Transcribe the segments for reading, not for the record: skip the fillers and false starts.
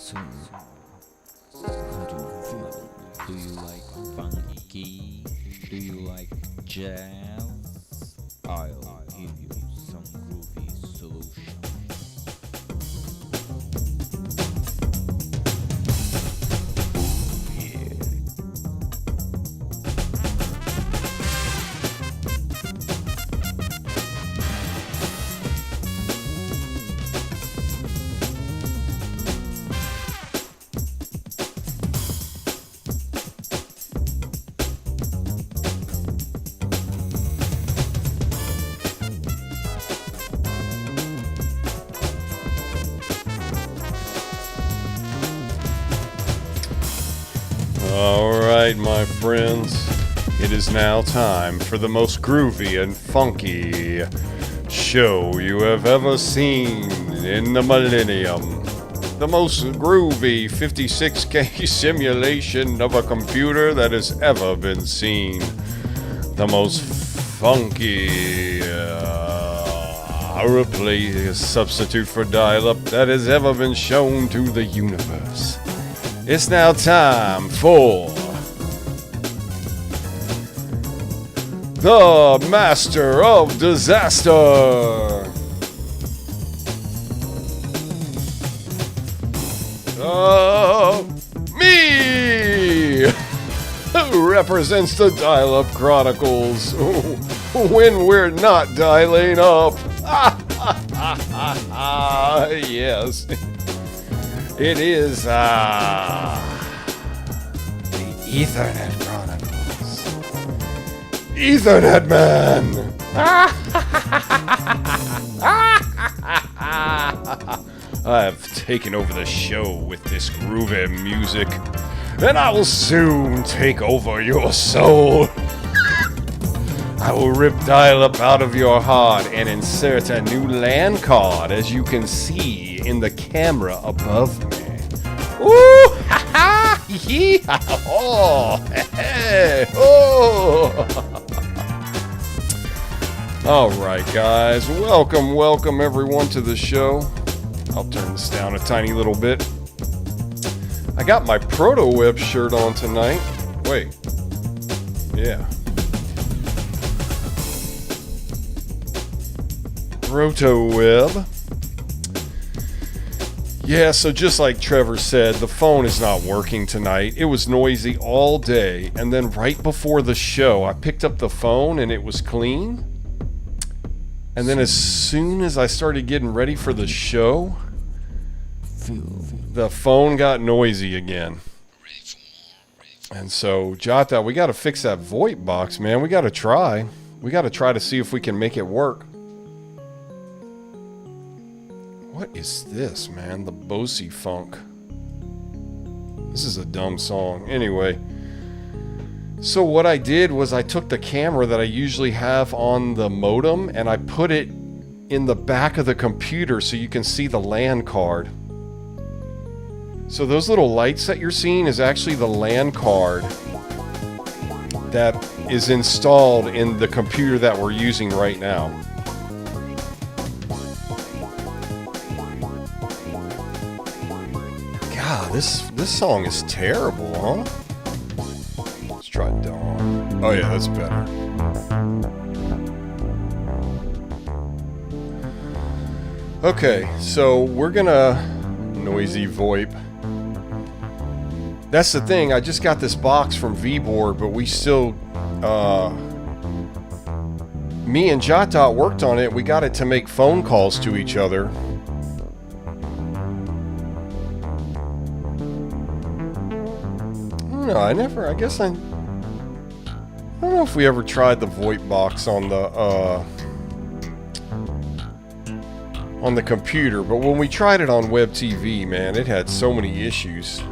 So, how do you feel? Do you like funky? Do you like jazz? I'll give you some groovy solution. Alright, my friends, it is now time for the most groovy and funky show you have ever seen in the millennium. The most groovy 56K simulation of a computer that has ever been seen. The most funky replace substitute for dial-up that has ever been shown to the universe. It's now time for the Master of Disaster. Me! Who represents the Dial-Up Chronicles when we're not dialing up. Yes. It is, the Ethernet Chronicles. Ethernet Man! I have taken over the show with this groovy music, and I will soon take over your soul. I will rip dial-up out of your heart and insert a new LAN card, as you can see in the camera above me. Ooh, ha ha, yee, ha, oh, hey, oh. All right, guys, welcome everyone to the show. I'll turn this down a tiny little bit. I got my ProtoWeb shirt on tonight. Wait, yeah. ProtoWeb. Yeah, so just like Trevor said, the phone is not working tonight. It was noisy all day, and then right before the show, I picked up the phone and it was clean. And then as soon as I started getting ready for the show, the phone got noisy again. And so, JotDot, we got to fix that VoIP box, man. We got to try. We got to try to see if we can make it work. What is this, man? The Bosey Funk. This is a dumb song. Anyway, so what I did was I took the camera that I usually have on the modem and I put it in the back of the computer so you can see the LAN card. So those little lights that you're seeing is actually the LAN card that is installed in the computer that we're using right now. God, this song is terrible, huh? Let's try Dawn. Oh yeah, that's better. Okay, so we're gonna noisy VoIP. That's the thing, I just got this box from VBoard, but we still, me and JotDot worked on it. We got it to make phone calls to each other. No, I don't know if we ever tried the VoIP box on the computer, but when we tried it on web TV, man, it had so many issues.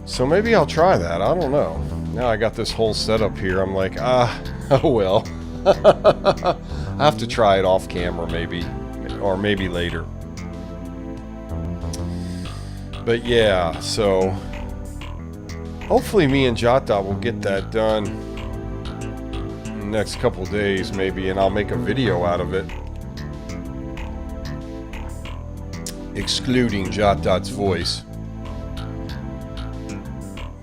So maybe I'll try that, I don't know. Now I got this whole setup here, I'm like, oh well. I have to try it off camera maybe, or maybe later. But yeah, so hopefully me and JotDot will get that done in the next couple days maybe, and I'll make a video out of it. excluding JotDot's voice.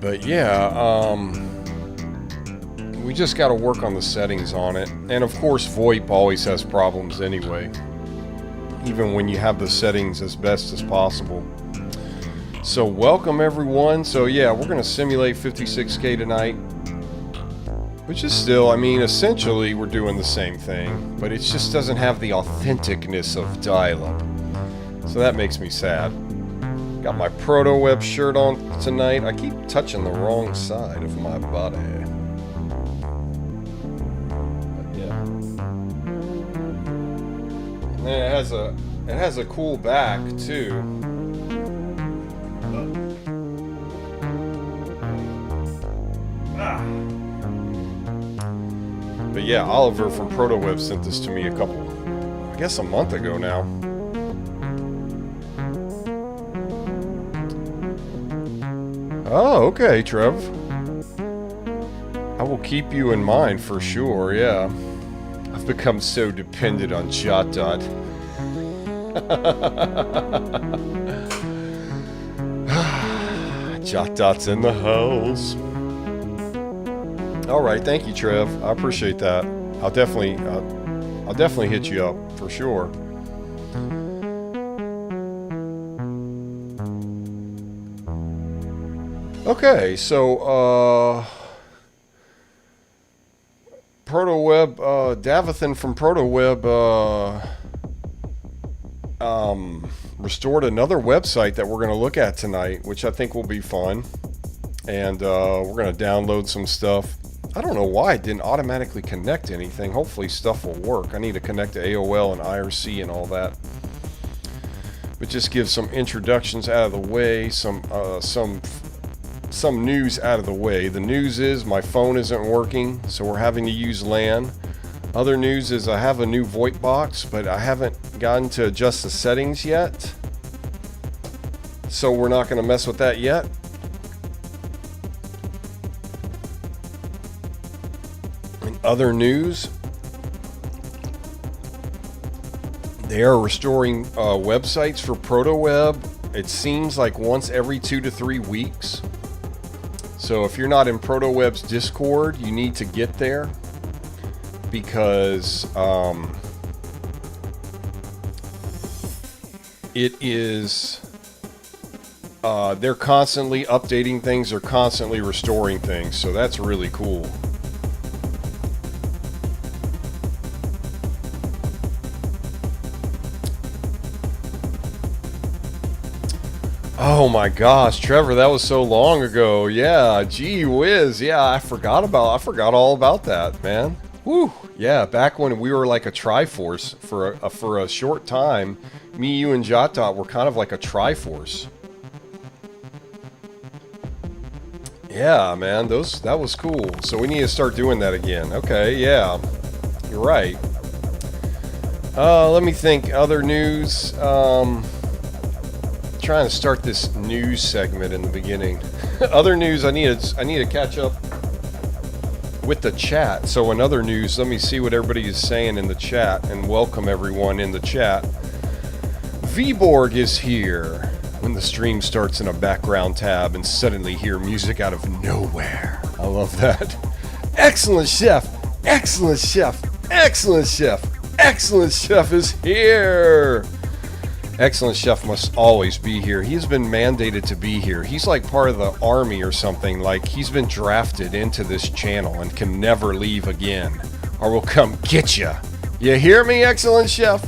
But yeah, we just got to work on the settings on it. And of course, VoIP always has problems anyway, even when you have the settings as best as possible. So welcome everyone. So yeah, we're going to simulate 56K tonight, which is still, I mean, essentially we're doing the same thing, but it just doesn't have the authenticness of dial-up. So that makes me sad. Got my Proto Web shirt on tonight. I keep touching the wrong side of my body. But yeah. And then it has a cool back too. But yeah, Oliver from Proto Web sent this to me I guess a month ago now. Oh, okay, Trev. I will keep you in mind for sure, yeah. I've become so dependent on JotDot. JotDot's in the house. Alright, thank you, Trev. I appreciate that. I'll definitely hit you up, for sure. Okay, so, ProtoWeb, Davathan from ProtoWeb, restored another website that we're going to look at tonight, which I think will be fun. And, we're going to download some stuff. I don't know why it didn't automatically connect to anything. Hopefully stuff will work. I need to connect to AOL and IRC and all that. But just give some introductions out of the way, some news out of the way. The news is my phone isn't working, so we're having to use LAN. Other news is I have a new VoIP box, but I haven't gotten to adjust the settings yet. So we're not going to mess with that yet. In other news, they are restoring websites for ProtoWeb. It seems like once every 2 to 3 weeks. So if you're not in ProtoWeb's Discord, you need to get there, because it is they're constantly updating things, they're constantly restoring things, so that's really cool. Oh my gosh, Trevor, that was so long ago. Yeah, gee whiz. Yeah, I forgot all about that, man. Whew. Yeah, back when we were like a Triforce for a short time, me, you, and JotDot were kind of like a Triforce. Yeah, man, that was cool. So we need to start doing that again. Okay, yeah, you're right. Let me think. Other news. Trying to start this news segment in the beginning. Other news, I need to catch up with the chat. So in other news, let me see what everybody is saying in the chat, and welcome everyone in the chat. Vborg is here. When the stream starts in a background tab and suddenly hear music out of nowhere. I love that. Excellent chef, excellent chef, excellent chef, excellent chef is here. Excellent Chef must always be here. He's been mandated to be here. He's like part of the army or something. Like he's been drafted into this channel and can never leave again, or we'll come get ya. You hear me, Excellent Chef?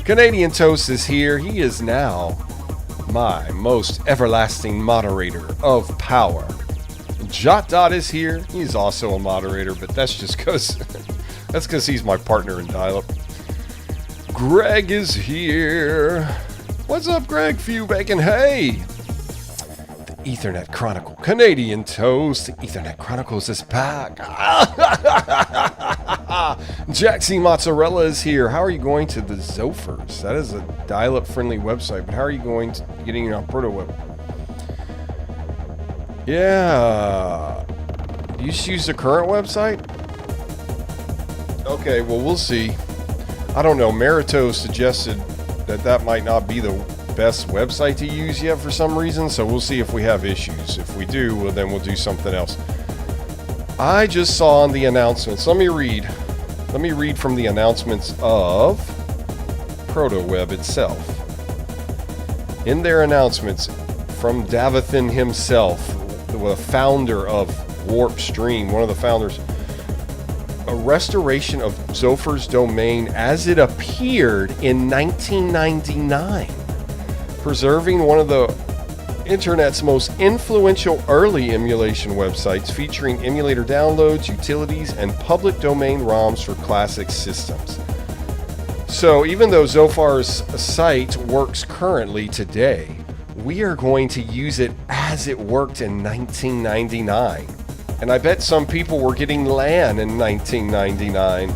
Canadian Toast is here. He is now my most everlasting moderator of power. JotDot is here. He's also a moderator, but that's just because he's my partner in dial-up. Greg is here. What's up, Greg? Few bacon. Hey! The Ethernet Chronicle. Canadian Toast. The Ethernet Chronicles is back. Jack C. Mozzarella is here. How are you going to the Zophers? That is a dial-up friendly website, but how are you going to getting on ProtoWeb? Yeah. Do you use the current website? Okay, well, we'll see. I don't know. Marito suggested that might not be the best website to use yet for some reason, so we'll see if we have issues. If we do, well, then we'll do something else. I just saw on the announcements. Let me read from the announcements of ProtoWeb itself. In their announcements from Davathan himself, the founder of WarpStream, one of the founders, a restoration of Zophir's domain as it appeared in 1999, preserving one of the internet's most influential early emulation websites, featuring emulator downloads, utilities, and public domain ROMs for classic systems. So even though Zophir's site works currently today, we are going to use it as it worked in 1999. And I bet some people were getting LAN in 1999.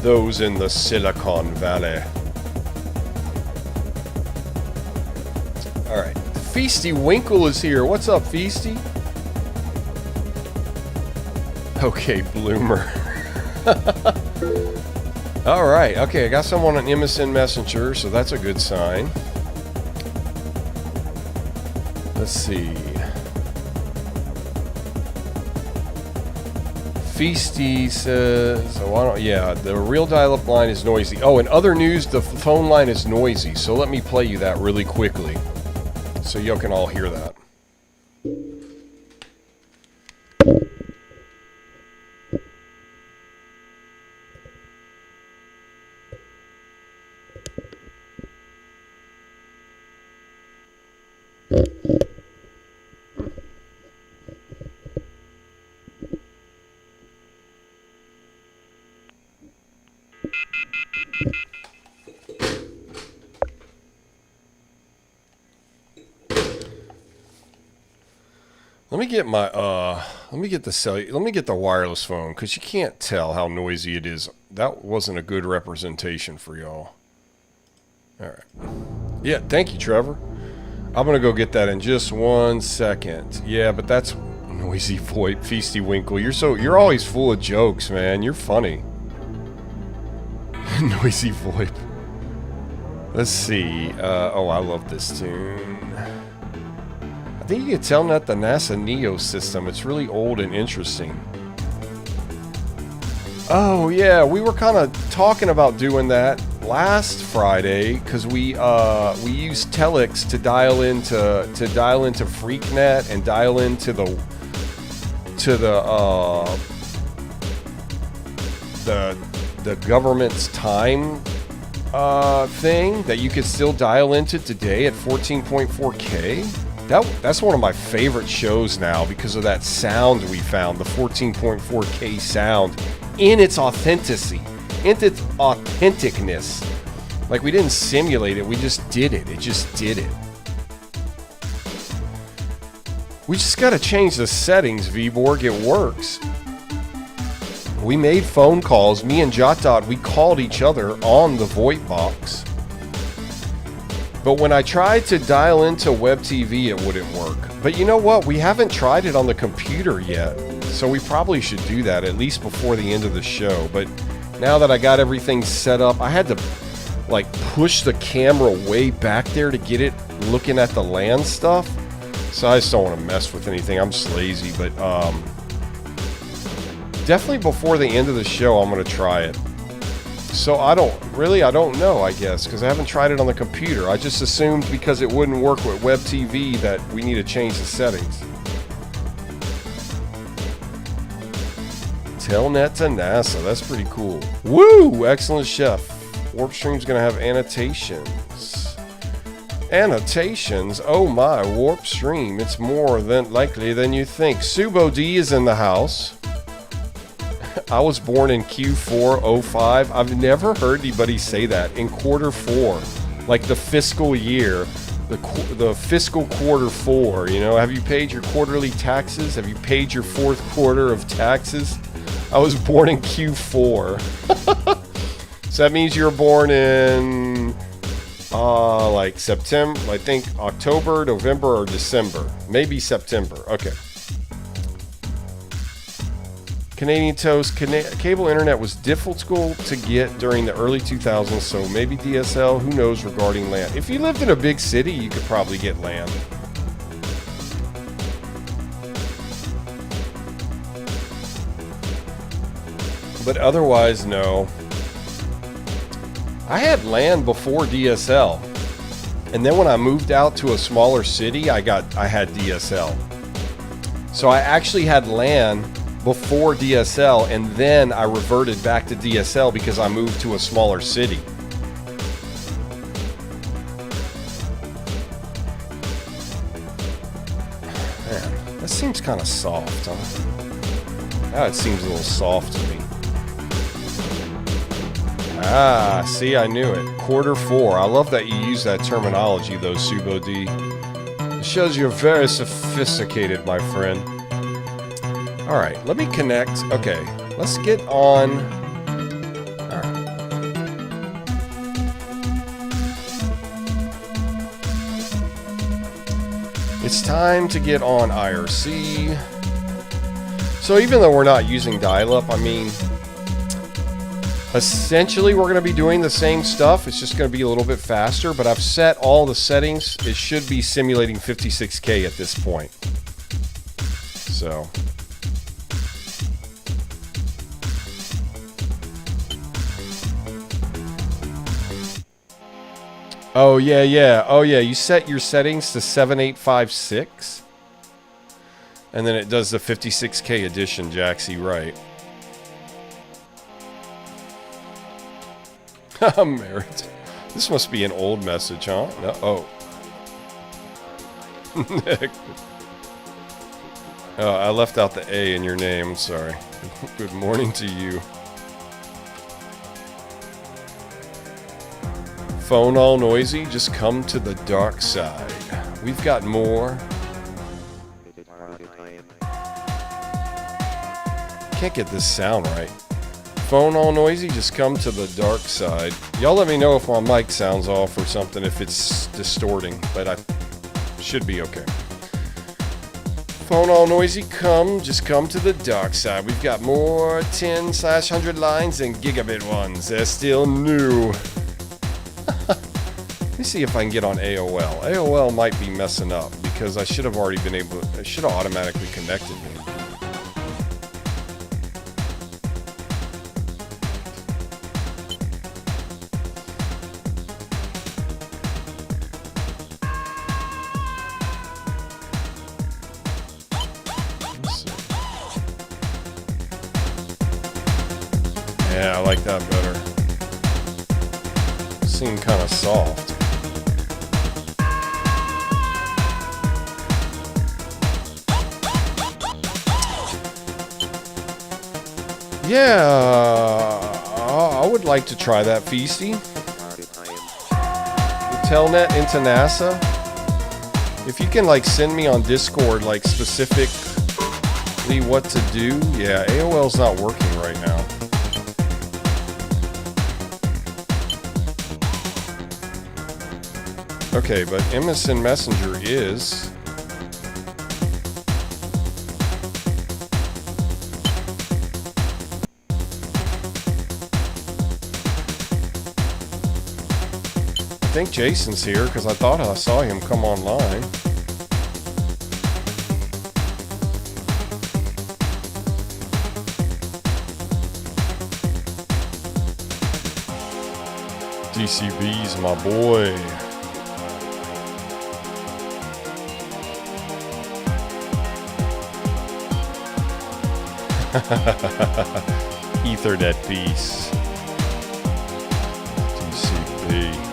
Those in the Silicon Valley. Alright. Feasty Winkle is here. What's up, Feasty? Okay, Bloomer. Alright, okay, I got someone on MSN Messenger, so that's a good sign. Let's see. Feasty says, yeah, the real dial-up line is noisy. Oh, in other news, the phone line is noisy. So let me play you that really quickly so y'all can all hear that. Let me get the wireless phone, because you can't tell how noisy it is. That wasn't a good representation for y'all. Alright. Yeah, thank you, Trevor. I'm gonna go get that in just 1 second. Yeah, but that's noisy VoIP, Feasty Winkle. You're always full of jokes, man. You're funny. Noisy VoIP. Let's see. Oh, I love this tune. I think you can tell that the NASA Neo system. It's really old and interesting. Oh yeah, we were kind of talking about doing that last Friday because we used Telex to dial into FreakNet and dial into the government's time thing that you could still dial into today at 14.4K. That's one of my favorite shows now because of that sound we found, the 14.4K sound, in its authenticity, in its authenticness. Like, we didn't simulate it, we just did it. It just did it. We just gotta change the settings, Vborg. It works. We made phone calls. Me and JotDot, we called each other on the VoIP box. But when I tried to dial into Web TV, it wouldn't work. But you know what? We haven't tried it on the computer yet. So we probably should do that, at least before the end of the show. But now that I got everything set up, I had to, like, push the camera way back there to get it looking at the LAN stuff. So I just don't want to mess with anything. I'm just lazy. But definitely before the end of the show, I'm going to try it. So I don't know, I guess, because I haven't tried it on the computer. I just assumed because it wouldn't work with Web TV that we need to change the settings. Telnet to NASA, that's pretty cool. Woo! Excellent, Chef. WarpStream's gonna have annotations. Annotations? Oh my, WarpStream. It's more than likely than you think. Subo D is in the house. I was born in Q4 05. I've never heard anybody say that. In quarter 4, like the fiscal year, the fiscal quarter 4. You know, have you paid your quarterly taxes? Have you paid your 4th quarter of taxes? I was born in Q4. So that means you were born in like September. I think October, November, or December. Maybe September. Okay. Canadian Toast, cable internet was difficult to get during the early 2000s, so maybe DSL, who knows regarding LAN. If you lived in a big city, you could probably get LAN. But otherwise, no. I had LAN before DSL. And then when I moved out to a smaller city, I had DSL. So I actually had LAN before DSL, and then I reverted back to DSL because I moved to a smaller city. Man, that seems kind of soft, huh? Now it seems a little soft to me. Ah, see, I knew it. Q4. I love that you use that terminology, though, Subo D. It shows you're very sophisticated, my friend. Alright, let me connect. Okay, let's get on. Alright. It's time to get on IRC. So even though we're not using dial-up, I mean, essentially we're going to be doing the same stuff. It's just going to be a little bit faster, but I've set all the settings. It should be simulating 56K at this point. So... Oh, yeah. Oh, yeah. You set your settings to 7856. And then it does the 56K edition, Jaxie, right. Merit. This must be an old message, huh? No. Oh. I left out the A in your name. Sorry. Good morning to you. Phone all noisy, just come to the dark side. We've got more. Can't get this sound right. Phone all noisy, just come to the dark side. Y'all let me know if my mic sounds off or something, if it's distorting, but I should be okay. Phone all noisy, just come to the dark side. We've got more 10/100 lines and gigabit ones. They're still new. Let me see if I can get on AOL. AOL might be messing up because I should have already been able to, I should have automatically connected me. Yeah, I like that better. Seemed kind of soft. Yeah, I would like to try that, Feasty. The Telnet into NASA. If you can, like, send me on Discord, like, specifically what to do. Yeah, AOL's not working right now. Okay, but MSN Messenger is... I think Jason's here because I thought I saw him come online. DCB's my boy. Ether that piece. DCB.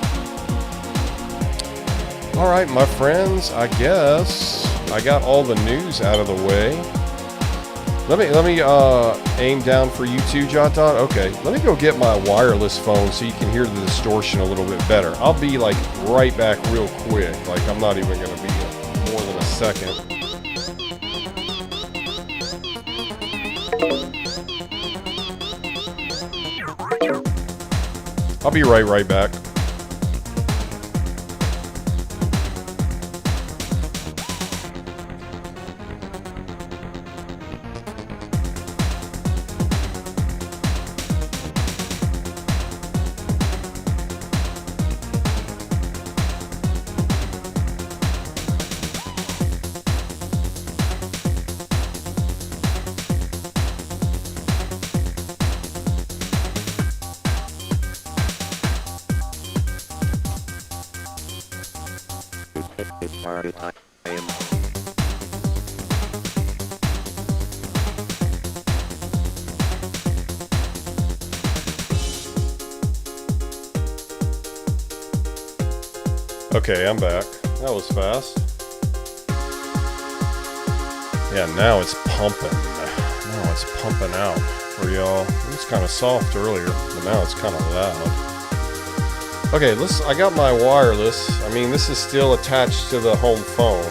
Alright, my friends, I guess I got all the news out of the way. Let me aim down for you too, JotDot. Okay, let me go get my wireless phone so you can hear the distortion a little bit better. I'll be like right back real quick. Like I'm not even gonna be more than a second. I'll be right back. Okay, I'm back. That was fast. Yeah, now it's pumping. Now it's pumping out for y'all. It was kind of soft earlier, but now it's kind of loud. Okay, I got my wireless. I mean, this is still attached to the home phone.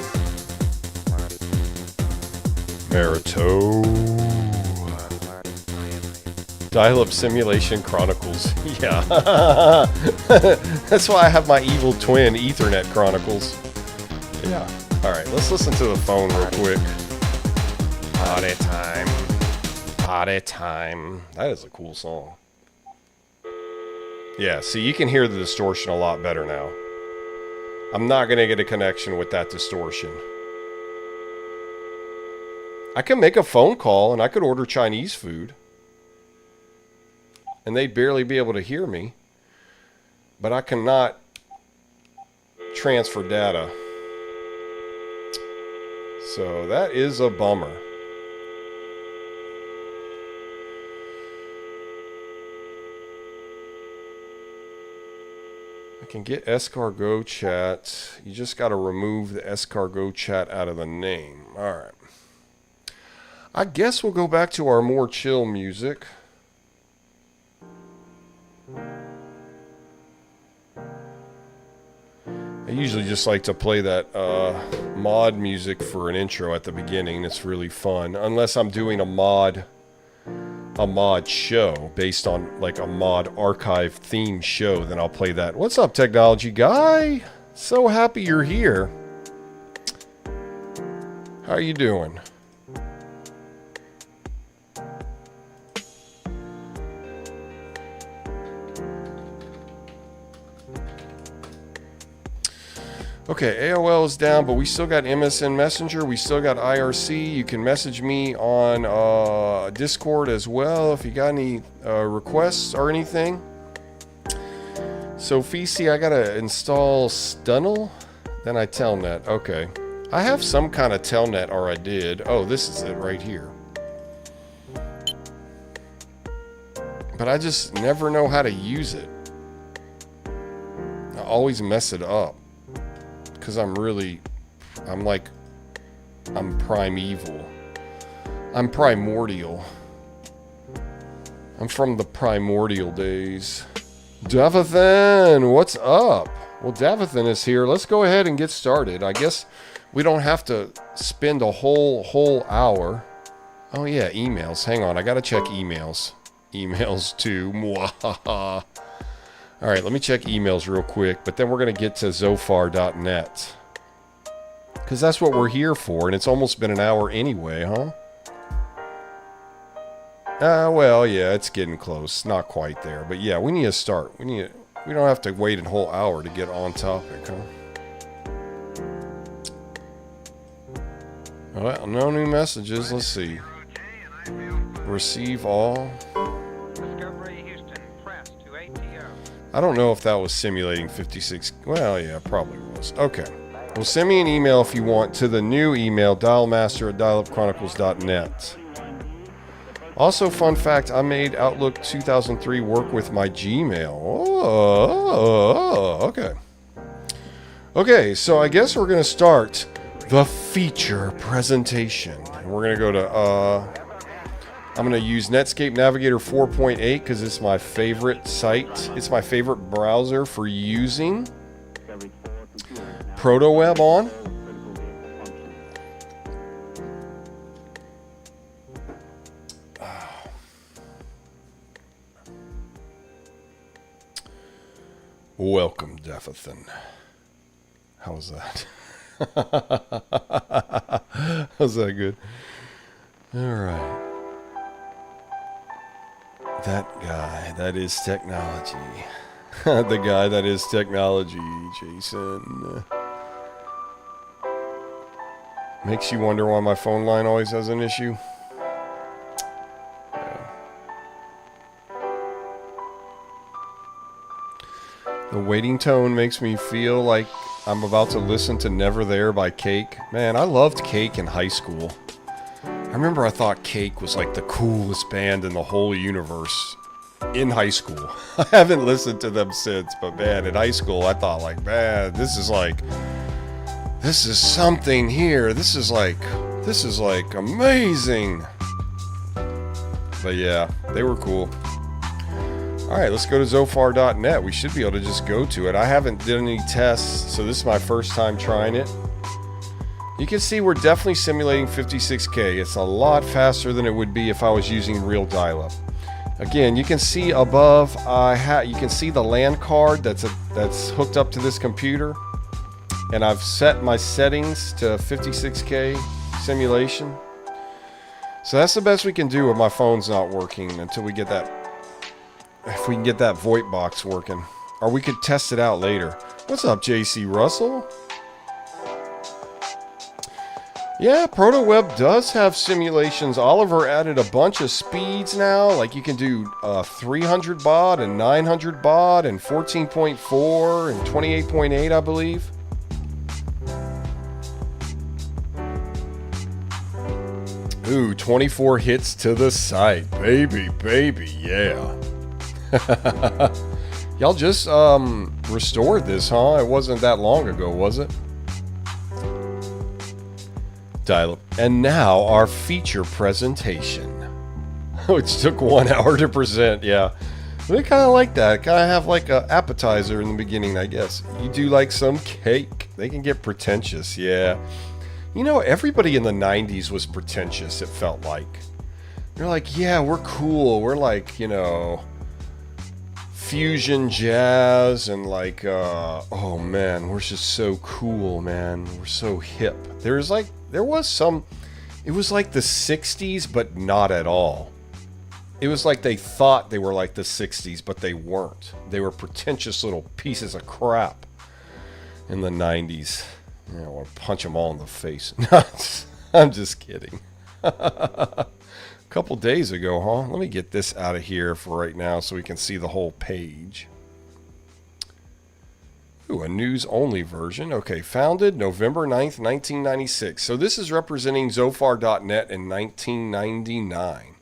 Marito. Dial-up simulation chronicles. Yeah. That's why I have my evil twin, Ethernet Chronicles. Yeah. Alright, let's listen to the phone real quick. Party time. Party time. That is a cool song. Yeah, see, you can hear the distortion a lot better now. I'm not going to get a connection with that distortion. I can make a phone call and I could order Chinese food. And they'd barely be able to hear me. But I cannot transfer data. So that is a bummer. I can get escargot chat. You just got to remove the escargot chat out of the name. Alright. I guess we'll go back to our more chill music. I usually just like to play that mod music for an intro at the beginning. It's really fun. Unless I'm doing a mod show based on like a mod archive theme show, then I'll play that. What's up, technology guy? So happy you're here. How are you doing? Okay, AOL is down, but we still got MSN Messenger. We still got IRC. You can message me on Discord as well if you got any requests or anything. So, Fecy, I gotta install Stunnel. Then I Telnet. Okay. I have some kind of Telnet, or I did. Oh, this is it right here. But I just never know how to use it. I always mess it up. Because I'm primeval. I'm primordial. I'm from the primordial days. Davathan, what's up? Well, Davathan is here. Let's go ahead and get started. I guess we don't have to spend a whole hour. Oh yeah, emails. Hang on, I gotta check emails. Emails too. Mwahaha. Alright, let me check emails real quick, but then we're going to get to zofar.net. Because that's what we're here for, and it's almost been an hour anyway, huh? Well, yeah, it's getting close. Not quite there, but yeah, we need to start. We don't have to wait a whole hour to get on topic, huh? Well, no new messages. Let's see. Receive all. I don't know if that was simulating 56. Well, yeah, probably was. Okay. Well, send me an email if you want to the new email, dialmaster@dialupchronicles.net. Also, fun fact, I made Outlook 2003 work with my Gmail. Oh, okay. Okay, so I guess we're going to start the feature presentation. And we're going to go to... I'm going to use Netscape Navigator 4.8 because it's my favorite site. It's my favorite browser for using ProtoWeb on. Welcome, Defathan. How was that? Was that good? All right. That guy, that is technology. The guy that is technology, Jason. Makes you wonder why my phone line always has an issue. Yeah. The waiting tone makes me feel like I'm about to listen to Never There by Cake. Man, I loved Cake in high school. I remember I thought Cake was like the coolest band in the whole universe in high school. I haven't listened to them since, but man, in high school I thought like, man, this is something here. This is like amazing. But yeah, they were cool. Alright, let's go to Zophar.net. We should be able to just go to it. I haven't done any tests, so this is my first time trying it. You can see we're definitely simulating 56K. It's a lot faster than it would be if I was using real dial-up. Again, you can see above, you can see the LAN card that's hooked up to this computer. And I've set my settings to 56K simulation. So that's the best we can do if my phone's not working until we get that. If we can get that VoIP box working. Or we could test it out later. What's up, JC Russell? Yeah, ProtoWeb does have simulations. Oliver added a bunch of speeds now. Like you can do 300 baud and 900 baud and 14.4 and 28.8, I believe. Ooh, 24 hits to the site. Baby, yeah. Y'all just restored this, huh? It wasn't that long ago, was it? Dial-up. And now our feature presentation, which took 1 hour to present. Yeah, they kind of like that. Kind of have like an appetizer in the beginning, I guess. You do like some cake. They can get pretentious. Yeah. You know, everybody in the 90s was pretentious, it felt like. They're like, yeah, we're cool. We're like, you know, fusion jazz and like, oh man, we're just so cool, man. We're so hip. There was some, it was like the 60s, but not at all. It was like they thought they were like the 60s, but they weren't. They were pretentious little pieces of crap in the 90s. I want to punch them all in the face. I'm just kidding. A couple days ago, huh? Let me get this out of here for right now so we can see the whole page. Ooh, a news-only version. Okay, founded November 9th, 1996. So this is representing Zophar.net in 1999.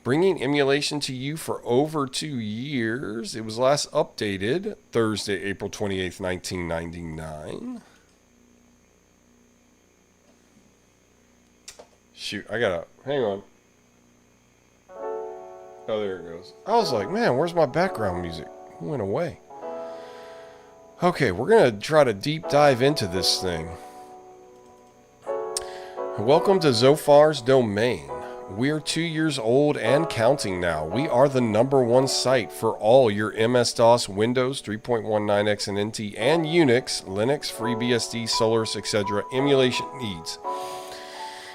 Bringing emulation to you for over 2 years. It was last updated Thursday, April 28th, 1999. Shoot, I gotta, hang on. Oh, there it goes. I was like, man, where's my background music? It went away. Okay, we're gonna try to deep dive into this thing. Welcome to Zophar's domain. We're 2 years old and counting now. We are the #1 site for all your MS-DOS, Windows 3.19x and NT, and Unix, Linux, FreeBSD, Solaris, etc. emulation needs.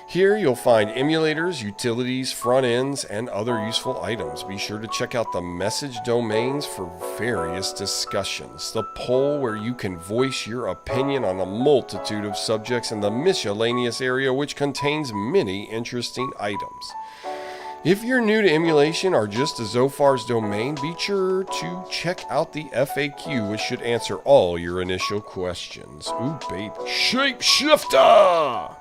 Here you'll find emulators, utilities, front ends, and other useful items. Be sure to check out the message domains for various discussions. The poll where you can voice your opinion on a multitude of subjects, and the miscellaneous area which contains many interesting items. If you're new to emulation or just to Zophar's domain, be sure to check out the FAQ, which should answer all your initial questions. Ooh, baby. Shapeshifter!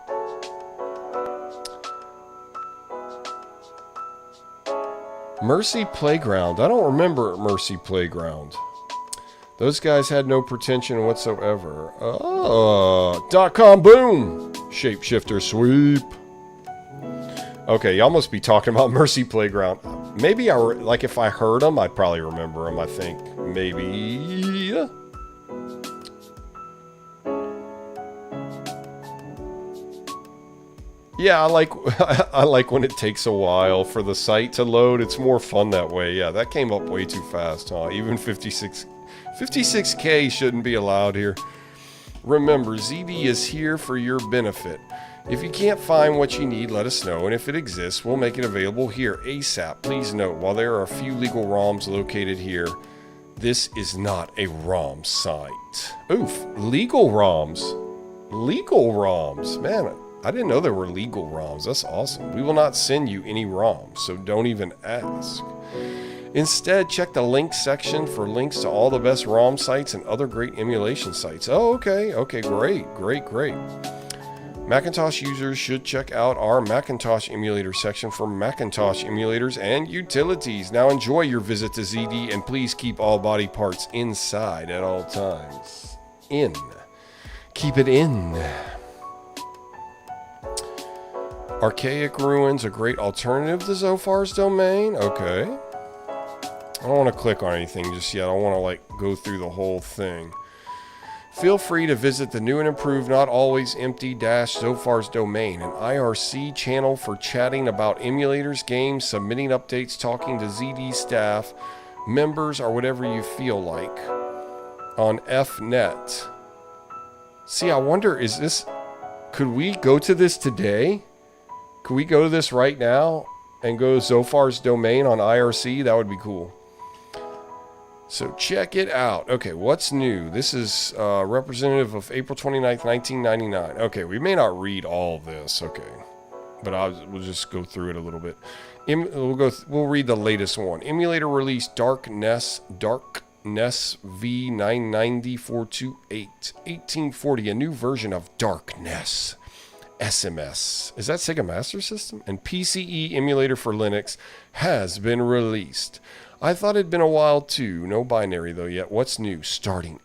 Mercy Playground. I don't remember Mercy Playground. Those guys had no pretension whatsoever. .com boom! Shapeshifter sweep. Okay, y'all must be talking about Mercy Playground. Maybe like if I heard them, I'd probably remember them, I think. Maybe. Yeah, I like when it takes a while for the site to load. It's more fun that way. Yeah, that came up way too fast, huh? Even 56K shouldn't be allowed here. Remember, ZD is here for your benefit. If you can't find what you need, let us know, and if it exists, we'll make it available here ASAP. Please note, while there are a few legal ROMs located here, this is not a ROM site. Oof, legal ROMs. Legal ROMs. Man, I didn't know there were legal ROMs. That's awesome. We will not send you any ROMs, so don't even ask. Instead, check the links section for links to all the best ROM sites and other great emulation sites. Oh, okay. Okay, great. Macintosh users should check out our Macintosh emulator section for Macintosh emulators and utilities. Now enjoy your visit to ZD, and please keep all body parts inside at all times. In. Keep it in. Archaic Ruins, a great alternative to Zophar's domain. Okay. I don't want to click on anything just yet. I want to go through the whole thing. Feel free to visit the new and improved, not always empty Zophar's domain, an IRC channel for chatting about emulators, games, submitting updates, talking to ZD staff, members, or whatever you feel like on FNet. See, I wonder, could we go to this today? Could we go to this right now and go to Zophar's domain on IRC? That would be cool. So check it out. Okay, what's new? This is representative of April 29th, 1999. Okay, we may not read all of this. Okay, but we'll just go through it a little bit. We'll read the latest one. Emulator release Darkness V990428 1840. A new version of Darkness. SMS. Is that Sega Master System? And PCE emulator for Linux has been released. I thought it'd been a while too. No binary though yet. What's new?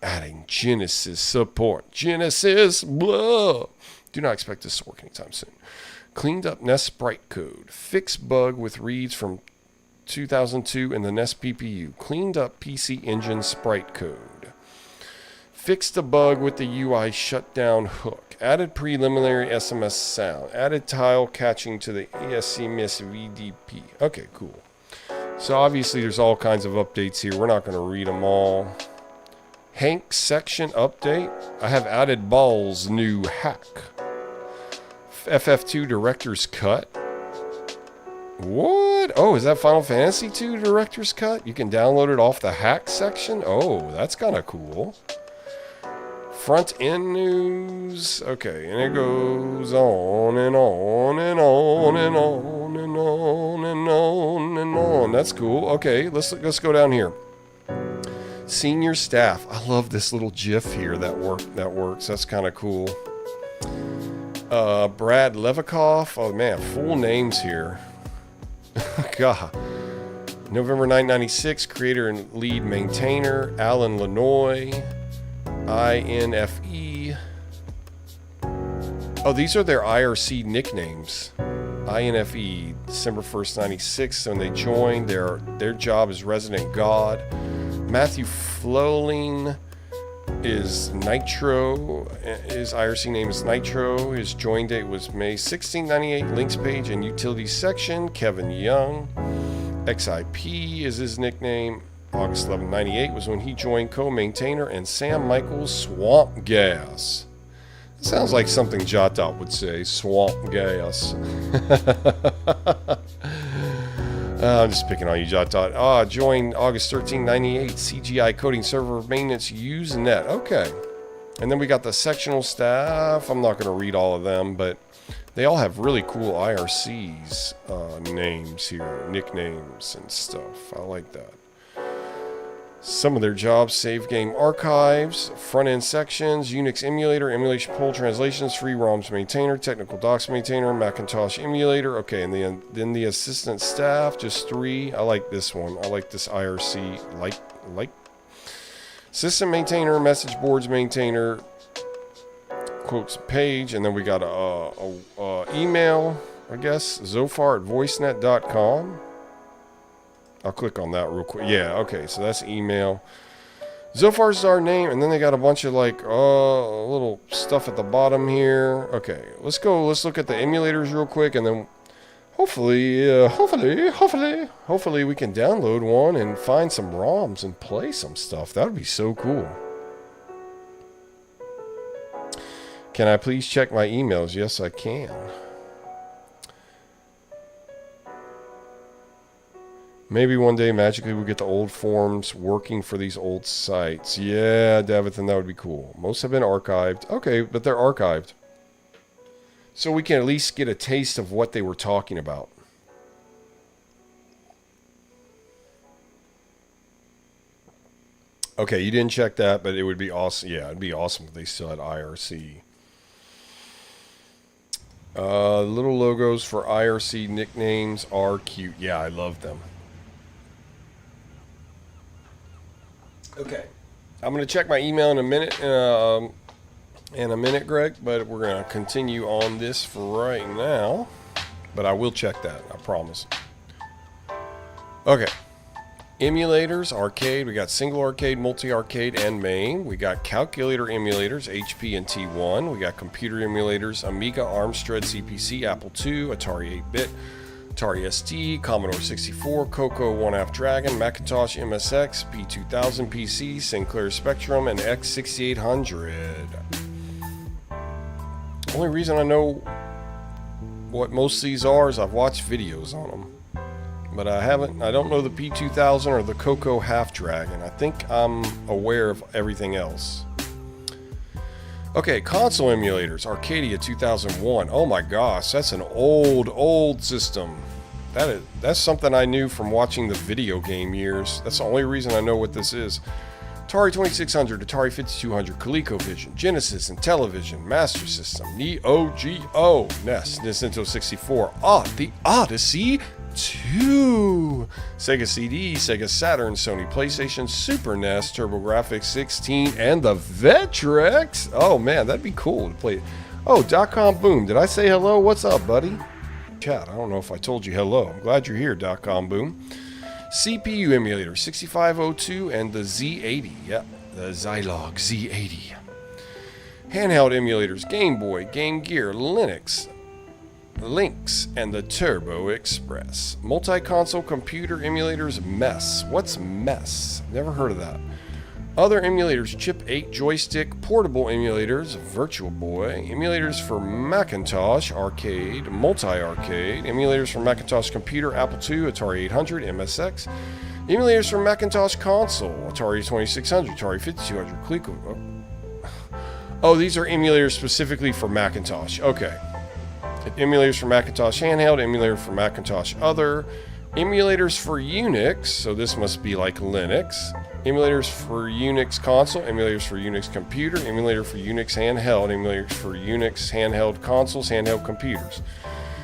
Adding Genesis support. Genesis, blah. Do not expect this to work anytime soon. Cleaned up NES sprite code. Fixed bug with reads from 2002 in the NES PPU. Cleaned up PC Engine sprite code. Fixed a bug with the UI shutdown hook. Added preliminary SMS sound. Added tile catching to the ASCMS VDP. Okay, cool. So obviously there's all kinds of updates here. We're not going to read them all. Hank section update. I have added Ball's new hack. FF2 Director's Cut. What? Oh, is that Final Fantasy 2 Director's Cut? You can download it off the hack section? Oh, that's kind of cool. Front end news. Okay, and it goes on and on and on and on and on and on and on. That's cool. Okay, let's go down here. Senior staff. I love this little GIF here that works. That's kind of cool. Brad Levikoff. Oh man, full names here. God. November 1996. Creator and lead maintainer Alan Lanoy. INFE. Oh, these are their IRC nicknames. INFE, December 1st, 96. When they joined, their job is Resident God. Matthew Floling is Nitro. His IRC name is Nitro. His join date was May 16, 98. Links page and utilities section. Kevin Young. XIP is his nickname. August 11, 98 was when he joined co-maintainer, and Sam Michaels Swamp Gas. It sounds like something JotDot would say, Swamp Gas. I'm just picking on you, JotDot. Joined August 13, 98, CGI coding server maintenance Usenet. Okay. And then we got the sectional staff. I'm not going to read all of them, but they all have really cool IRCs names here, nicknames and stuff. I like that. Some of their jobs: save game archives, front-end sections, Unix emulator, emulation poll translations, free ROMs maintainer, technical docs maintainer, Macintosh emulator. Okay, and then the assistant staff, just 3. I like this one. I like this IRC. Like system maintainer, message boards maintainer, quotes page, and then we got a email, I guess, zophar@voicenet.com. I'll click on that real quick. Yeah, okay, so that's email. Zophar's our name, and then they got a bunch of little stuff at the bottom here. Okay, let's look at the emulators real quick, and then hopefully we can download one and find some ROMs and play some stuff. That would be so cool. Can I please check my emails? Yes, I can. Maybe one day magically we'll get the old forms working for these old sites. Yeah, Davithan, that would be cool. Most have been archived. Okay, but they're archived. So we can at least get a taste of what they were talking about. Okay, you didn't check that, but it would be awesome. Yeah, it'd be awesome if they still had IRC. Little logos for IRC nicknames are cute. Yeah, I love them. Okay, I'm gonna check my email in a minute. Greg, but we're gonna continue on this for right now. But I will check that, I promise. Okay. Emulators, arcade. We got single arcade, multi-arcade, and main. We got calculator emulators, HP and T1. We got computer emulators, Amiga, Amstrad, CPC, Apple II, Atari 8-bit, Atari ST, Commodore 64, Coco 1/2 Dragon, Macintosh MSX, P2000 PC, Sinclair Spectrum, and X6800. Only reason I know what most of these are is I've watched videos on them. But I don't know the P2000 or the Coco Half Dragon. I think I'm aware of everything else. Okay, console emulators. Arcadia 2001. Oh my gosh, that's an old system. That's something I knew from watching the video game years. That's the only reason I know what this is. Atari 2600, Atari 5200, ColecoVision, Genesis, and Television, Master System, Neo Geo, NES, Nintendo 64, the Odyssey 2, Sega CD, Sega Saturn, Sony PlayStation, Super NES, TurboGrafx-16, and the Vectrex. Oh man, that'd be cool to play. Oh, .com Boom, did I say hello? What's up, buddy? Chat, I don't know if I told you hello. I'm glad you're here, .com Boom. CPU emulator, 6502 and the Z80. Yep, the Zilog Z80. Handheld emulators, Game Boy, Game Gear, Linux, Lynx, and the Turbo Express. Multi-console computer emulators, MESS. What's MESS? Never heard of that. Other emulators, Chip 8 joystick, portable emulators, Virtual Boy, emulators for Macintosh, arcade, multi-arcade, emulators for Macintosh computer, Apple II, Atari 800, MSX, emulators for Macintosh console, Atari 2600, Atari 5200, Coleco. Oh, these are emulators specifically for Macintosh. Okay. Emulators for Macintosh handheld, emulator for Macintosh other, emulators for Unix, so this must be like Linux, emulators for Unix console, emulators for Unix computer, emulator for Unix handheld, emulators for Unix handheld consoles, handheld computers,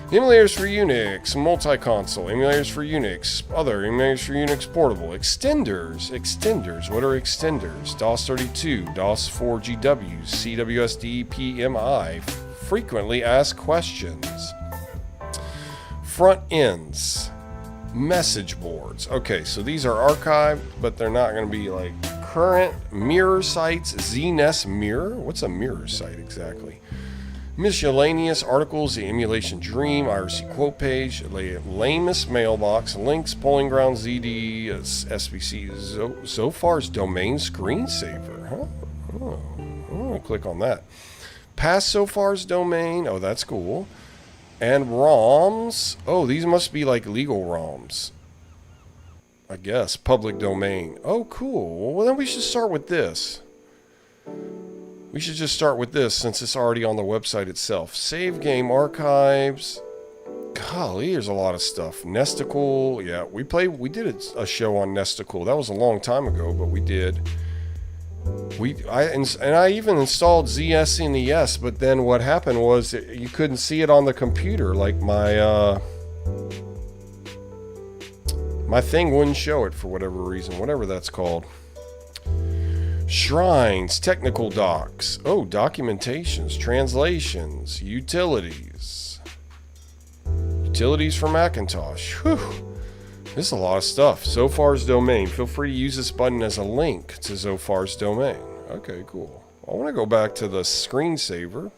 emulators for Unix multi-console, emulators for Unix other, emulators for Unix portable, extenders, what are extenders? DOS32, DOS4GW, CWSD, PMI, frequently asked questions, front ends, message boards. Okay, so these are archived, but they're not going to be like current. Mirror sites, ZNES Mirror. What's a mirror site exactly? Miscellaneous articles, the Emulation Dream, IRC quote page, lamest mailbox, links, polling ground, ZD, SBC, Zofar's domain screensaver. Huh? Oh, I'm going to click on that. Past Zofar's domain. Oh, that's cool. And ROMs. Oh, these must be like legal ROMs. I guess. Public domain. Oh, cool. Well, then we should start with this. We should just start with this since it's already on the website itself. Save game archives. Golly, there's a lot of stuff. Nesticle. Yeah, we did a show on Nesticle. That was a long time ago, but we did. I even installed ZSNES, but then what happened was you couldn't see it on the computer. Like my thing wouldn't show it for whatever reason, whatever that's called. Shrines, technical docs, documentations, translations, utilities for Macintosh. Whew. This is a lot of stuff. Zofar's domain. Feel free to use this button as a link to Zofar's domain. Okay, cool. I want to go back to the screensaver.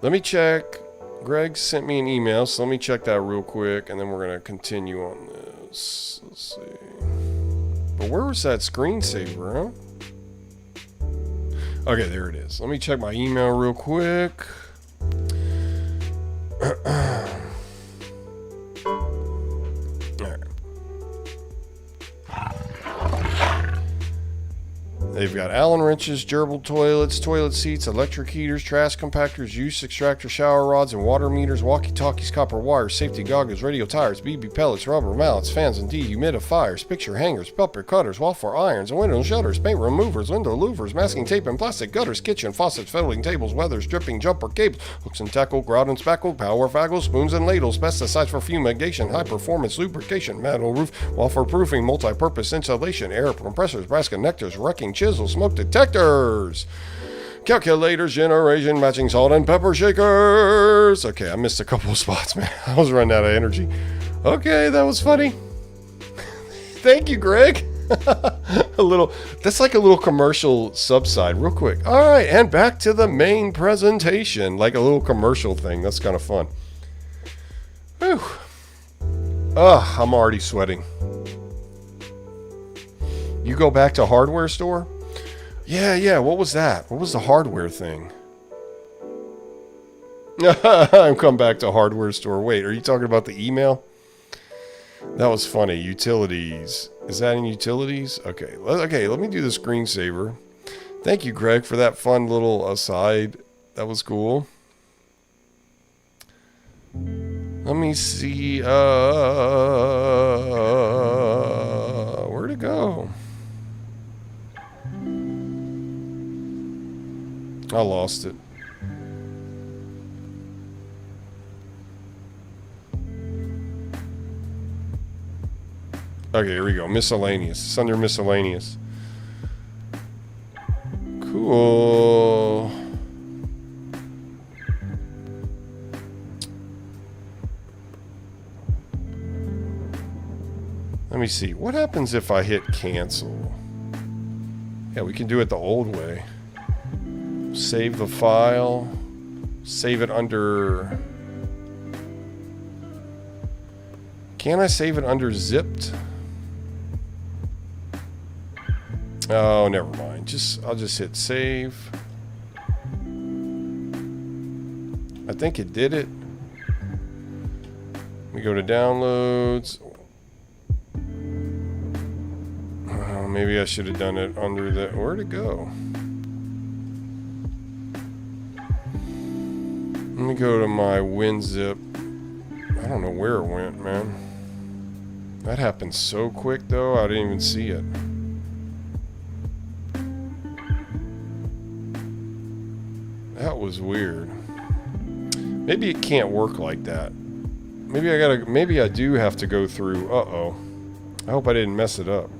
Let me check. Greg sent me an email, so let me check that real quick, and then we're going to continue on this. Let's see. But where was that screensaver, huh? Okay, there it is. Let me check my email real quick. They've got Allen wrenches, gerbil toilets, toilet seats, electric heaters, trash compactors, use extractor, shower rods, and water meters, walkie-talkies, copper wires, safety goggles, radio tires, BB pellets, rubber mallets, fans and dehumidifiers, picture hangers, pupper cutters, waffle irons, window shutters, paint removers, window louvers, masking tape and plastic gutters, kitchen faucets, folding tables, weathers, dripping jumper cables, hooks and tackle, grout and spackle, power faggles, spoons and ladles, pesticides for fumigation, high-performance lubrication, metal roof, waffle-proofing, multi-purpose insulation, air compressors, brass connectors, wrecking chisels, smoke detectors, calculators, generation, matching salt and pepper shakers. Okay, I missed a couple of spots, man. I was running out of energy. Okay, that was funny. Thank you, Greg. That's like a little commercial subside real quick. All right, and back to the main presentation, like a little commercial thing. That's kind of fun. Whew. Ugh, I'm already sweating. You go back to hardware store? Yeah, what was that? What was the hardware thing? I'm come back to hardware store. Wait, are you talking about the email? That was funny. Utilities. Is that in utilities? Okay, let me do the screensaver. Thank you, Greg, for that fun little aside. That was cool. Let me see. Where'd it go? I lost it. Okay, here we go. Miscellaneous. It's under miscellaneous. Cool. Let me see. What happens if I hit cancel? Yeah, we can do it the old way. Save the file. Save it under... Can I save it under zipped? Oh, never mind. I'll just hit save. I think it did it. We go to downloads. Oh, maybe I should have done it under the... Where'd it go? Let me go to my WinZip. I don't know where it went, man. That happened so quick, though, I didn't even see it. That was weird. Maybe it can't work like that. Maybe I do have to go through. Uh-oh. I hope I didn't mess it up.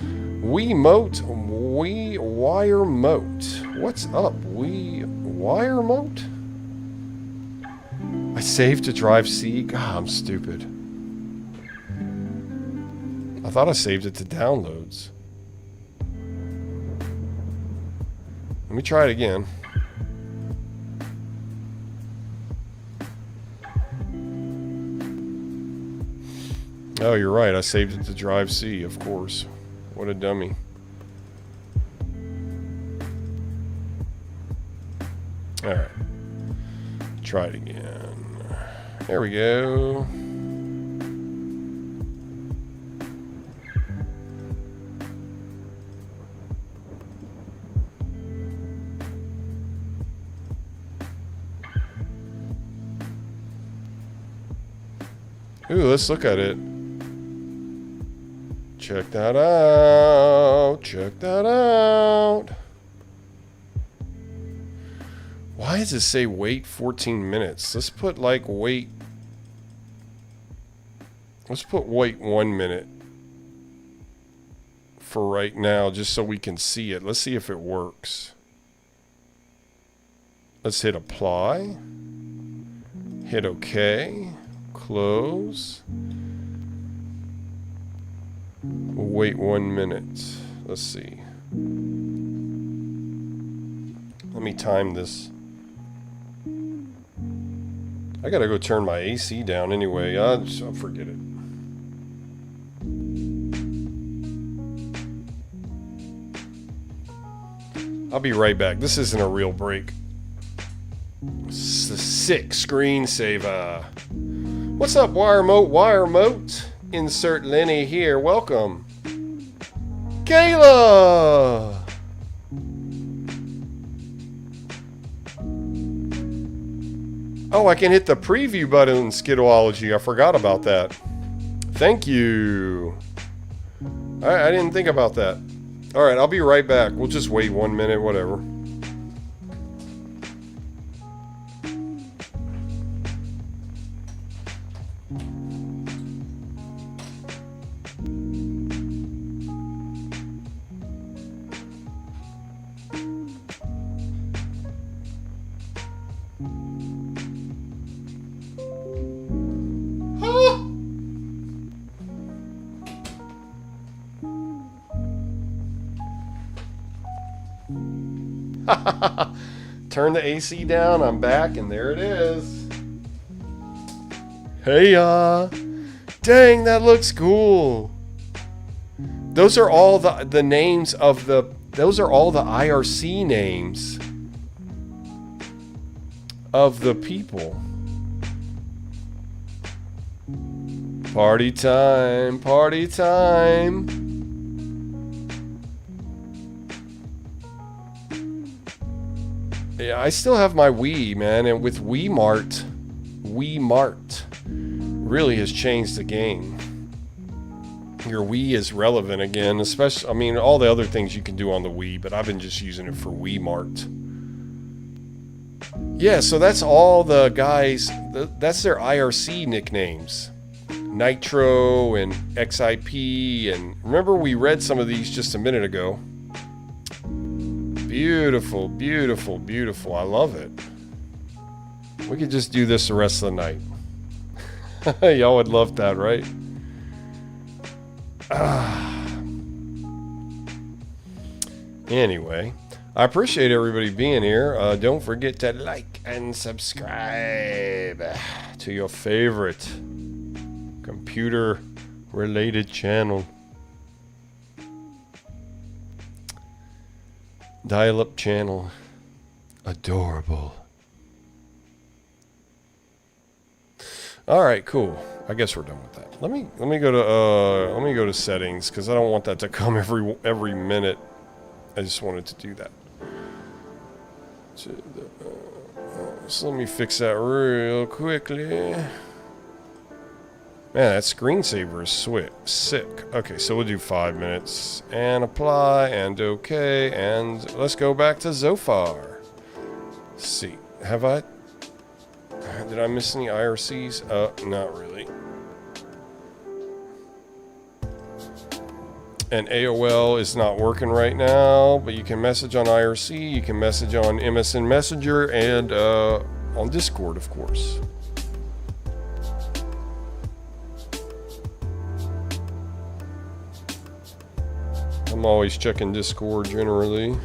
Wiimote. Wiremote. What's up? Wiremote? I saved to drive C. God, I'm stupid. I thought I saved it to downloads. Let me try it again. Oh, you're right. I saved it to drive C, of course. What a dummy. Alright. Try it again. There we go. Ooh, let's look at it. Check that out. Check that out. Why does it say wait 14 minutes? Let's put like wait. Let's put wait 1 minute for right now, just so we can see it. Let's see if it works. Let's hit apply. Hit OK. Close. We'll wait 1 minute. Let's see. Let me time this. I gotta go turn my AC down anyway. I'll forget it. I'll be right back. This isn't a real break. It's a sick screensaver. What's up, Wiremote? Wiremote. Insert Lenny here. Welcome. Kayla! Oh, I can hit the preview button in Skidology. I forgot about that. Thank you. I didn't think about that. Alright, I'll be right back. We'll just wait 1 minute, whatever. Turn the AC down, I'm back, and there it is. Hey, dang, that looks cool. Those are all the names of those are all the IRC names of the people. Party time, party time. Yeah, I still have my Wii, man, and with Wiimart really has changed the game. Your Wii is relevant again, especially, I mean, all the other things you can do on the Wii, but I've been just using it for Wiimart. Yeah, so that's all the guys, that's their IRC nicknames. Nitro and XIP, and remember we read some of these just a minute ago. Beautiful, beautiful, beautiful. I love it. We could just do this the rest of the night. Y'all would love that, right? Anyway, I appreciate everybody being here. Don't forget to like and subscribe to your favorite computer-related channel. Dial-up channel. Adorable. Alright, cool. I guess we're done with that. Let me go to settings, because I don't want that to come every minute. I just wanted to do that. So let me fix that real quickly. Man, that screensaver is sick. Okay, so we'll do 5 minutes. And apply, and okay, and let's go back to Zophar. Let's see. Did I miss any IRCs? Not really. And AOL is not working right now, but you can message on IRC, you can message on MSN Messenger, and on Discord, of course. I'm always checking Discord generally.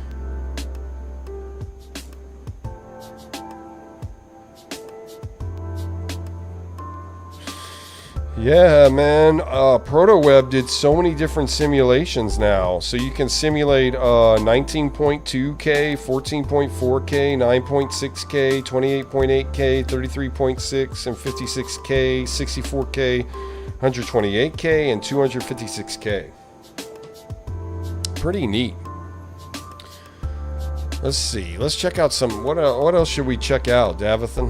Yeah, man. ProtoWeb did so many different simulations now. So you can simulate 19.2K, 14.4K, 9.6K, 28.8K, 33.6, and 56K, 64K, 128K, and 256K. Pretty neat. Let's see. Let's check out some. What else should we check out, Davathan?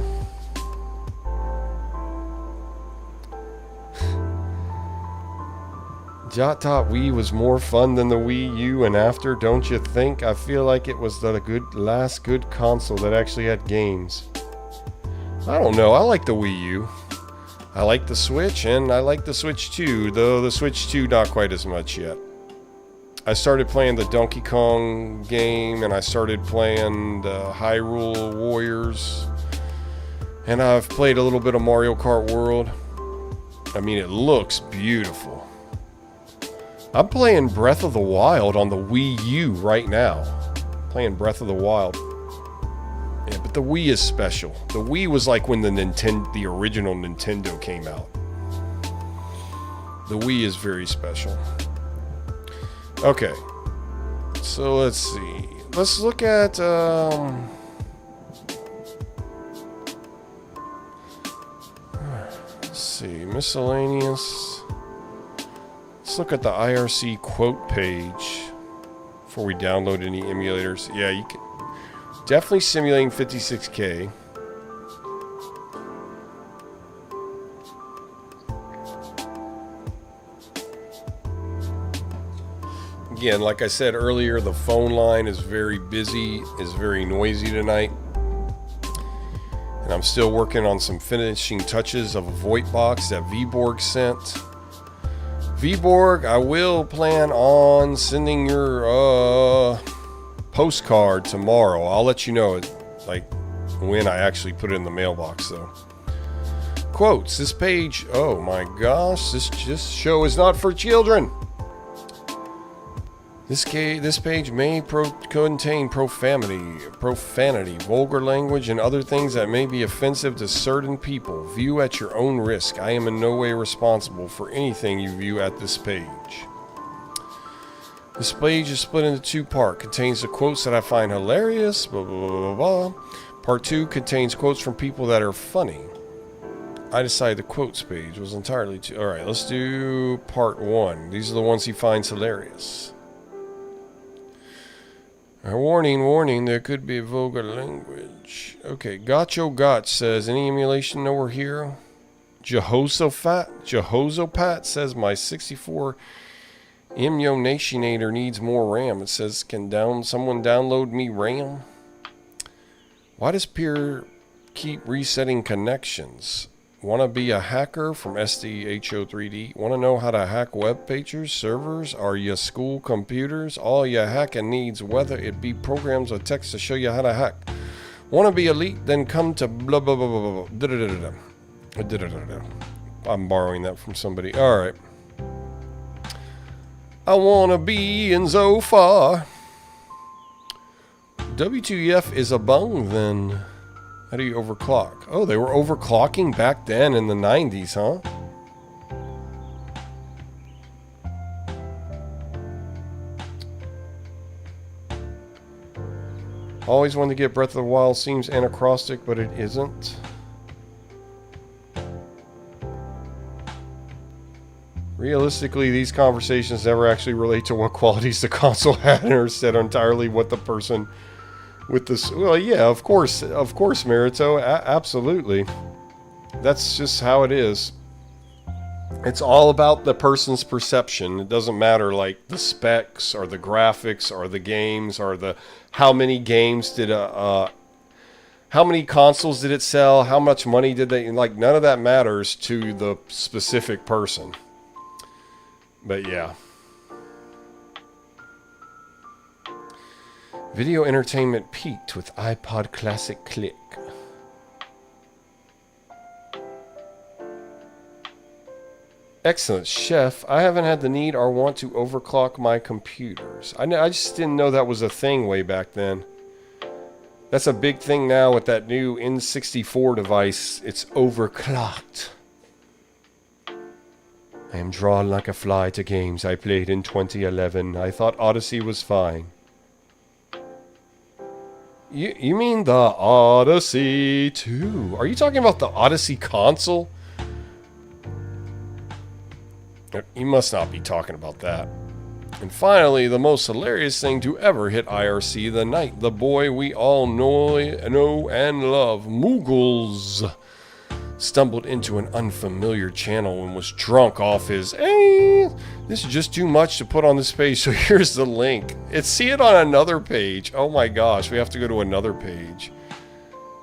JotDot Wii was more fun than the Wii U and after, don't you think? I feel like it was the last good console that actually had games. I don't know. I like the Wii U. I like the Switch, and I like the Switch 2, though the Switch 2 not quite as much yet. I started playing the Donkey Kong game, and I started playing the Hyrule Warriors, and I've played a little bit of Mario Kart World. I mean, it looks beautiful. I'm playing Breath of the Wild on the Wii U right now. Playing Breath of the Wild. Yeah, but the Wii is special. The Wii was like when the original Nintendo came out. The Wii is very special. Okay, so let's see. Let's look at, let's see, miscellaneous. Let's look at the IRC quote page before we download any emulators. Yeah, you can definitely simulating 56K. Again, like I said earlier, the phone line is very busy, is very noisy tonight. And I'm still working on some finishing touches of a VoIP box that Vborg sent. Vborg, I will plan on sending your postcard tomorrow. I'll let you know like when I actually put it in the mailbox though. Quotes. This page, oh my gosh, this show is not for children. This page may contain profanity, vulgar language, and other things that may be offensive to certain people. View at your own risk. I am in no way responsible for anything you view at this page. This page is split into two parts. Contains the quotes that I find hilarious, blah, blah, blah, blah, blah. Part 2 contains quotes from people that are funny. I decided the quotes page was entirely too... Alright, let's do part 1. These are the ones he finds hilarious. Warning, there could be vulgar language. Okay, Gotch says, any emulation nowhere here? Jehozopat says, my 64 Emulation needs more RAM. It says, can someone download me RAM? Why does Peer keep resetting connections? Want to be a hacker from SDHO3D? Want to know how to hack web pages, servers, or your school computers? All your hacking needs, whether it be programs or text, to show you how to hack. Want to be elite? Then come to blah blah blah blah blah. I'm borrowing that from somebody. All right. I want to be in Zofar. W2F is a bung then. How do you overclock? Oh, they were overclocking back then in the 90s, huh? Always wanted to get Breath of the Wild. Seems anachrostic, but it isn't. Realistically, these conversations never actually relate to what qualities the console had, and are said entirely what the person... with this, well, yeah, of course, Merito, absolutely. That's just how it is. It's all about the person's perception. It doesn't matter, like, the specs, or the graphics, or the games, or the, how many games did, how many consoles did it sell, how much money did they, like, none of that matters to the specific person. But, yeah. Video entertainment peaked with iPod Classic Click. Excellent, Chef. I haven't had the need or want to overclock my computers. I just didn't know that was a thing way back then. That's a big thing now with that new N64 device. It's overclocked. I am drawn like a fly to games I played in 2011. I thought Odyssey was fine. You mean the Odyssey 2? Are you talking about the Odyssey console? You must not be talking about that. And finally, the most hilarious thing to ever hit IRC, the night the boy we all know and love, Moogles, stumbled into an unfamiliar channel and was drunk off his, hey, this is just too much to put on this page, so here's the link. See it on another page. Oh my gosh, we have to go to another page.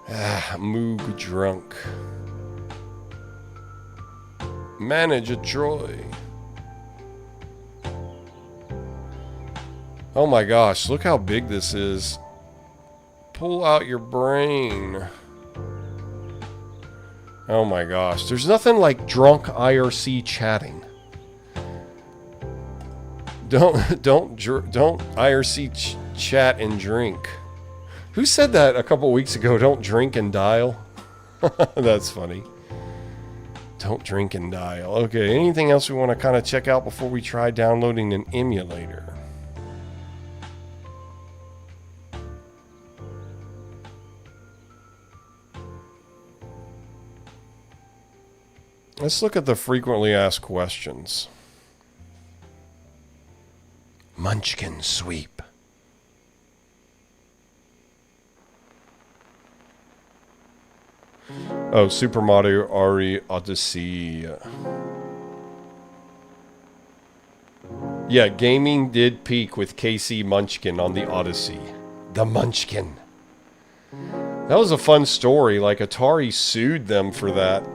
Moog drunk. Manager Troy. Oh my gosh, look how big this is. Pull out your brain. Oh my gosh, there's nothing like drunk IRC chatting. Don't IRC chat and drink. Who said that a couple weeks ago? Don't drink and dial. That's funny. Don't drink and dial. Okay, anything else we want to kind of check out before we try downloading an emulator? Let's look at the frequently asked questions. Munchkin sweep. Oh, Super Mario Odyssey. Yeah, gaming did peak with KC Munchkin on the Odyssey. The Munchkin. That was a fun story. Like, Atari sued them for that.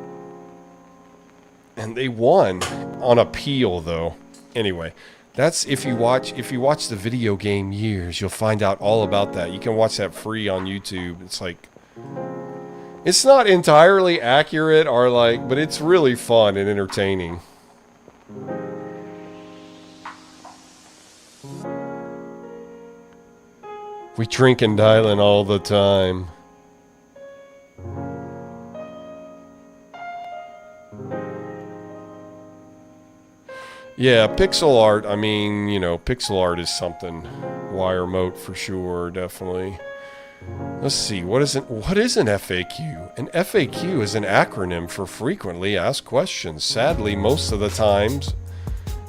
And they won on appeal, though. Anyway, that's if you watch the video game years, you'll find out all about that. You can watch that free on YouTube. It's like, it's not entirely accurate or like, but it's really fun and entertaining. We drink and dialing all the time. Yeah, pixel art, I mean, you know, pixel art is something. Wire moat for sure, definitely. Let's see, what is an FAQ? An FAQ is an acronym for frequently asked questions. Sadly, most of the times,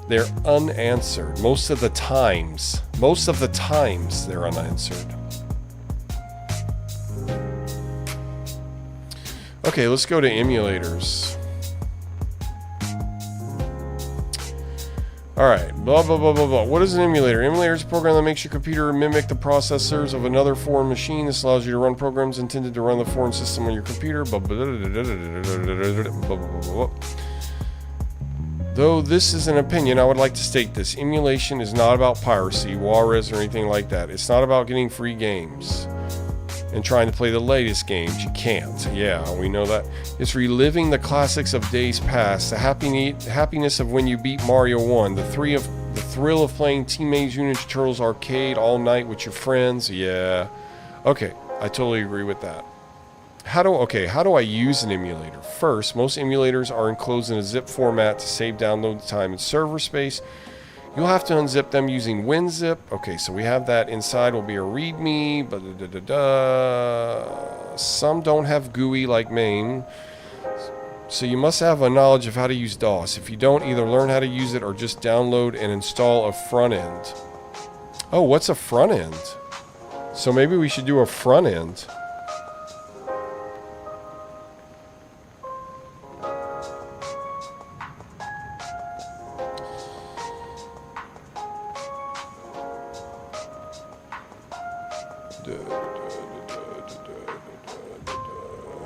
they're unanswered. Most of the times, they're unanswered. Okay, let's go to emulators. Alright, blah, blah, blah, blah, blah. What is an emulator? Emulator is a program that makes your computer mimic the processors of another foreign machine. This allows you to run programs intended to run the foreign system on your computer. Though this is an opinion, I would like to state this. Emulation is not about piracy, Juarez, or anything like that. It's not about getting free games and trying to play the latest games. You can't. Yeah, we know that. It's reliving the classics of days past, the happiness of when you beat Mario 1, the thrill of playing Teenage Mutant Ninja Turtles arcade all night with your friends. Yeah. Okay, I totally agree with that. How do I use an emulator? First, most emulators are enclosed in a zip format to save download time and server space. You'll have to unzip them using WinZip. Okay, so we have that. Inside will be a README. Some don't have GUI like MAME. So you must have a knowledge of how to use DOS. If you don't, either learn how to use it or just download and install a front end. Oh, what's a front end? So maybe we should do a front end.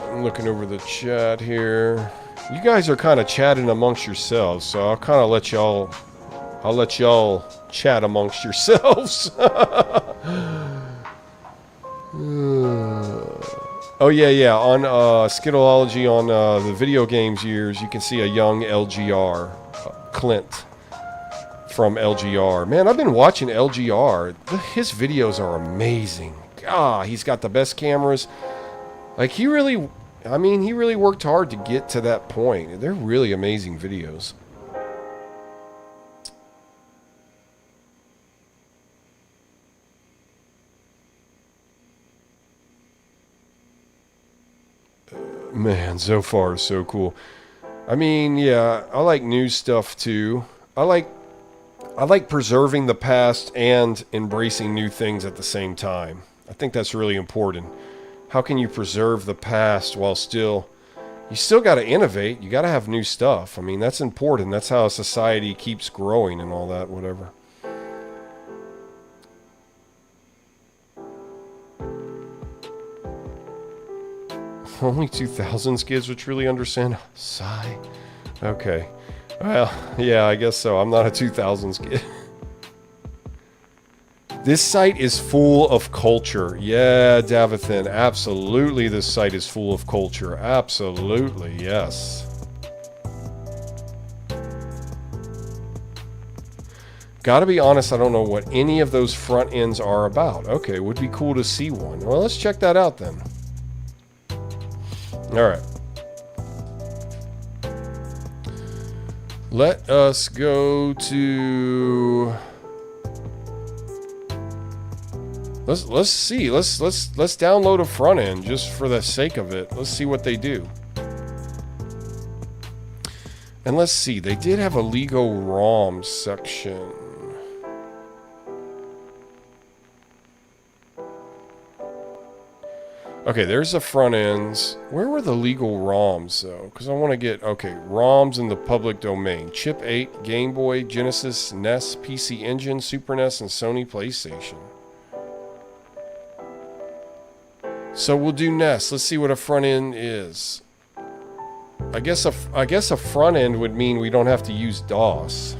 I'm looking over the chat here. You guys are kind of chatting amongst yourselves, so I'll kind of let y'all chat amongst yourselves. Oh yeah, on Skitology on the video games years, you can see a young LGR, Clint from LGR. Man, I've been watching LGR. His videos are amazing. God, he's got the best cameras. Like, he really worked hard to get to that point. They're really amazing videos. Man, so far, so cool. I mean, yeah, I like new stuff too. I like preserving the past and embracing new things at the same time. I think that's really important. How can you preserve the past while you still got to innovate. You got to have new stuff. I mean, that's important. That's how a society keeps growing and all that, whatever. Only 2000s kids would truly understand. Sigh. Okay. Well, yeah, I guess so. I'm not a 2000s kid. This site is full of culture. Yeah, Davathan, absolutely this site is full of culture. Absolutely, yes. Gotta be honest, I don't know what any of those front ends are about. Okay, would be cool to see one. Well, let's check that out then. Alright. Let us go to... Let's see. Let's download a front end just for the sake of it. Let's see what they do. And let's see. They did have a Lego ROM section. Okay, there's the front ends. Where were the legal ROMs, though? Because I want to get... Okay, ROMs in the public domain. Chip 8, Game Boy, Genesis, NES, PC Engine, Super NES, and Sony PlayStation. So we'll do NES. Let's see what a front end is. I guess a front end would mean we don't have to use DOS.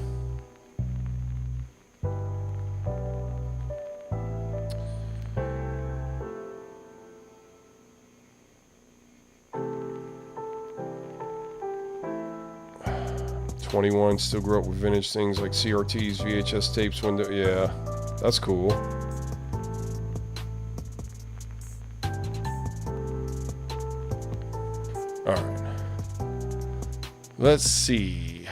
'21 still grew up with vintage things like CRTs, VHS tapes, window. Yeah, that's cool. All right. Let's see.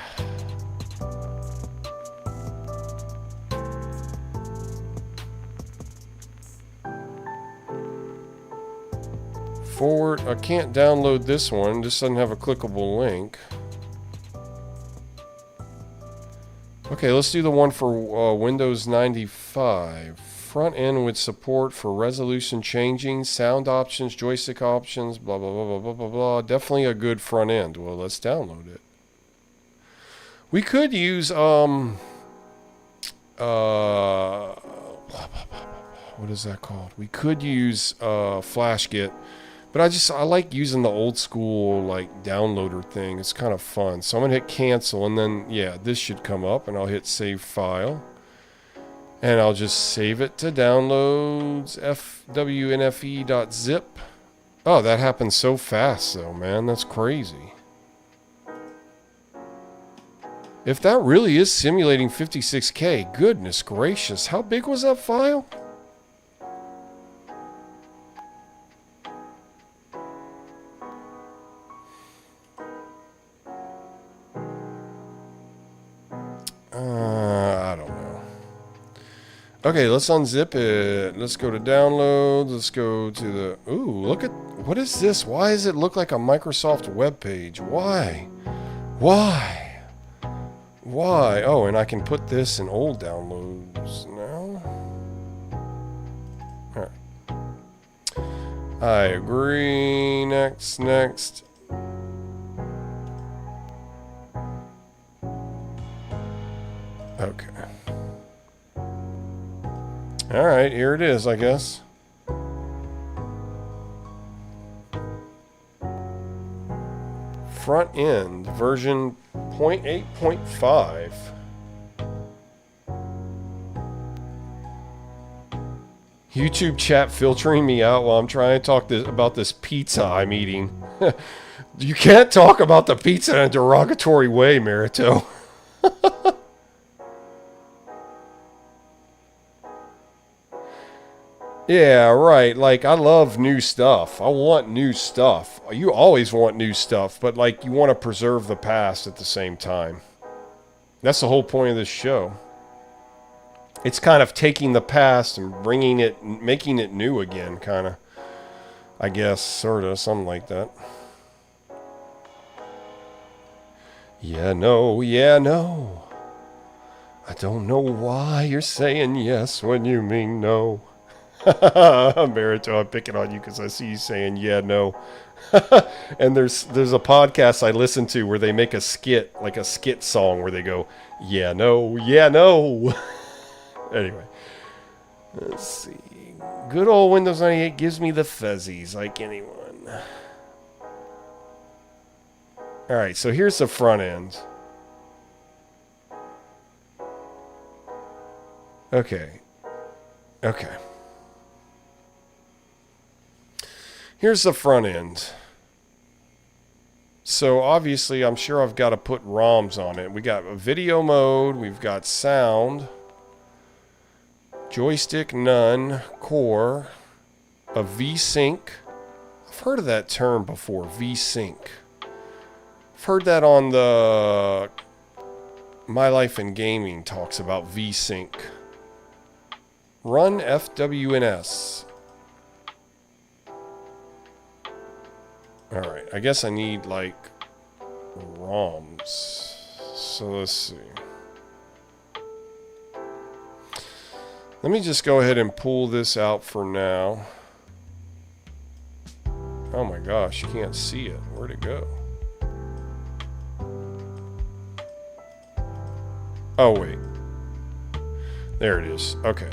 Forward. I can't download this one. This doesn't have a clickable link. Okay, let's do the one for Windows 95. Front end with support for resolution changing, sound options, joystick options, blah, blah, blah, blah, blah, blah, blah. Definitely a good front end. Well, let's download it. We could use, what is that called? We could use FlashGit. But I like using the old school like downloader thing. It's kind of fun. So I'm gonna hit cancel, and then yeah, this should come up, and I'll hit save file, and I'll just save it to downloads fwnfe.zip. Oh, that happened so fast though, man. That's crazy. If that really is simulating 56K, goodness gracious, how big was that file? I don't know. Okay, let's unzip it. Let's go to download. Let's go to the... Ooh, look at... What is this? Why does it look like a Microsoft web page? Why? Why? Why? Oh, and I can put this in old downloads now. Alright. I agree. Next, next. Okay. Alright, here it is, I guess. Front end, version 0.8.5. YouTube chat filtering me out while I'm trying to talk about this pizza I'm eating. You can't talk about the pizza in a derogatory way, Merito. Yeah, right. Like, I love new stuff. I want new stuff. You always want new stuff, but, like, you want to preserve the past at the same time. That's the whole point of this show. It's kind of taking the past and bringing it, making it new again, kind of. I guess, sort of, something like that. Yeah, no, yeah, no. I don't know why you're saying yes when you mean no. Merito, I'm picking on you because I see you saying yeah, no. And there's a podcast I listen to where they make a skit, like a skit song where they go, yeah, no, yeah, no. Anyway, let's see. Good old Windows 98 gives me the fuzzies like anyone. Alright, so here's the front end. Okay. Okay. Here's the front end. So obviously I'm sure I've got to put ROMs on it. We got a video mode, we've got sound, joystick none, core, a VSync. I've heard of that term before, VSync. I've heard that on the My Life in Gaming talks about VSync. Run FWNS. Alright, I guess I need, like, ROMs. So let's see. Let me just go ahead and pull this out for now. Oh my gosh, you can't see it. Where'd it go? Oh, wait. There it is. Okay.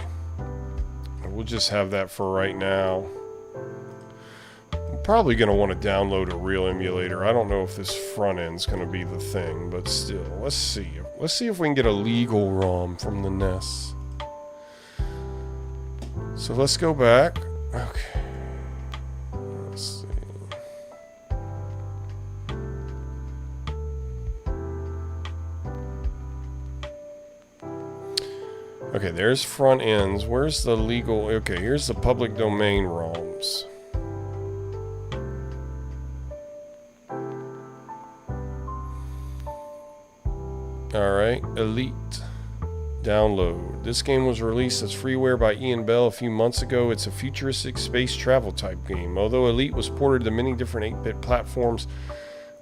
We'll just have that for right now. I'm probably going to want to download a real emulator. I don't know if this front end's going to be the thing, but still. Let's see. Let's see if we can get a legal ROM from the NES. So let's go back. Okay. Let's see. Okay, there's front ends. Where's the legal? Okay, here's the public domain ROMs. Alright, Elite. Download. This game was released as freeware by Ian Bell a few months ago. It's a futuristic space travel type game. Although Elite was ported to many different 8-bit platforms,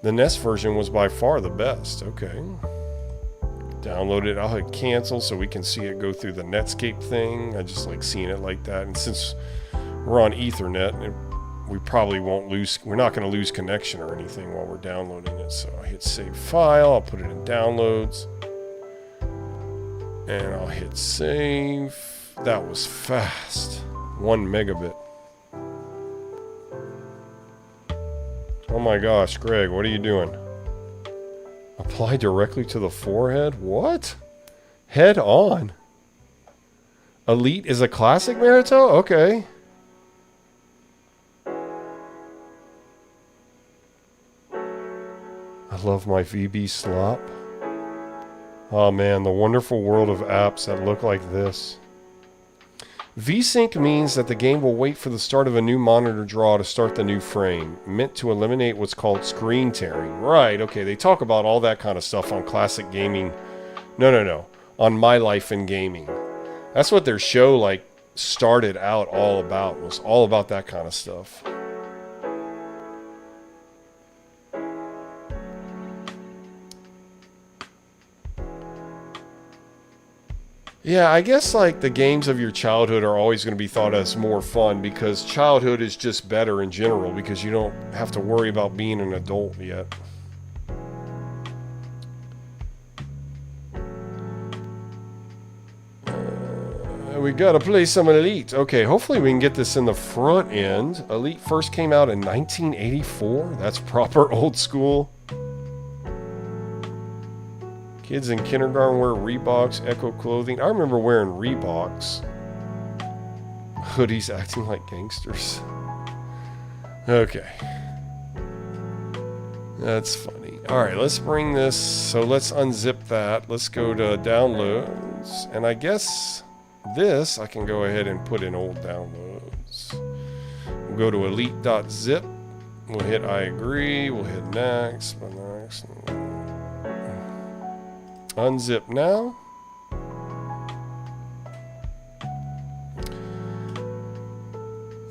the NES version was by far the best. Okay. Download it. I'll hit cancel so we can see it go through the Netscape thing. I just like seeing it like that. And since we're on Ethernet, we probably won't lose, we're not going to lose connection or anything while we're downloading it. So I hit save file. I'll put it in downloads. And I'll hit save. That was fast. 1 megabit. Oh my gosh, Greg, what are you doing? Apply directly to the forehead? What? Head on. Elite is a classic, Marito? Okay. I love my VB slop. Oh man, the wonderful world of apps that look like this. VSync means that the game will wait for the start of a new monitor draw to start the new frame, meant to eliminate what's called screen tearing. Right, okay, they talk about all that kind of stuff on Classic Gaming. No. On My Life in Gaming. That's what their show, like, started out all about. It was all about that kind of stuff. Yeah, I guess like the games of your childhood are always going to be thought as more fun because childhood is just better in general because you don't have to worry about being an adult yet. We gotta play some Elite. Okay, hopefully we can get this in the front end. Elite first came out in 1984. That's proper old school. Kids in kindergarten wear Reeboks, Echo clothing. I remember wearing Reeboks. Hoodies acting like gangsters. Okay. That's funny. Alright, let's bring this. So let's unzip that. Let's go to downloads. And I guess this I can go ahead and put in old downloads. We'll go to elite.zip. We'll hit I agree. We'll hit next. Unzip now.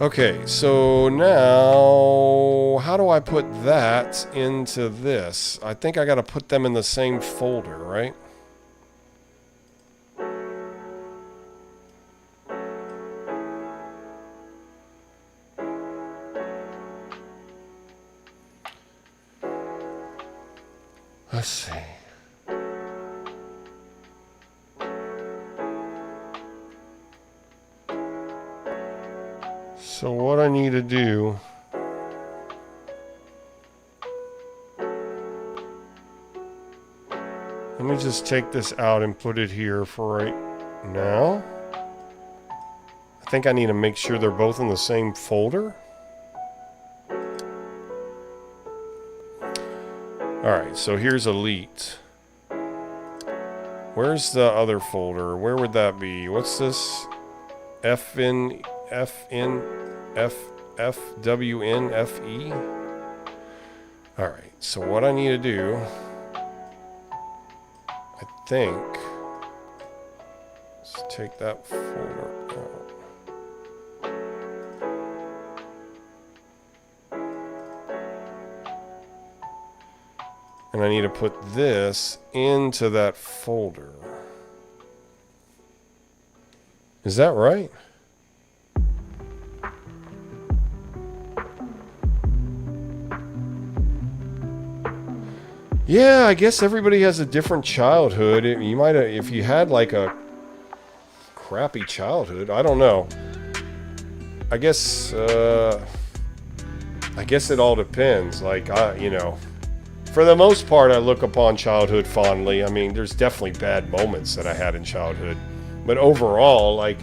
Okay, so now how do I put that into this? I think I got to put them in the same folder, right? Let's see. So what I need to do, let me just take this out and put it here for right now. I think I need to make sure they're both in the same folder. Alright, so here's Elite. Where's the other folder? Where would that be? What's this? FWNFE. Alright, so what I need to do, I think, let's take that folder out. And I need to put this into that folder. Is that right? Yeah, I guess everybody has a different childhood. You might have, if you had like a crappy childhood, I don't know. I guess it all depends. Like, you know, for the most part, I look upon childhood fondly. I mean, there's definitely bad moments that I had in childhood, but overall, like,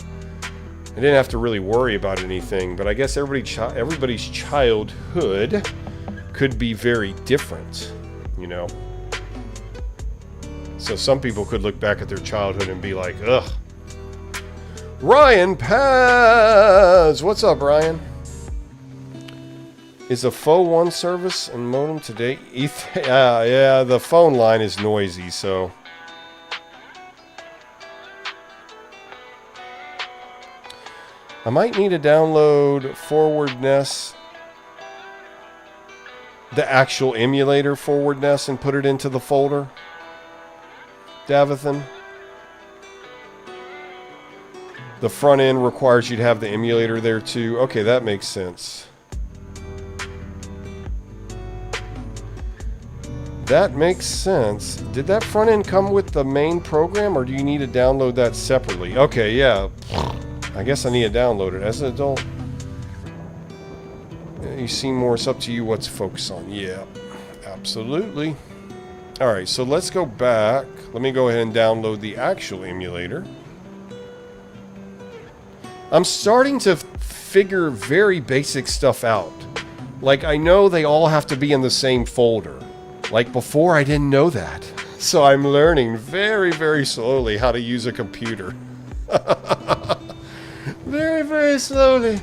I didn't have to really worry about anything. But I guess everybody's childhood could be very different, you know. So some people could look back at their childhood and be like, ugh. Ryan Paz! What's up, Ryan? Is a Faux 1 service and modem today? Yeah, the phone line is noisy, so... I might need to download forwardness, the actual emulator forwardness, and put it into the folder. Davathan. The front end requires you to have the emulator there too. Okay, that makes sense. That makes sense. Did that front end come with the main program, or do you need to download that separately? Okay, yeah. I guess I need to download it. As an adult, you see more. It's up to you what to focus on. Yeah, absolutely. Alright, so let's go back. Let me go ahead and download the actual emulator. I'm starting to figure very basic stuff out. Like, I know they all have to be in the same folder. Like, before I didn't know that. So I'm learning very, very slowly how to use a computer. Very, very slowly.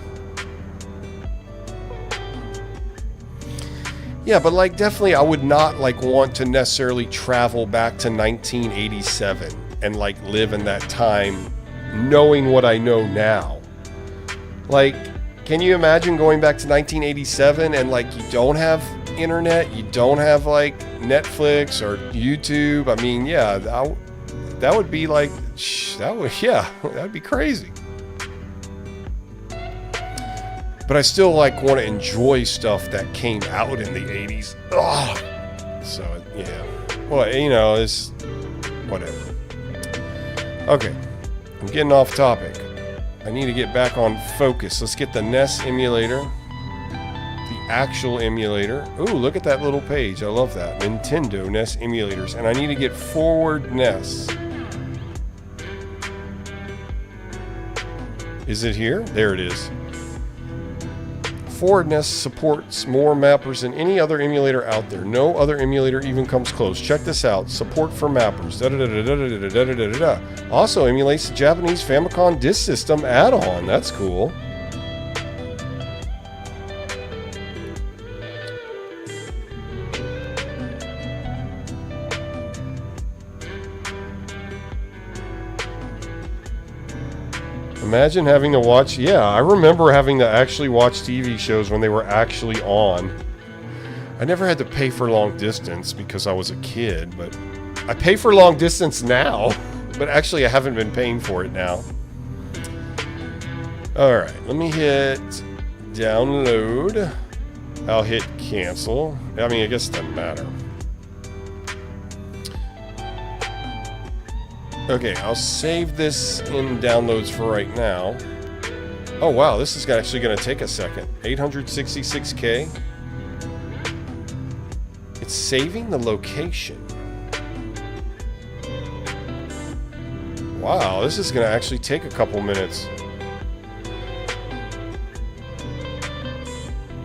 Yeah, but like, definitely I would not like want to necessarily travel back to 1987 and like live in that time knowing what I know now. Like, can you imagine going back to 1987 and like you don't have internet, you don't have like Netflix or YouTube? I mean, yeah, that would be like, that'd be crazy. But I still like want to enjoy stuff that came out in the 80s. Ugh. So, yeah. Well, you know, it's whatever. Okay. I'm getting off topic. I need to get back on focus. Let's get the NES emulator. The actual emulator. Ooh, look at that little page. I love that. Nintendo NES emulators. And I need to get forward NES. Is it here? There it is. Forward NES supports more mappers than any other emulator out there. No other emulator even comes close. Check this out. Support for mappers. Also emulates the Japanese Famicom Disk System add-on. That's cool. Imagine having to watch... Yeah, I remember having to actually watch TV shows when they were actually on. I never had to pay for long distance because I was a kid, but I pay for long distance now. But actually, I haven't been paying for it now. Alright, let me hit download. I'll hit cancel. I mean, I guess it doesn't matter. Okay, I'll save this in downloads for right now. Oh wow, this is actually going to take a second. 866K. It's saving the location. Wow, this is going to actually take a couple minutes.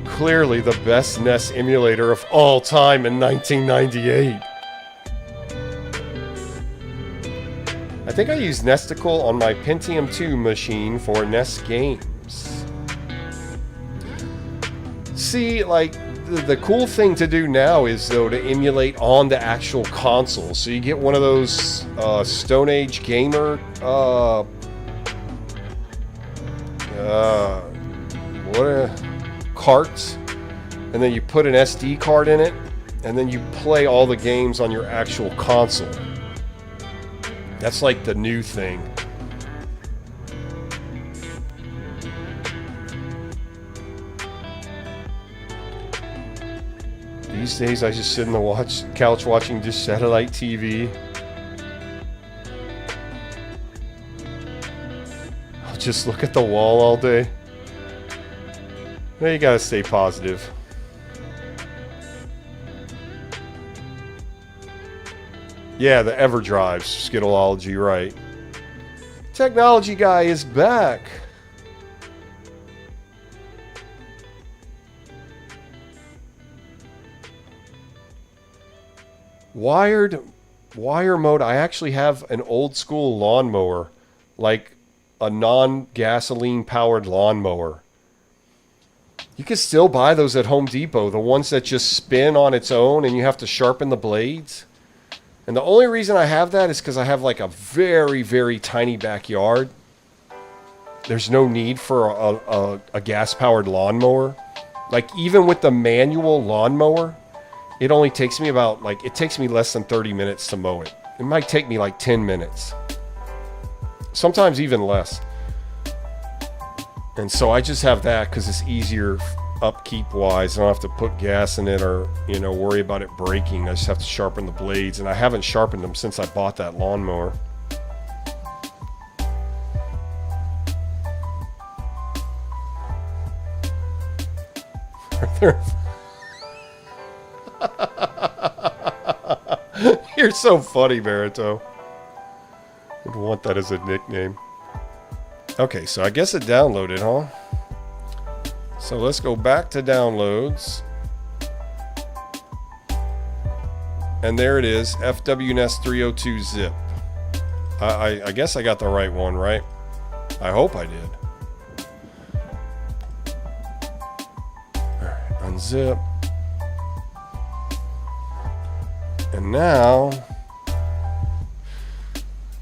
Clearly the best NES emulator of all time in 1998. I think I used Nesticle on my Pentium 2 machine for NES games. See, like, the cool thing to do now is, though, to emulate on the actual console. So you get one of those Stone Age gamer carts, and then you put an SD card in it, and then you play all the games on your actual console. That's like the new thing. These days I just sit on the couch watching just satellite TV. I'll just look at the wall all day. Well, you gotta stay positive. Yeah, the EverDrive, Skittleology, right. Technology guy is back. Wire mode, I actually have an old school lawnmower, like a non-gasoline powered lawnmower. You can still buy those at Home Depot, the ones that just spin on its own and you have to sharpen the blades. And the only reason I have that is because I have like a very, very tiny backyard. There's no need for a gas-powered lawnmower. Like even with the manual lawnmower, it only takes me about, like, it takes me less than 30 minutes to mow it. It might take me like 10 minutes. Sometimes even less. And so I just have that because it's easier upkeep-wise. I don't have to put gas in it or, you know, worry about it breaking. I just have to sharpen the blades. And I haven't sharpened them since I bought that lawnmower. You're so funny, Barito. Would want that as a nickname. Okay, so I guess it downloaded, huh? So let's go back to downloads. And there it is, FWNS 302 zip. I guess I got the right one, right? I hope I did. Alright, unzip. And now,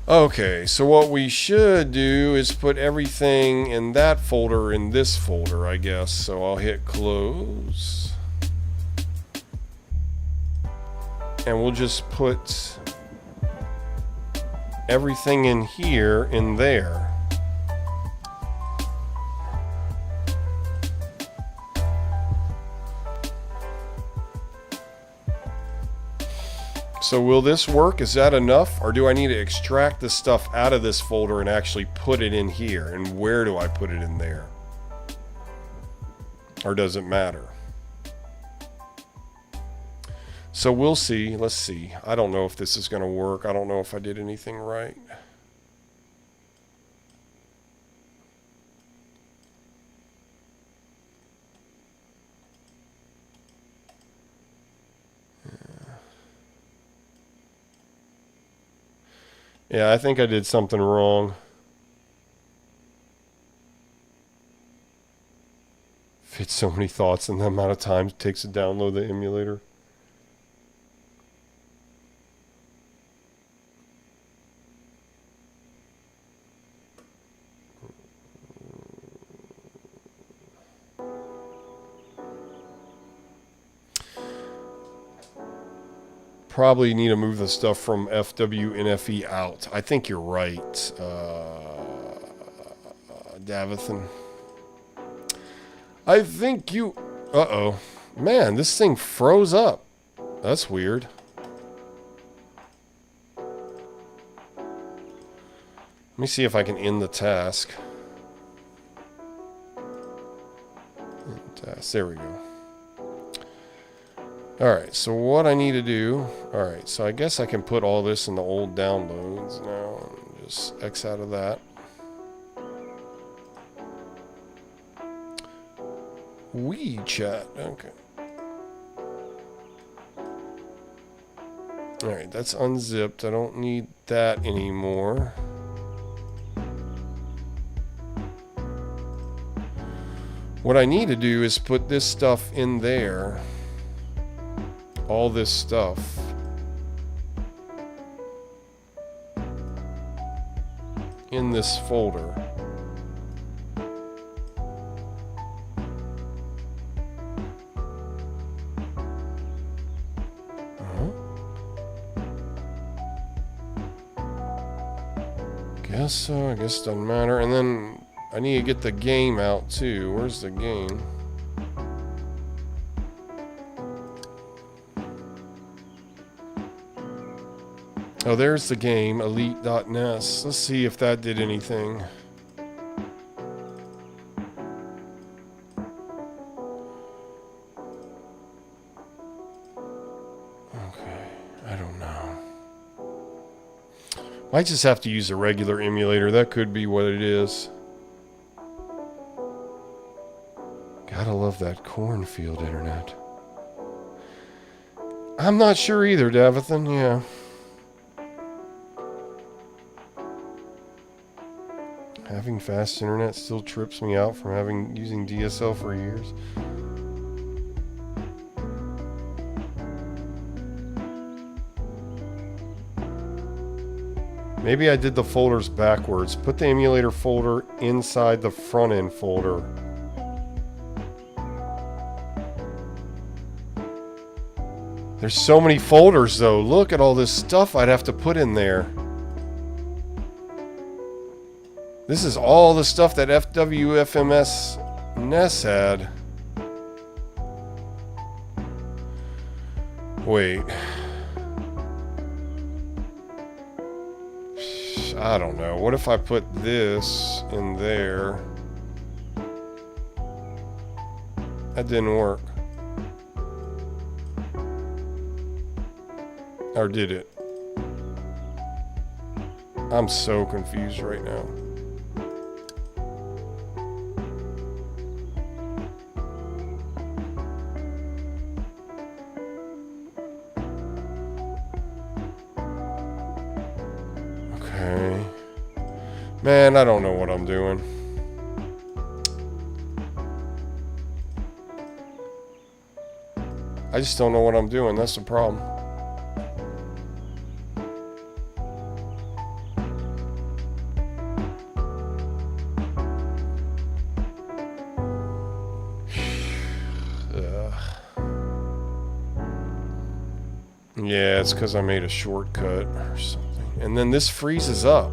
okay, so what we should do is put everything in that folder in this folder, I guess. So I'll hit close. And we'll just put everything in here in there. So will this work? Is that enough? Or do I need to extract the stuff out of this folder and actually put it in here? And where do I put it in there? Or does it matter? So we'll see. Let's see. I don't know if this is going to work. I don't know if I did anything right. Yeah, I think I did something wrong. Fits so many thoughts in the amount of time it takes to download the emulator. Probably need to move the stuff from FWNFE out. I think you're right, Davathan. I think you... Uh-oh. Man, this thing froze up. That's weird. Let me see if I can end the task. There we go. Alright, so what I need to do... Alright, so I guess I can put all this in the old downloads now. And just X out of that. WeChat, okay. Alright, that's unzipped. I don't need that anymore. What I need to do is put this stuff in there. All this stuff. In this folder. Guess so. I guess it doesn't matter. And then I need to get the game out too. Where's the game? Oh, there's the game, elite.nes. Let's see if that did anything. Okay, I don't know. Might just have to use a regular emulator. That could be what it is. Gotta love that cornfield internet. I'm not sure either, Davathan. Yeah. Having fast internet still trips me out from using DSL for years. Maybe I did the folders backwards. Put the emulator folder inside the front end folder. There's so many folders though. Look at all this stuff I'd have to put in there. This is all the stuff that FWFMS NES had. Wait. I don't know. What if I put this in there? That didn't work. Or did it? I'm so confused right now. Okay. Man, I don't know what I'm doing. I just don't know what I'm doing. That's the problem. Yeah, it's because I made a shortcut or something. And then this freezes up.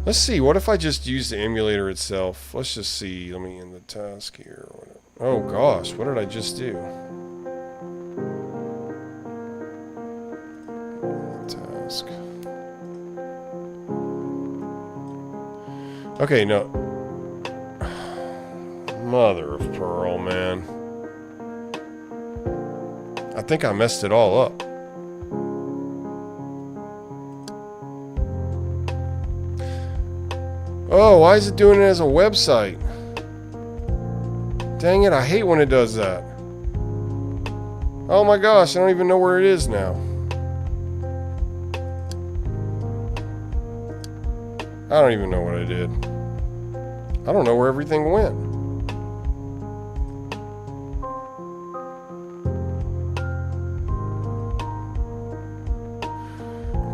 Let's see, what if I just use the emulator itself? Let's just see. Let me end the task here. Oh gosh, what did I just do? Task. Okay, no. Mother of pearl, man. I think I messed it all up. Oh, why is it doing it as a website? Dang it, I hate when it does that. Oh my gosh, I don't even know where it is now. I don't even know what I did. I don't know where everything went.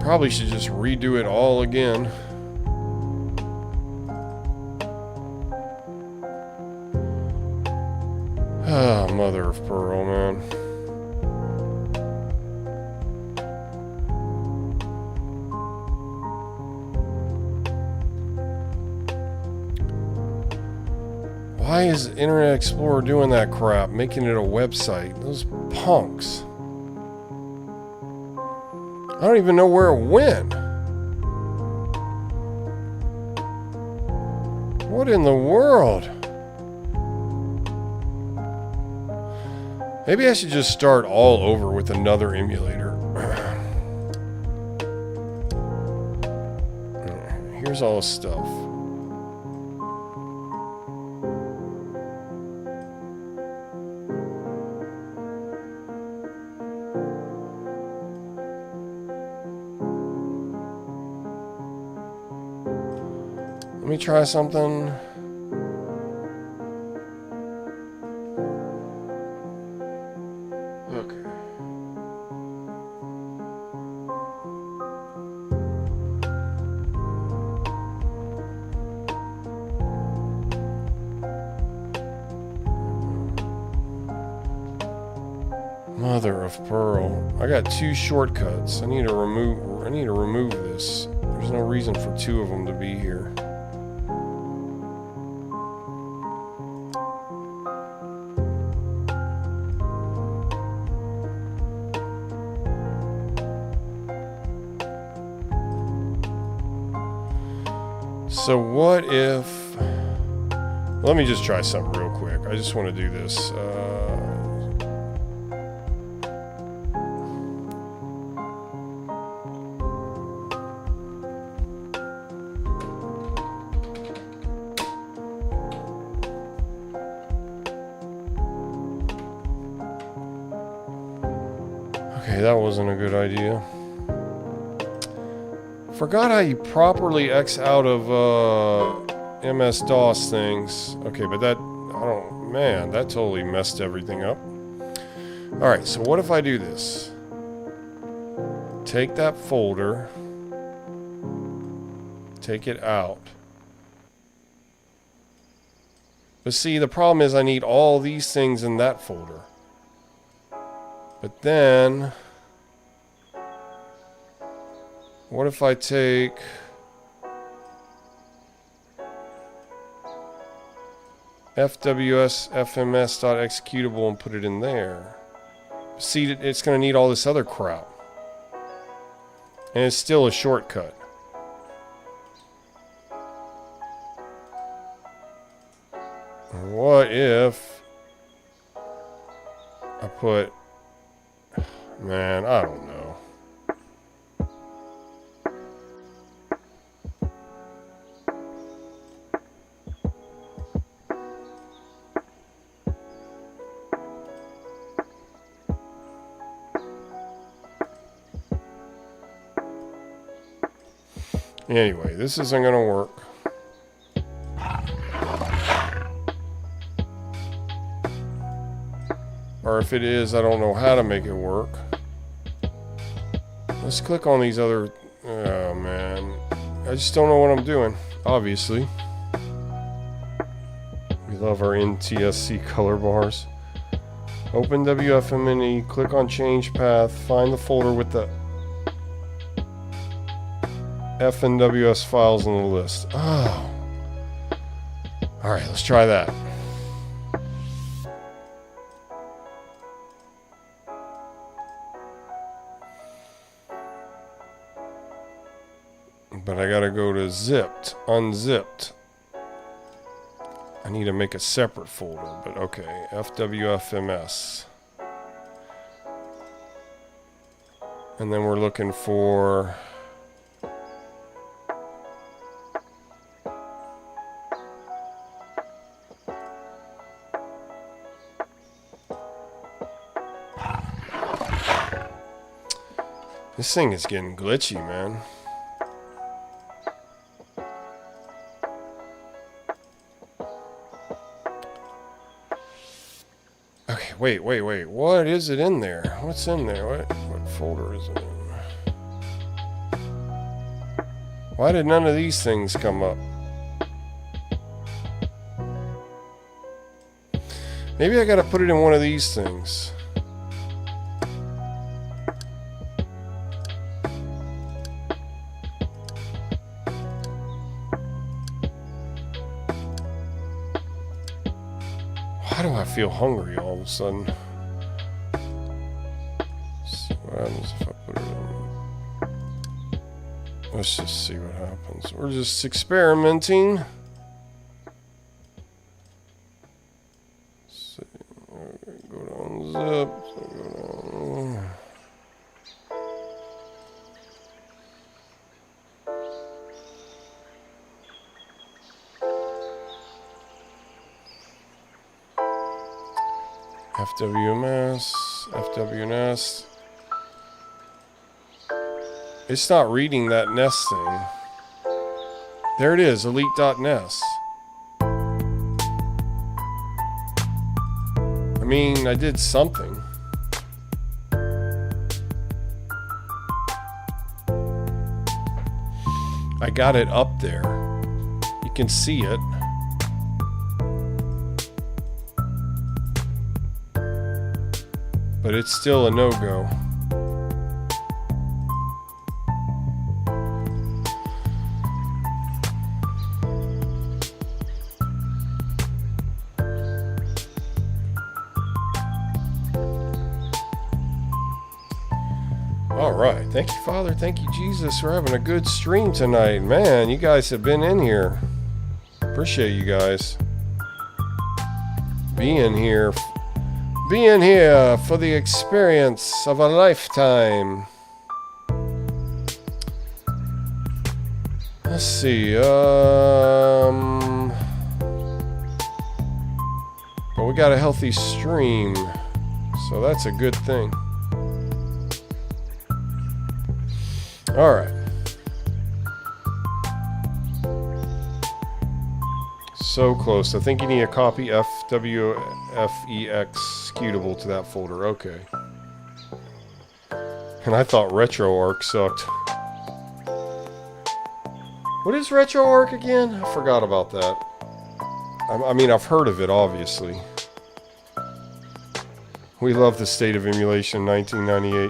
Probably should just redo it all again. Ah, mother of pearl, man. Why is Internet Explorer doing that crap? Making it a website? Those punks. I don't even know where it went. What in the world? Maybe I should just start all over with another emulator. Here's all the stuff. Let me try something. Okay. Mother of pearl. I got two shortcuts. I need to remove this. There's no reason for two of them to be here. So what if... Let me just try something real quick. I just want to do this. Okay, that wasn't a good idea. Forgot how you properly X out of MS-DOS things. Okay, but that, I don't, man, that totally messed everything up. Alright, so what if I do this? Take that folder, take it out. But see, the problem is I need all these things in that folder. But then, what if I take fws fms.executable and put it in there? See, it's going to need all this other crap. And it's still a shortcut. What if I put... Man, I don't know. Anyway, this isn't going to work. Or if it is, I don't know how to make it work. Let's click on these other... Oh, man. I just don't know what I'm doing, obviously. We love our NTSC color bars. Open WFMNE, click on change path, find the folder with the FNWS files in the list. Oh. Alright, let's try that. But I gotta go to zipped, unzipped. I need to make a separate folder, but okay, FWFMS. And then we're looking for... This thing is getting glitchy, man. Okay, wait. What is it in there? What's in there? What folder is it in? Why did none of these things come up? Maybe I gotta put it in one of these things. Why do I feel hungry all of a sudden? So what happens if I put it in? Let's just see what happens. We're just experimenting. Let's see. Go down zip. Go down. FWNS. It's not reading that nest thing. There it is, elite.nest. I mean, I did something. I got it up there. You can see it. But it's still a no-go. All right. Thank you, Father. Thank you, Jesus. We're having a good stream tonight. Man, you guys have been in here. Appreciate you guys being here. Being here for the experience of a lifetime. Let's see. But we got a healthy stream, so that's a good thing. All right. So close. I think you need a copy FWFEX executable to that folder. Okay. And I thought RetroArch sucked. What is RetroArch again? I forgot about that. I mean, I've heard of it, obviously. We love the state of emulation, 1998.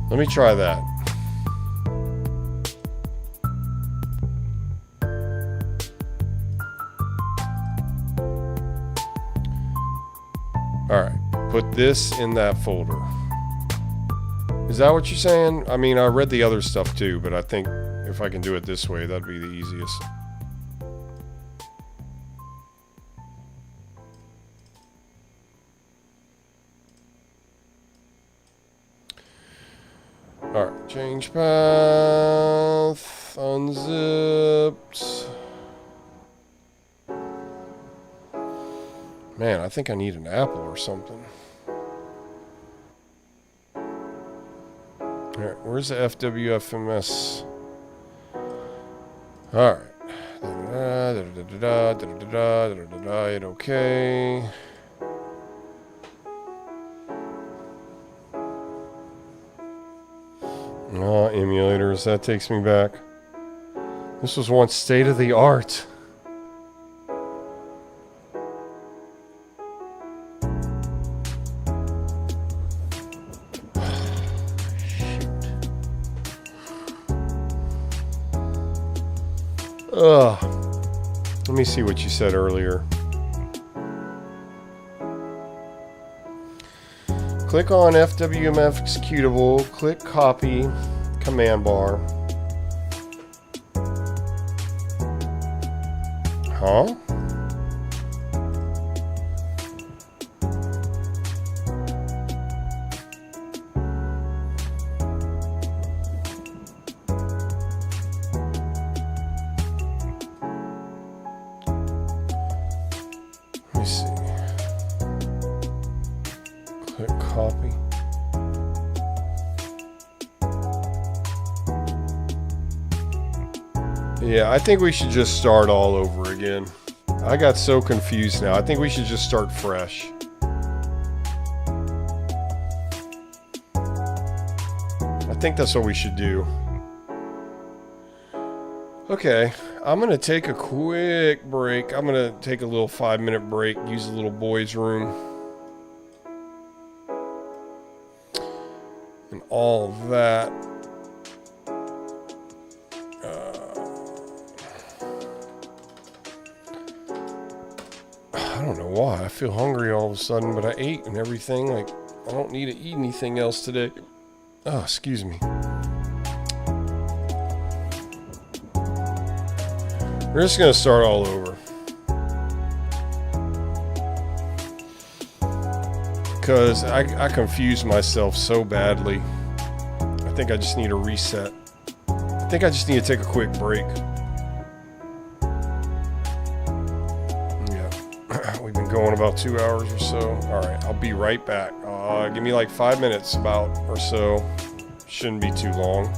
Let me try that. Alright, put this in that folder. Is that what you're saying? I mean, I read the other stuff too, but I think if I can do it this way, that'd be the easiest. Alright, change path, unzipped. Man, I think I need an apple or something. Alright, where's the FWFMS? Alright. Okay. Emulators, that takes me back. This was once state of the art. Ugh. Let me see what you said earlier. Click on FWMF executable, click copy, command bar. Huh? Let me see. Click copy. Yeah, I think we should just start all over again. I got so confused now. I think we should just start fresh. I think that's what we should do. Okay, I'm going to take a quick break. I'm going to take a little 5-minute break, use the little boys' room. And all that. I don't know why. I feel hungry all of a sudden, but I ate and everything. Like, I don't need to eat anything else today. Oh, excuse me. We're just going to start all over. Because I confused myself so badly. I think I just need a reset. I think I just need to take a quick break. Yeah. We've been going about 2 hours or so. Alright, I'll be right back. Give me like 5 minutes about or so. Shouldn't be too long.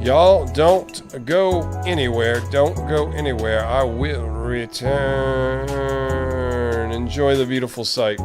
Y'all don't go anywhere. Don't go anywhere. I will return. Enjoy the beautiful sight.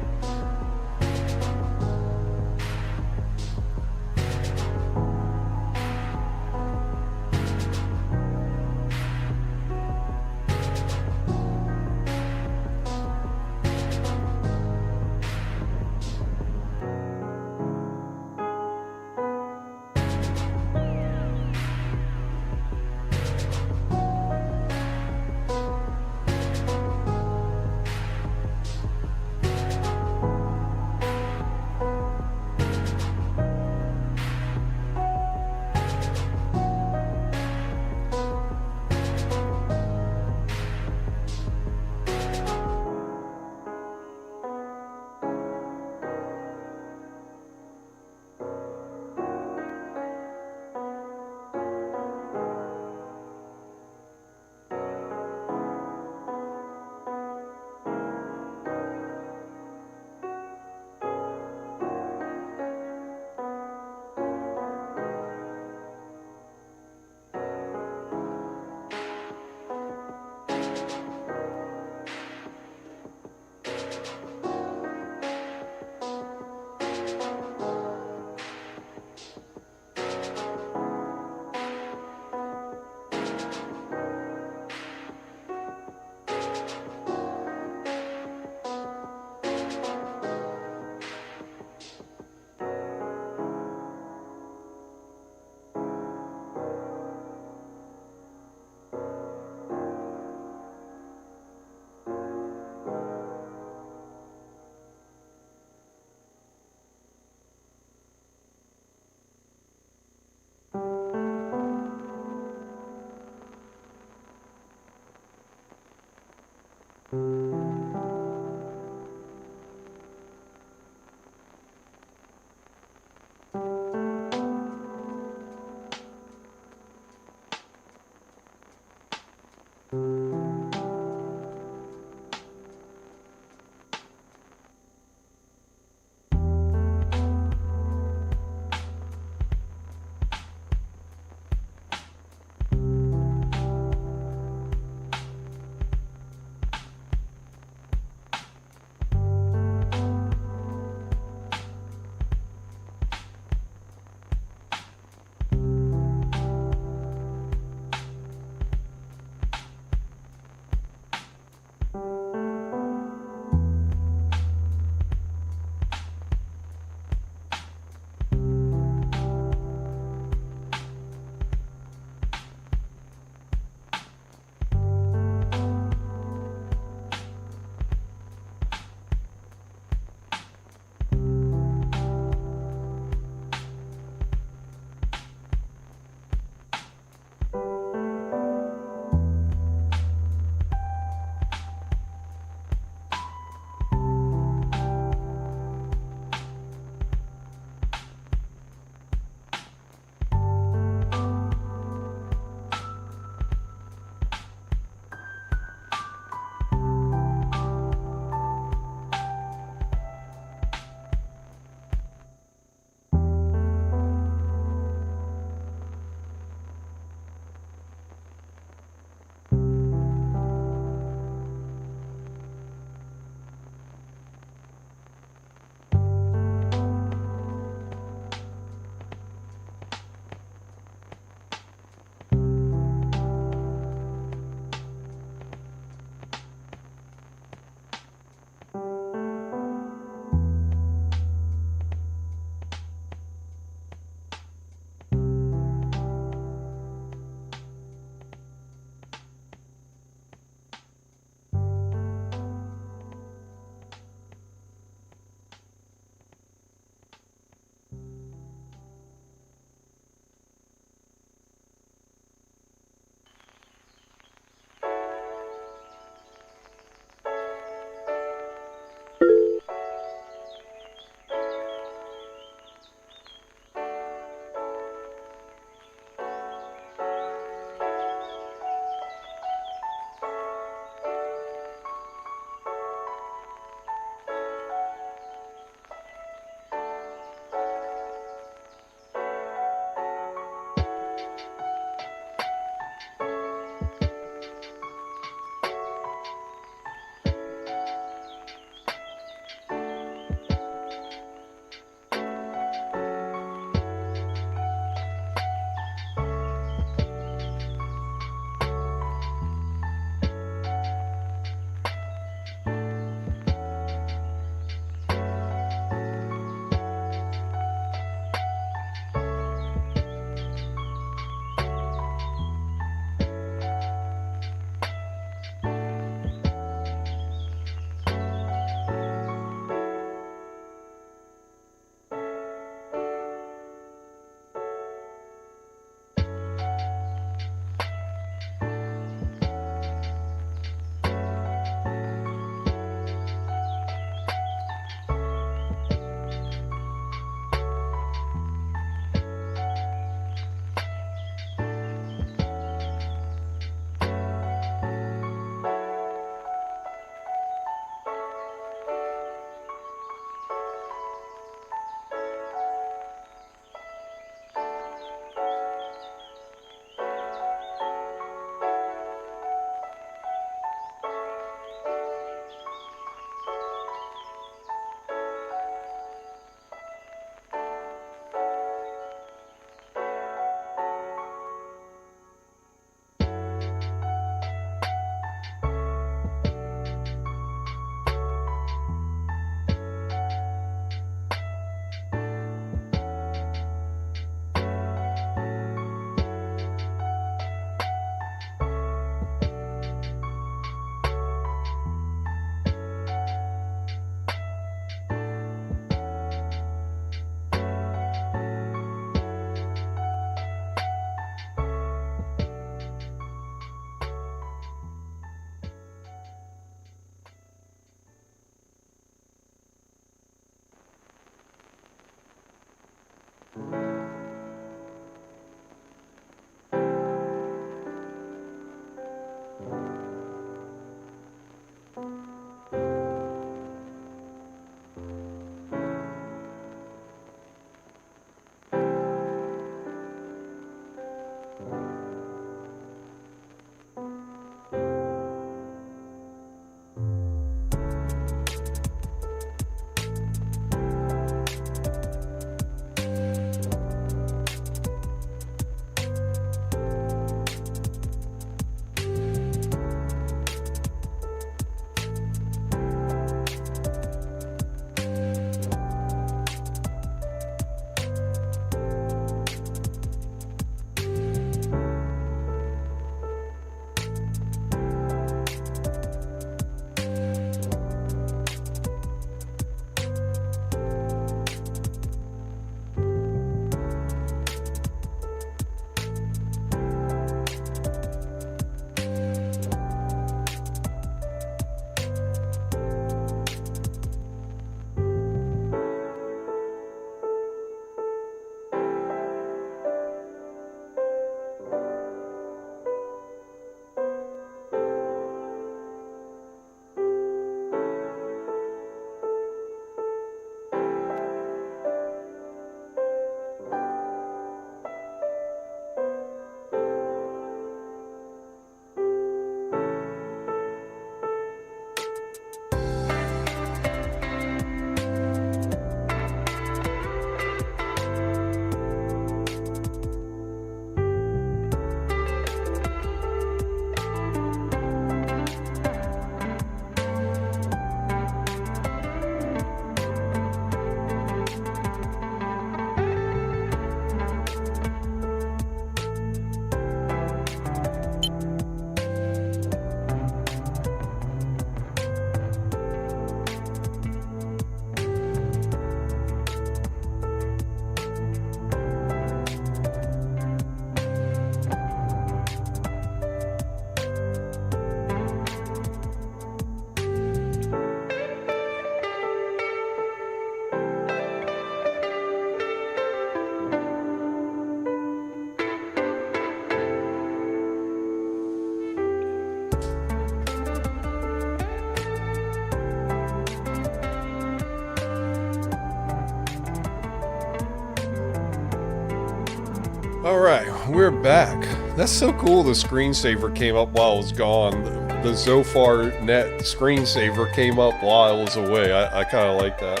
Alright, we're back. That's so cool the screensaver came up while I was gone. The Zofar net screensaver came up while I was away. I kind of like that.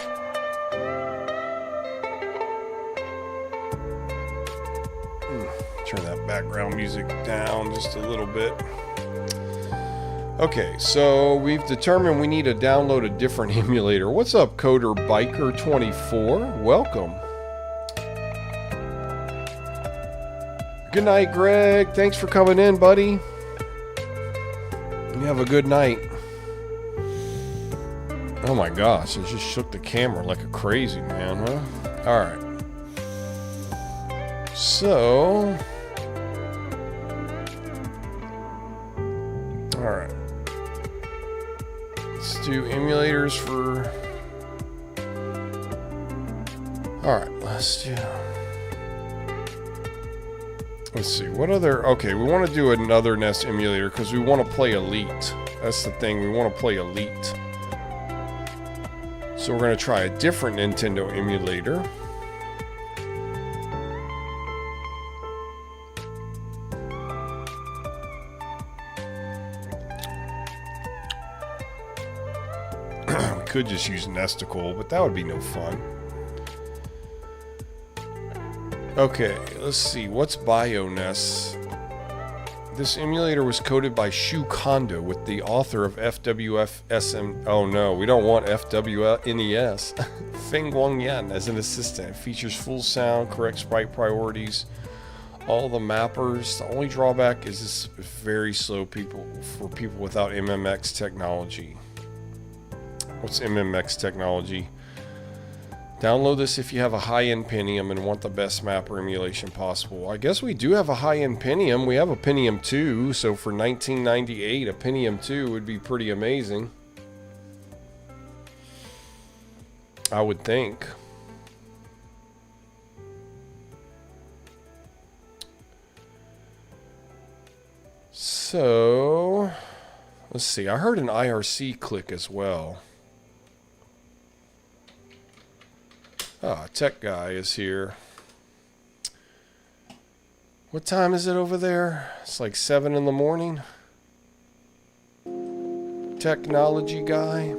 Turn that background music down just a little bit. Okay, so we've determined we need to download a different emulator. What's up, Coder Biker 24? Welcome. Good night, Greg. Thanks for coming in, buddy. You have a good night. Oh my gosh, I just shook the camera like a crazy man, huh? Alright. So... Alright. Let's do emulators for... Alright, let's do... Let's see, what other... Okay, we want to do another NES emulator because we want to play Elite. That's the thing, we want to play Elite. So we're going to try a different Nintendo emulator. We could just use Nesticle, but that would be no fun. Okay, let's see. What's BioNES? This emulator was coded by Shu Kondo with the author of FWFSM. Oh no, we don't want FWNES. Feng Guangyan as an assistant. It features full sound, correct sprite priorities, all the mappers. The only drawback is it's very slow for people without MMX technology. What's MMX technology? Download this if you have a high-end Pentium and want the best mapper emulation possible. I guess we do have a high-end Pentium. We have a Pentium 2, so for 1998, a Pentium 2 would be pretty amazing. I would think. So, let's see. I heard an IRC click as well. Ah, tech guy is here. What time is it over there? It's like 7 in the morning. Technology guy.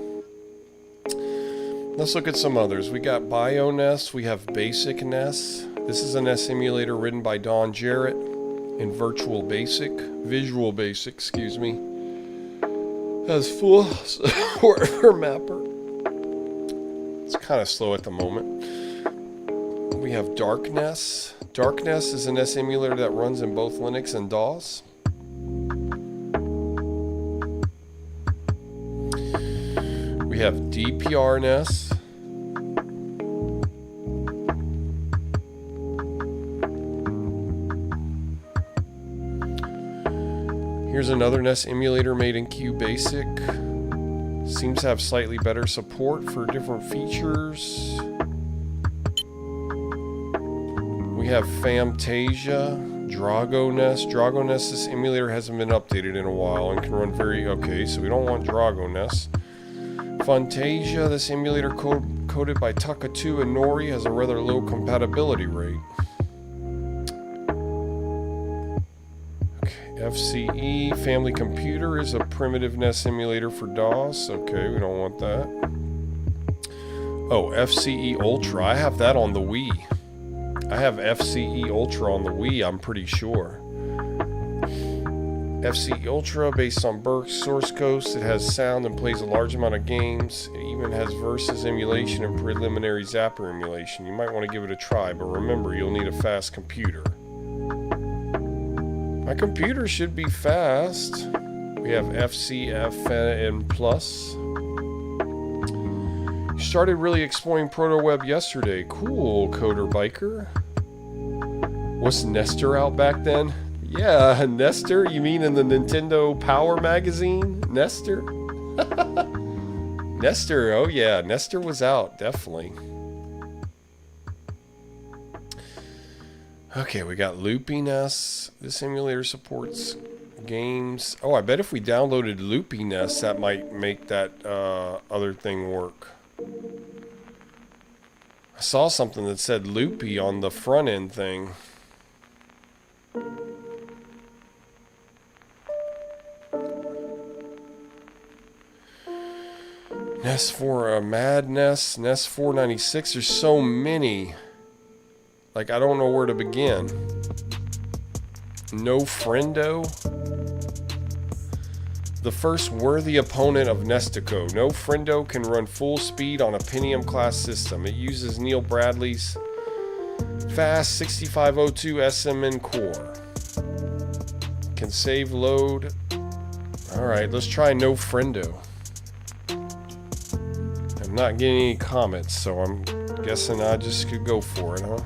Let's look at some others. We got BioNES. We have Basic NES. This is a NES emulator written by Don Jarrett in Visual Basic, excuse me. Has full support for mapper. It's kind of slow at the moment. We have DarkNES. DarkNES is a NES emulator that runs in both Linux and DOS. We have DPRNES. Here's another NES emulator made in QBasic. Seems to have slightly better support for different features. We have Fantasia, DragoNES. DragoNES, this emulator hasn't been updated in a while and can run very... Okay, so we don't want DragoNES. Fantasia, this emulator coded by Takatu and Nori, has a rather low compatibility rate. FCE, Family Computer, is a primitive NES emulator for DOS. Okay, we don't want that. Oh, FCE Ultra. I have that on the Wii. I have FCE Ultra on the Wii, I'm pretty sure. FCE Ultra, based on Burke's source code, it has sound and plays a large amount of games. It even has Versus emulation and preliminary Zapper emulation. You might want to give it a try, but remember, you'll need a fast computer. My computer should be fast. We have FCFN Plus. You started really exploring ProtoWeb yesterday. Cool, Coder Biker. Was Nestor out back then? Yeah, Nestor? You mean in the Nintendo Power magazine? Nestor? Nestor, oh yeah, Nestor was out, definitely. Okay, we got LoopyNES. This emulator supports games. Oh, I bet if we downloaded LoopyNES, that might make that other thing work. I saw something that said Loopy on the front end thing. Nest 4, Mad Nest, Nest 496. There's so many. Like, I don't know where to begin. No Friendo. The first worthy opponent of Nestico. No Friendo can run full speed on a Pentium class system. It uses Neil Bradley's fast 6502 SMN core. Can save load. Alright, let's try No Friendo. I'm not getting any comments, so I'm guessing I just could go for it, huh?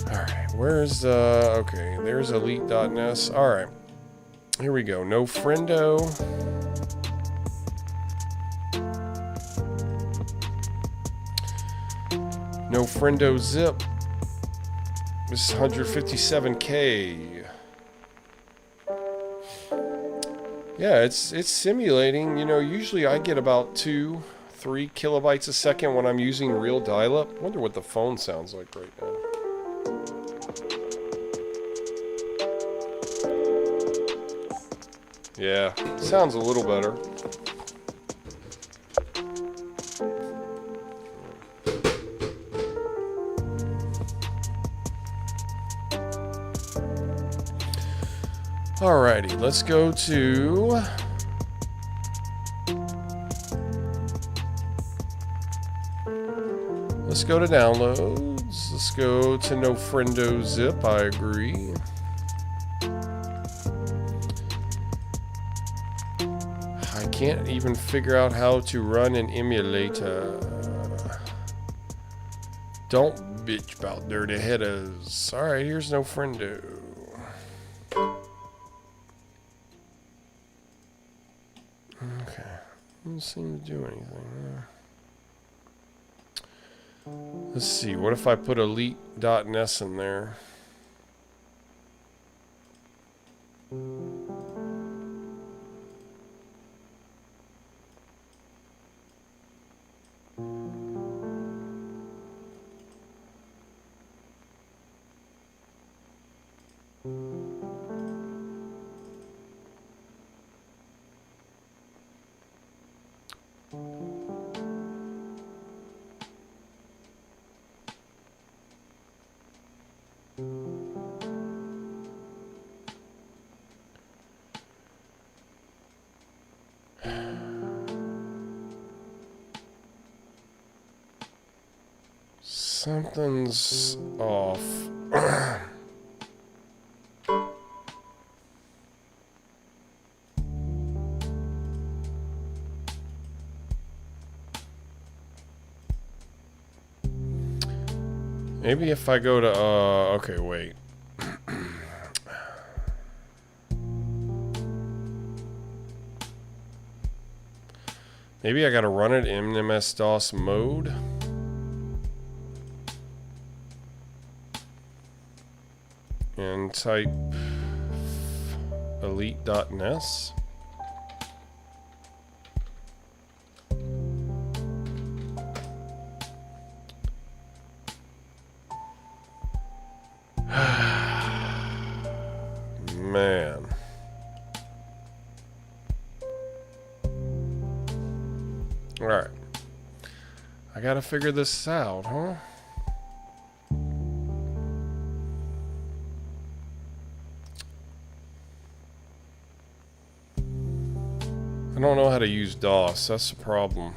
Alright, where's okay, there's elite.nes. Alright, here we go. No Friendo. No Friendo zip. This is 157K. Yeah, it's simulating. You know, usually I get about 2-3 kilobytes a second when I'm using real dial-up. Wonder what the phone sounds like right now. Yeah, sounds a little better. Alrighty, let's go to downloads. Let's go to No Friendo zip. I agree. I can't even figure out how to run an emulator. Don't bitch about dirty headers. Alright, here's No Friendo. Okay, doesn't seem to do anything there. Let's see, what if I put elite.nes in there? Something's off. Maybe if I go to, okay, wait. Maybe I gotta run it in MS-DOS mode. And type elite.nes. Man. Alright. I gotta figure this out, huh? I don't know how to use DOS, that's the problem.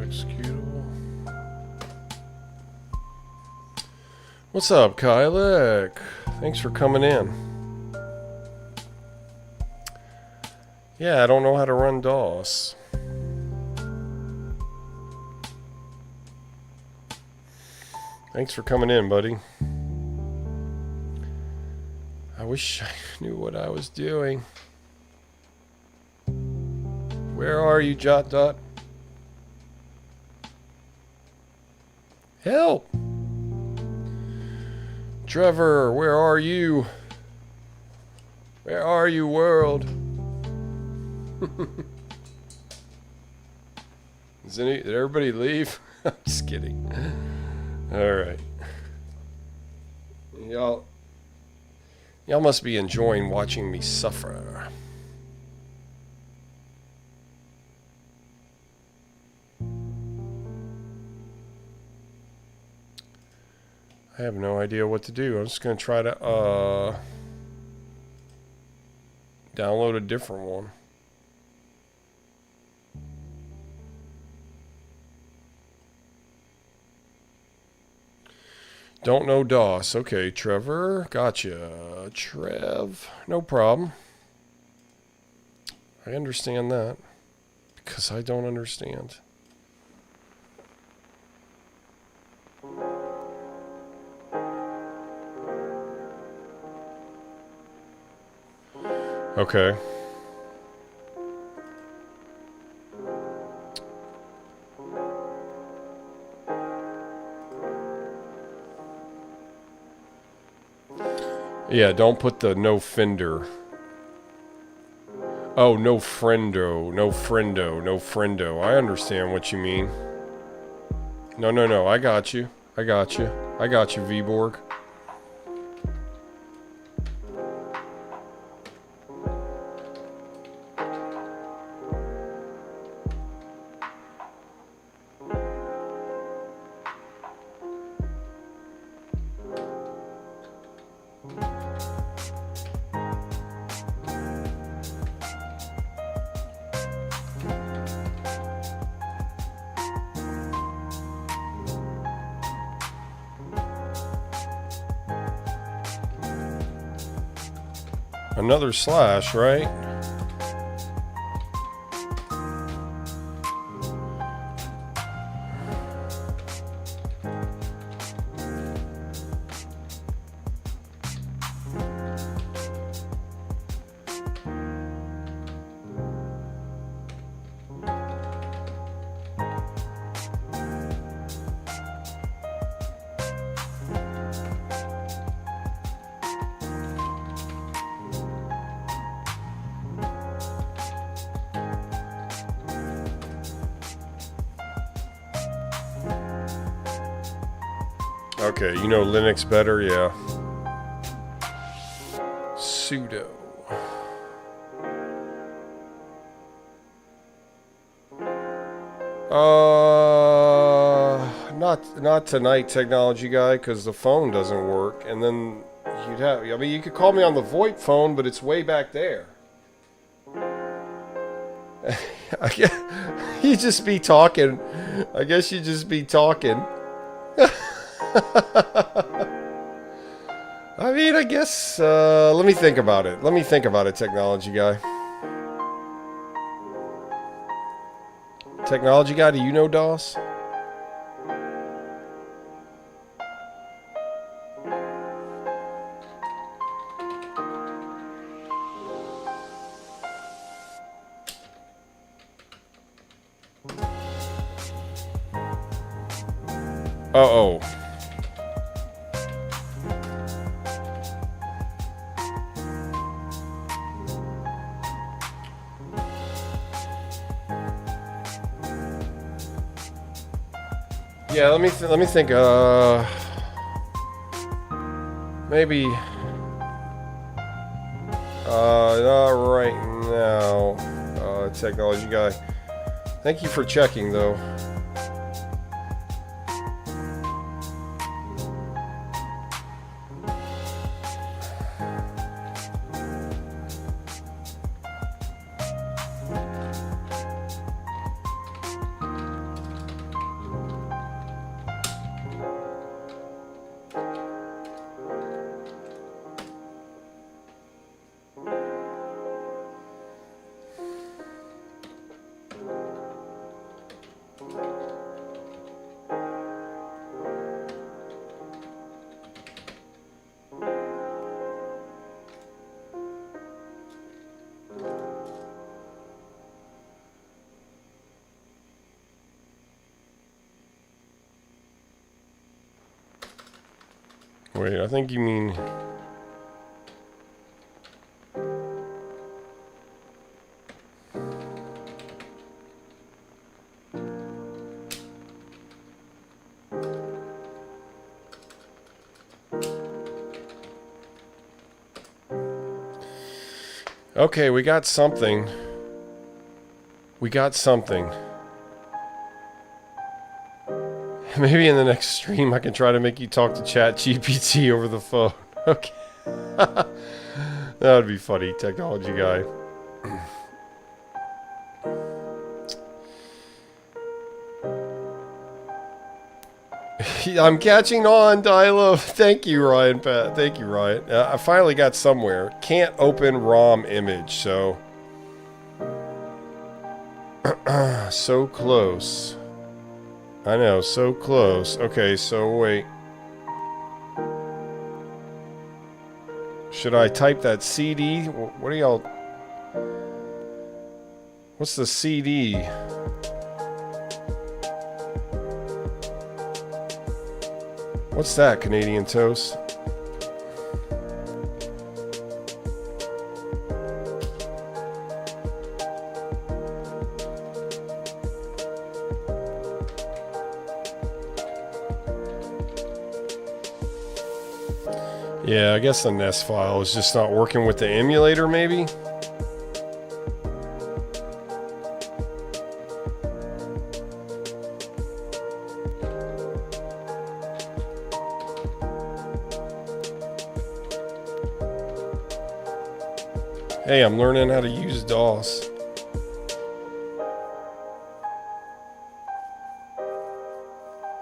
Executable. What's up, Kylek? Thanks for coming in. Yeah, I don't know how to run DOS. Thanks for coming in, buddy. I wish I knew what I was doing. Where are you, JotDot? Help! Trevor, where are you? Where are you, world? Did everybody leave? I'm just kidding. Alright. Y'all must be enjoying watching me suffer. I have no idea what to do. I'm just going to try to download a different one. Don't know DOS. Okay, Trevor. Gotcha. Trev. No problem. I understand that. Because I don't understand. Okay. Yeah, don't put the no fender. Oh, no friendo, no friendo, no friendo. I understand what you mean. No. I got you. I got you, Vborg. Another slash, right? Okay, you know Linux better, yeah. Sudo. Not tonight, technology guy, because the phone doesn't work. And then you'd have, I mean, you could call me on the VoIP phone, but it's way back there. I guess you just be talking. I guess you just be talking. I mean, I guess, let me think about it. Let me think about it, technology guy. Technology guy, do you know DOS? Uh-oh. Yeah, let me think. Maybe. Not right now. Technology guy. Thank you for checking, though. Wait, I think you mean... Okay, we got something. We got something. Maybe in the next stream I can try to make you talk to ChatGPT over the phone. Okay. That would be funny, technology guy. I'm catching on, Dialo. Thank you, Ryan. Thank you, Ryan. I finally got somewhere. Can't open ROM image, so... So close. I know, so close. Okay, so wait. Should I type that CD? What are y'all... What's the CD? What's that, Canadian Toast? Yeah, I guess the NES file is just not working with the emulator, maybe? Hey, I'm learning how to use DOS.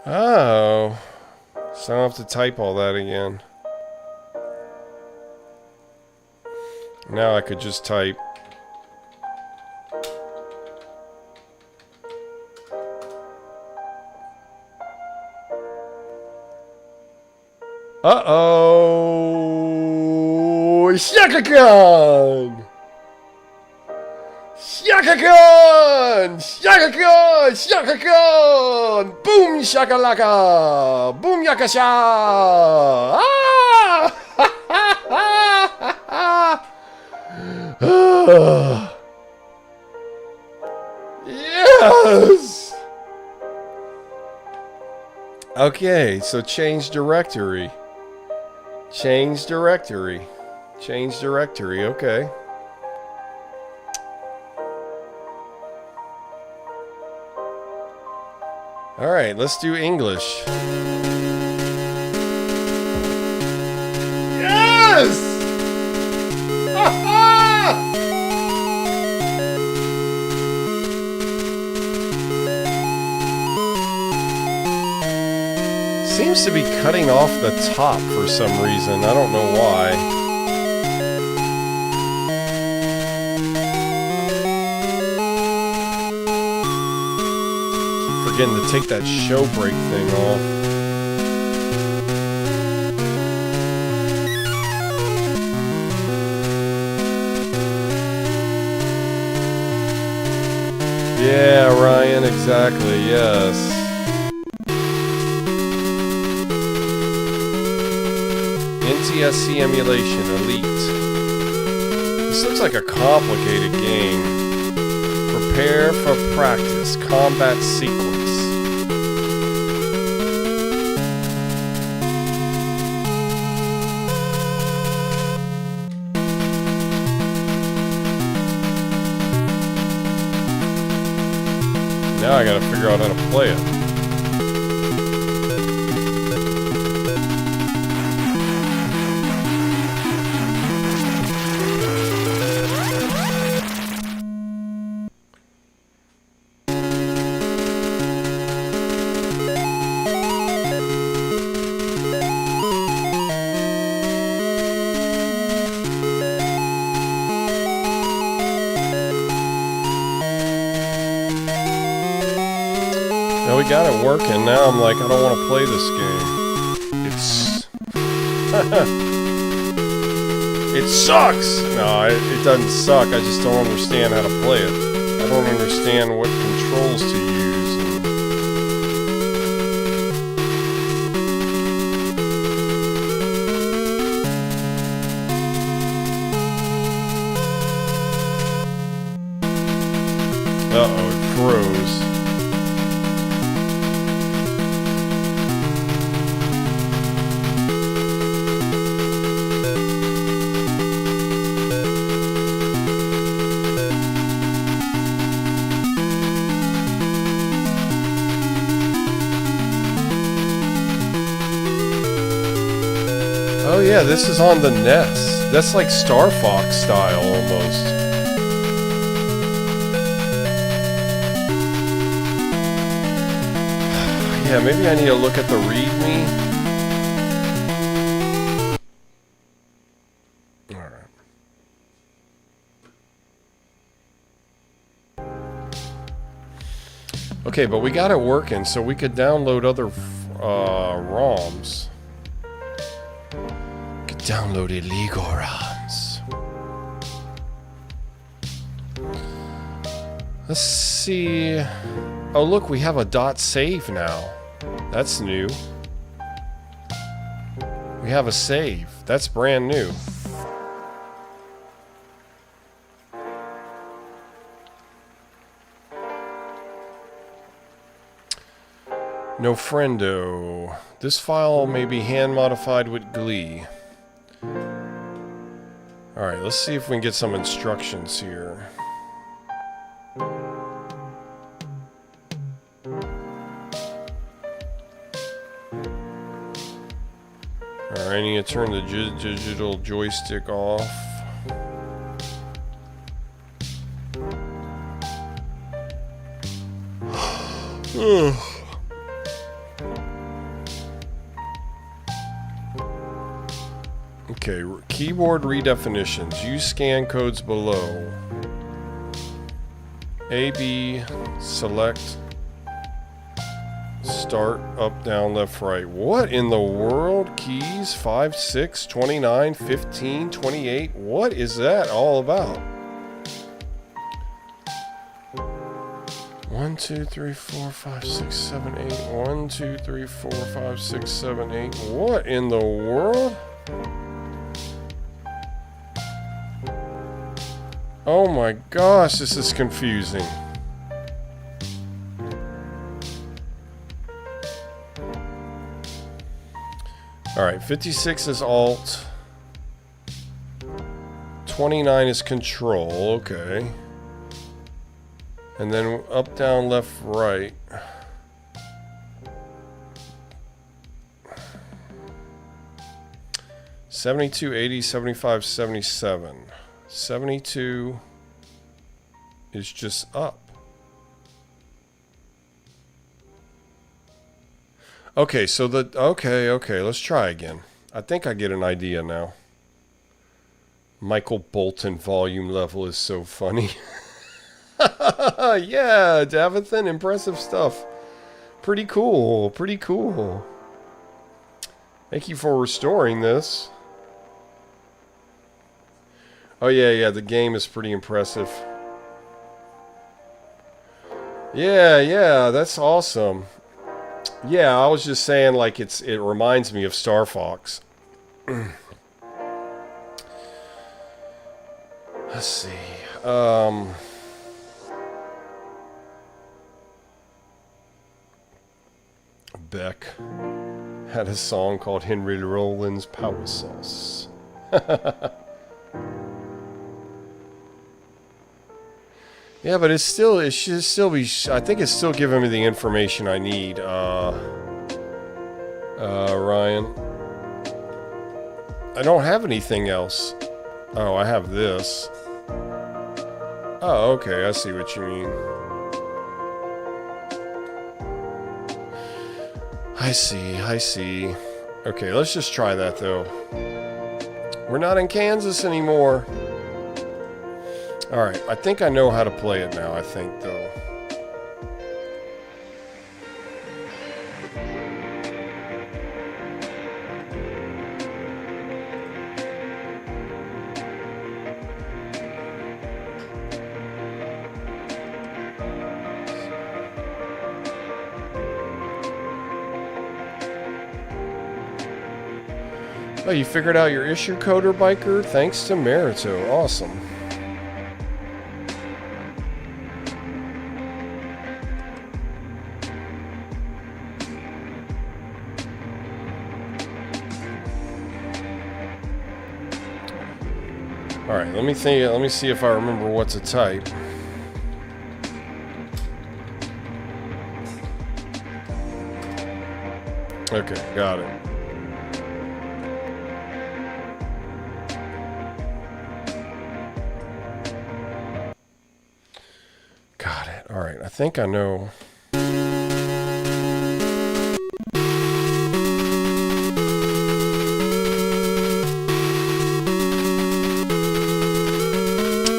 Oh. So I don't have to type all that again. Now I could just type. Uh-oh! Shaka Khan! Shaka Khan! Shaka Khan! Shaka Khan! Boom shakalaka! Boom yakasha! Ah! Yes! Okay, so change directory. Change directory. Change directory, okay. Alright, let's do English. Yes! Seems to be cutting off the top for some reason. I don't know why. Keep forgetting to take that show break thing off. Yeah, Ryan, exactly, yes. NTSC Emulation Elite. This looks like a complicated game. Prepare for practice. Combat sequence. Now I gotta figure out how to play it. Now we got it working. Now I'm like, I don't want to play this game. It's... it sucks! No, it doesn't suck. I just don't understand how to play it. I don't understand what controls to use. Uh-oh, it froze. Oh yeah, this is on the NES. That's like Star Fox style almost. Yeah, maybe I need to look at the README. Alright. Okay, but we got it working, so we could download other ROMs. Download illegal ROMs. Let's see. Oh, look, we have a .save now. That's new. We have a save. That's brand new. No friendo. This file may be hand modified with Glee. Alright, let's see if we can get some instructions here. Alright, I need to turn the digital joystick off. Okay, keyboard redefinitions. Use scan codes below. A, B, select, start, up, down, left, right. What in the world? Keys 5, 6, 29, 15, 28. What is that all about? 1, 2, 3, 4, 5, 6, 7, 8. 1, 2, 3, 4, 5, 6, 7, 8. What in the world? Oh my gosh, this is confusing. Alright, 56 is Alt. 29 is Control, okay. And then up, down, left, right. $72, $80, $75, $77. 72 is just up. Okay, so okay, let's try again. I think I get an idea now. Michael Bolton volume level is so funny. Yeah, Davathan, impressive stuff. Pretty cool, pretty cool. Thank you for restoring this. Oh yeah, the game is pretty impressive. Yeah, that's awesome. Yeah, I was just saying, like, it reminds me of Star Fox. Let's see. Beck had a song called Henry Rollins' Power Sauce. Yeah, but it should still be, I think it's still giving me the information I need, Ryan. I don't have anything else. Oh, I have this. Oh, okay, I see what you mean. I see. Okay, let's just try that, though. We're not in Kansas anymore. Alright, I think I know how to play it now, I think, though. Oh, you figured out your issue coder, biker? Thanks to Merito. Awesome. Alright, let me see if I remember what to type. Okay, got it. Got it. Alright, I think I know.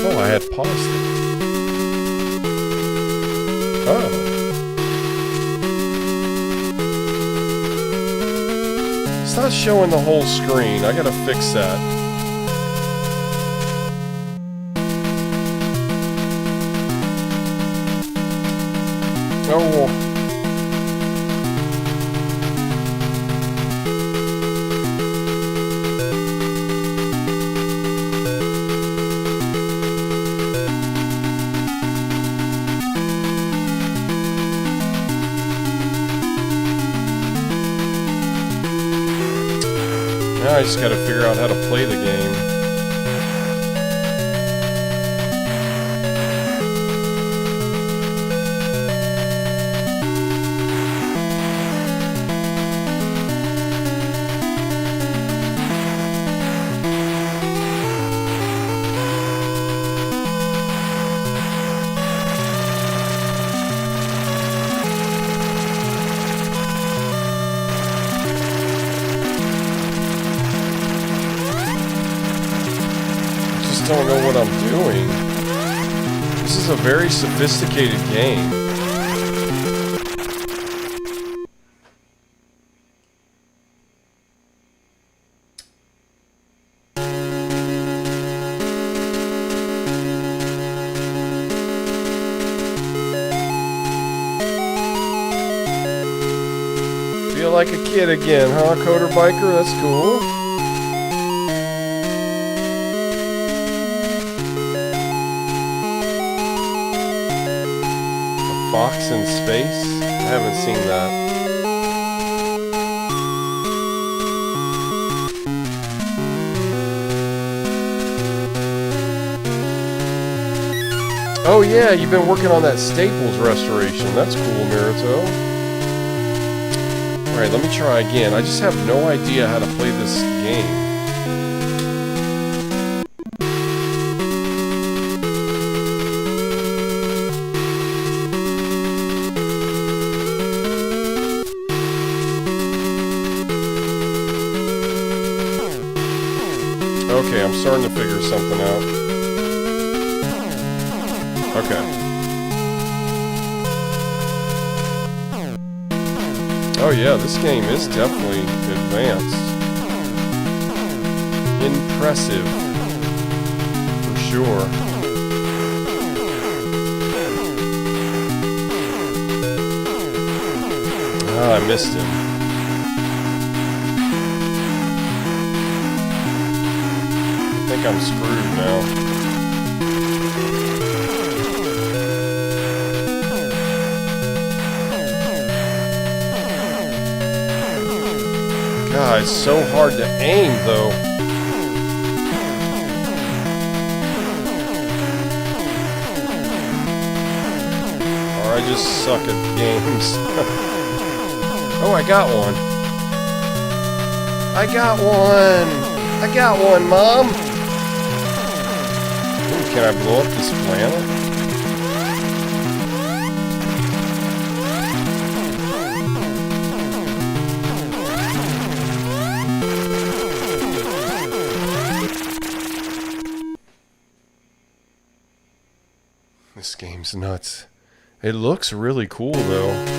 Oh, I had paused it. Oh. It's not showing the whole screen. I gotta fix that. Oh. Now I just gotta figure out how to play the game. Don't know what I'm doing. This is a very sophisticated game. Feel like a kid again, huh, Coder Biker? That's cool. Fox in space? I haven't seen that. Oh yeah, you've been working on that Staples restoration. That's cool, Mirito. Alright, let me try again. I just have no idea how to play this game. Okay, I'm starting to figure something out. Okay. Oh yeah, this game is definitely advanced. Impressive. For sure. Ah, I missed him. think I'm screwed now. God, it's so hard to aim, though. Or I just suck at games. Oh, I got one. I got one. I got one, Mom. Ooh, can I blow up this planet? This game's nuts. It looks really cool, though.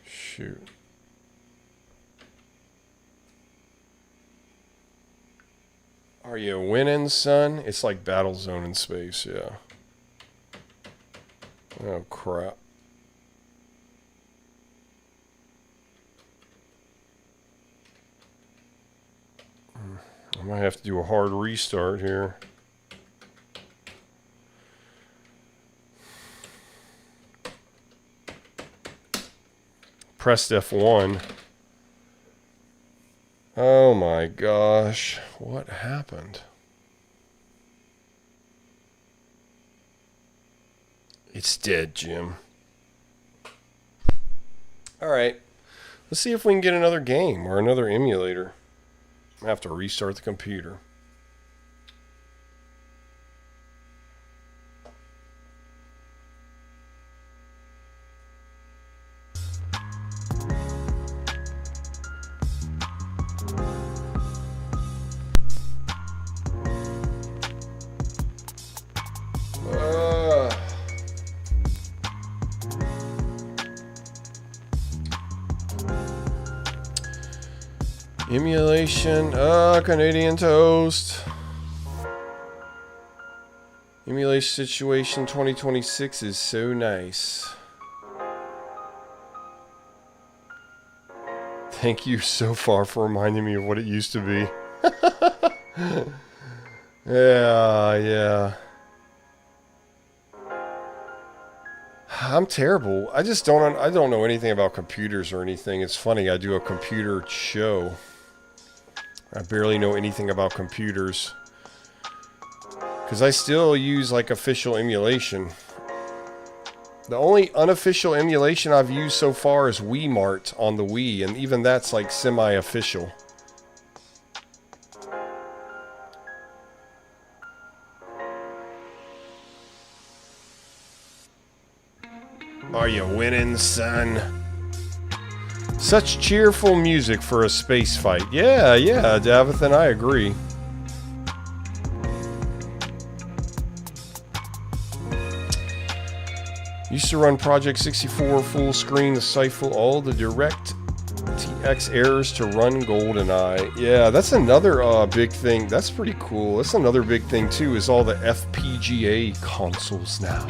Shoot. Are you winning, son? It's like Battlezone in space, yeah. Oh, crap. I might have to do a hard restart here. Pressed F1. Oh my gosh, what happened? It's dead, Jim. Alright, let's see if we can get another game or another emulator. I have to restart the computer. Emulation, Canadian Toast. Emulation Situation 2026 is so nice. Thank you so far for reminding me of what it used to be. Yeah. I'm terrible. I don't know anything about computers or anything. It's funny, I do a computer show. I barely know anything about computers. Because I still use like official emulation. The only unofficial emulation I've used so far is WiiMart on the Wii, and even that's like semi-official. Are you winning, son? Such cheerful music for a space fight. Yeah, Davathan, I agree. Used to run Project 64 full screen to siphon all the direct TX errors to run GoldenEye. Yeah, that's another big thing. That's pretty cool. That's another big thing too, is all the FPGA consoles now.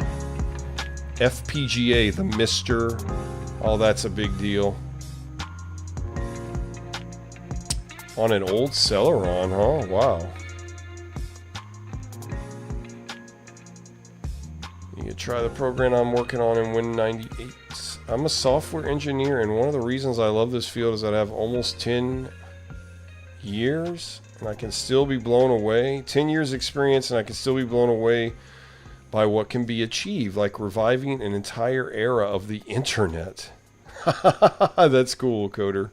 FPGA, the Mister, all that's a big deal. On an old Celeron, huh? Wow. You can try the program I'm working on in Win98. I'm a software engineer, and one of the reasons I love this field is that I have almost 10 years, and I can still be blown away. 10 years experience, and I can still be blown away by what can be achieved, like reviving an entire era of the internet. That's cool, Coder.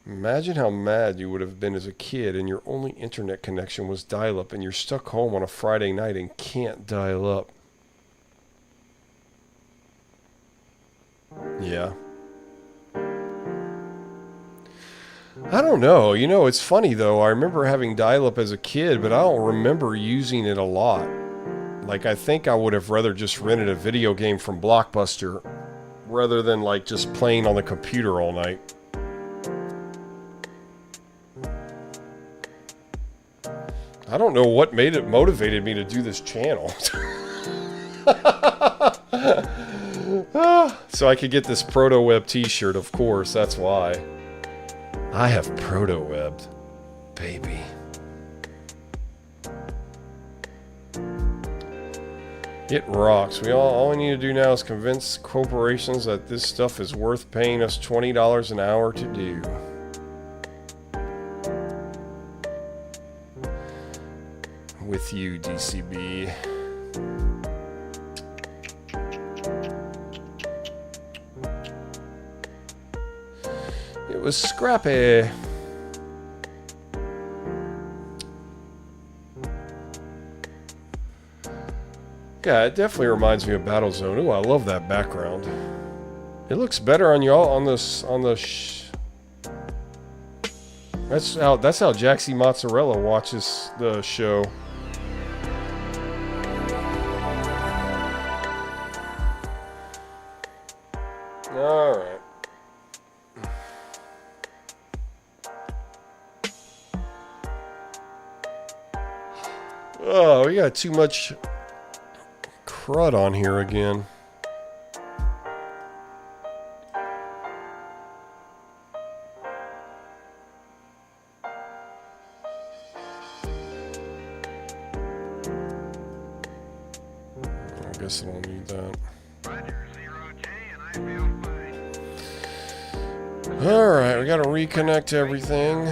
Imagine how mad you would have been as a kid and your only internet connection was dial-up and you're stuck home on a Friday night and can't dial up. Yeah. I don't know. You know, it's funny though. I remember having dial-up as a kid, but I don't remember using it a lot. Like, I think I would have rather just rented a video game from Blockbuster rather than like just playing on the computer all night. I don't know what motivated me to do this channel. So I could get this Proto-Web t-shirt, of course, that's why. I have Proto-Webbed, baby. It rocks. All we need to do now is convince corporations that this stuff is worth paying us $20 an hour to do. With you, DCB. It was scrappy. Yeah, it definitely reminds me of Battlezone. Ooh, I love that background. It looks better on y'all on this That's how Jaxie Mozzarella watches the show. All right. Oh, we got too much crud on here again. I guess I don't need that. Alright, we gotta reconnect everything.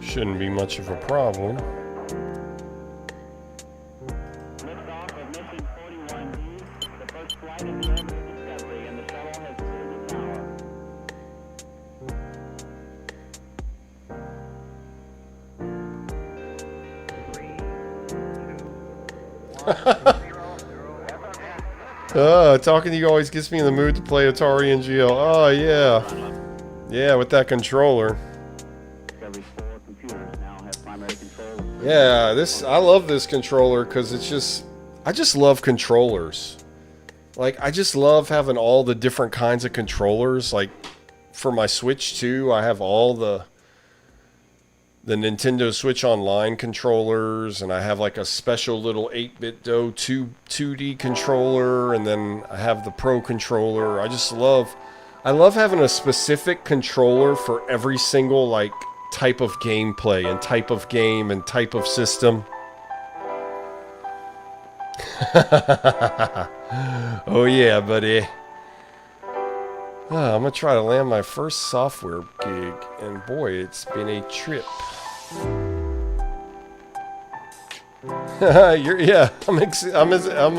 Shouldn't be much of a problem. Talking to you always gets me in the mood to play Atari NGL. Oh, yeah. Yeah, with that controller. Yeah, I love this controller because it's just... I just love controllers. Like, I just love having all the different kinds of controllers. Like, for my Switch, too, I have all the Nintendo Switch Online controllers, and I have like a special little 8-bit DOE 2D controller, and then I have the Pro controller. I love having a specific controller for every single like type of gameplay and type of game and type of system. Oh yeah, buddy. I'm gonna try to land my first software gig, and boy, it's been a trip. Yeah, I'm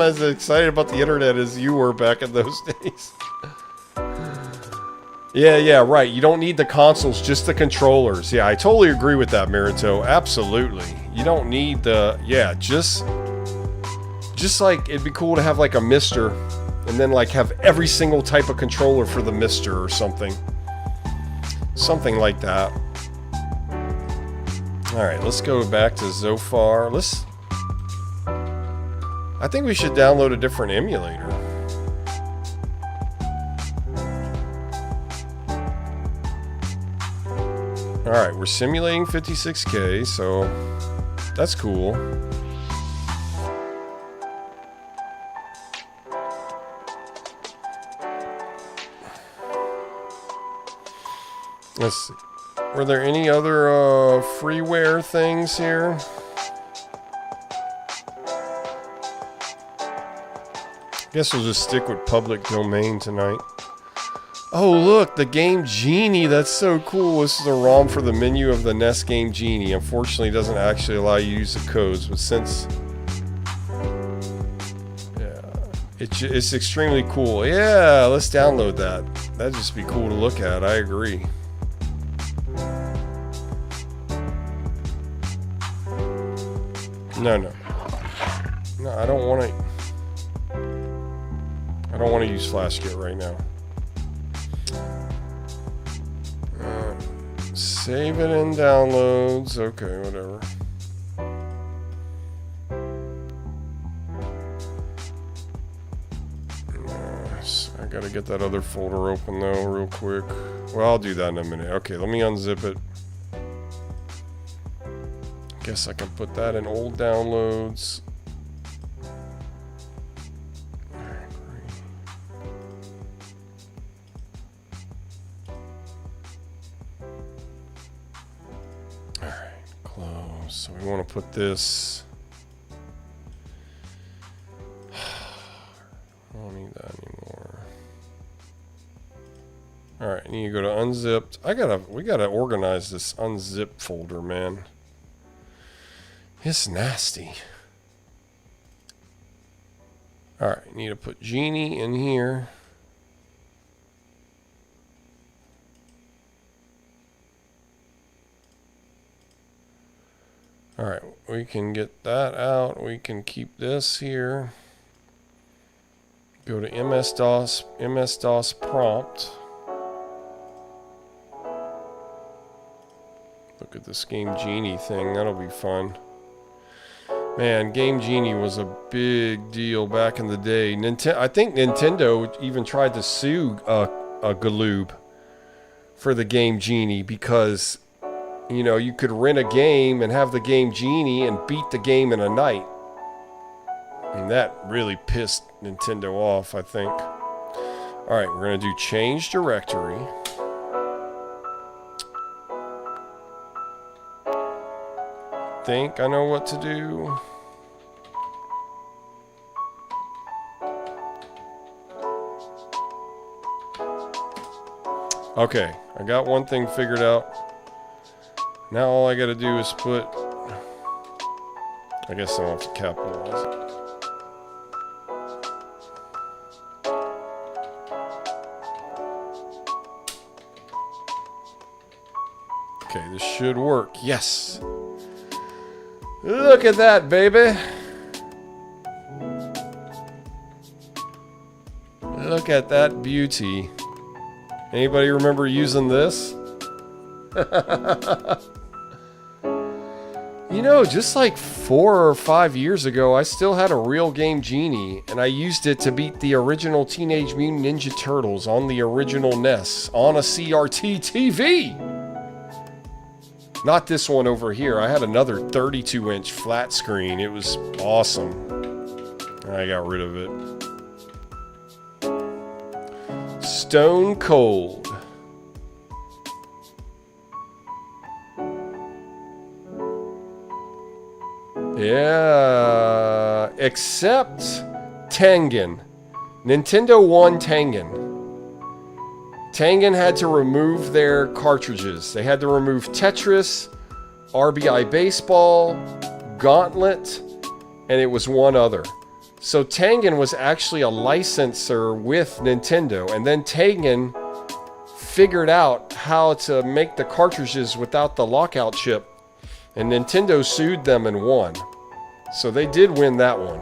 as excited about the internet as you were back in those days. Yeah, right. You don't need the consoles, just the controllers. Yeah, I totally agree with that, Mirito. Absolutely. You don't need the... Yeah, just like, it'd be cool to have like a Mister, and then like have every single type of controller for the Mister or something. Something like that. Alright, let's go back to Zofar. I think we should download a different emulator. Alright, we're simulating 56K, so that's cool. Let's see. Were there any other freeware things here? Guess we'll just stick with public domain tonight. Oh look, the game Genie. That's so cool. This is a ROM for the menu of the NES game Genie. Unfortunately, it doesn't actually allow you to use the codes, but since... Yeah, it's extremely cool. Yeah, let's download that. That'd just be cool to look at. I agree. No, I don't want to. I don't want to use FlashKit right now. Save it in downloads. Okay, whatever. I gotta get that other folder open though, real quick. Well, I'll do that in a minute. Okay, let me unzip it. Guess I can put that in old downloads. Alright, close. So we want to put this. I don't need that anymore. Alright, I need to go to unzipped. We gotta organize this unzip folder, man. It's nasty. Alright, need to put Genie in here. Alright, we can get that out. We can keep this here. Go to MS-DOS prompt. Look at this Game Genie thing. That'll be fun. Man, Game Genie was a big deal back in the day. I think Nintendo even tried to sue Galoob for the Game Genie because, you know, you could rent a game and have the Game Genie and beat the game in a night. And that really pissed Nintendo off, I think. Alright, we're going to do change directory. Think I know what to do. Okay, I got one thing figured out. Now all I gotta do is put... I guess I don't have to capitalize it. Okay, this should work. Yes! Look at that, baby! Look at that beauty. Anybody remember using this? You know, just like 4 or 5 years ago, I still had a real Game Genie, and I used it to beat the original Teenage Mutant Ninja Turtles on the original NES on a CRT TV. Not this one over here. I had another 32-inch flat screen. It was awesome. I got rid of it. Stone Cold. Yeah, except Tengen. Nintendo won Tengen. Tengen had to remove their cartridges. They had to remove Tetris, RBI Baseball, Gauntlet, and it was one other. So Tengen was actually a licensor with Nintendo, and then Tengen figured out how to make the cartridges without the lockout chip, and Nintendo sued them and won. So they did win that one.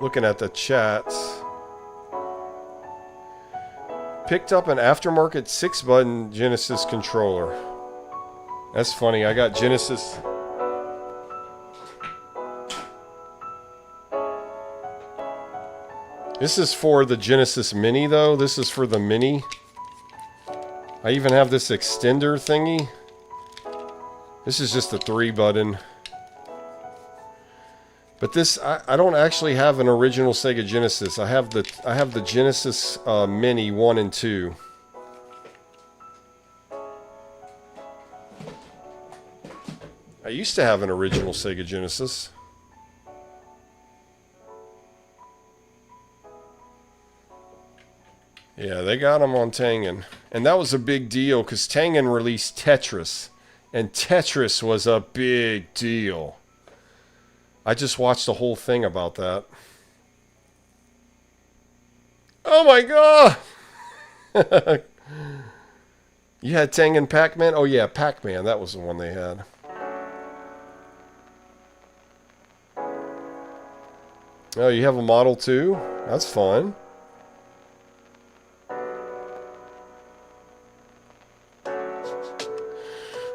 Looking at the chats. Picked up an aftermarket 6-button Genesis controller. That's funny, I got Genesis. This is for the Genesis Mini though. This is for the Mini. I even have this extender thingy. This is just a 3-button. But this, I don't actually have an original Sega Genesis. I have the Genesis Mini 1 and 2. I used to have an original Sega Genesis. Yeah, they got them on Tengen. And that was a big deal because Tengen released Tetris. And Tetris was a big deal. I just watched the whole thing about that. Oh my god! You had Tengen Pac-Man? Oh yeah, Pac-Man. That was the one they had. Oh, you have a Model 2? That's fun.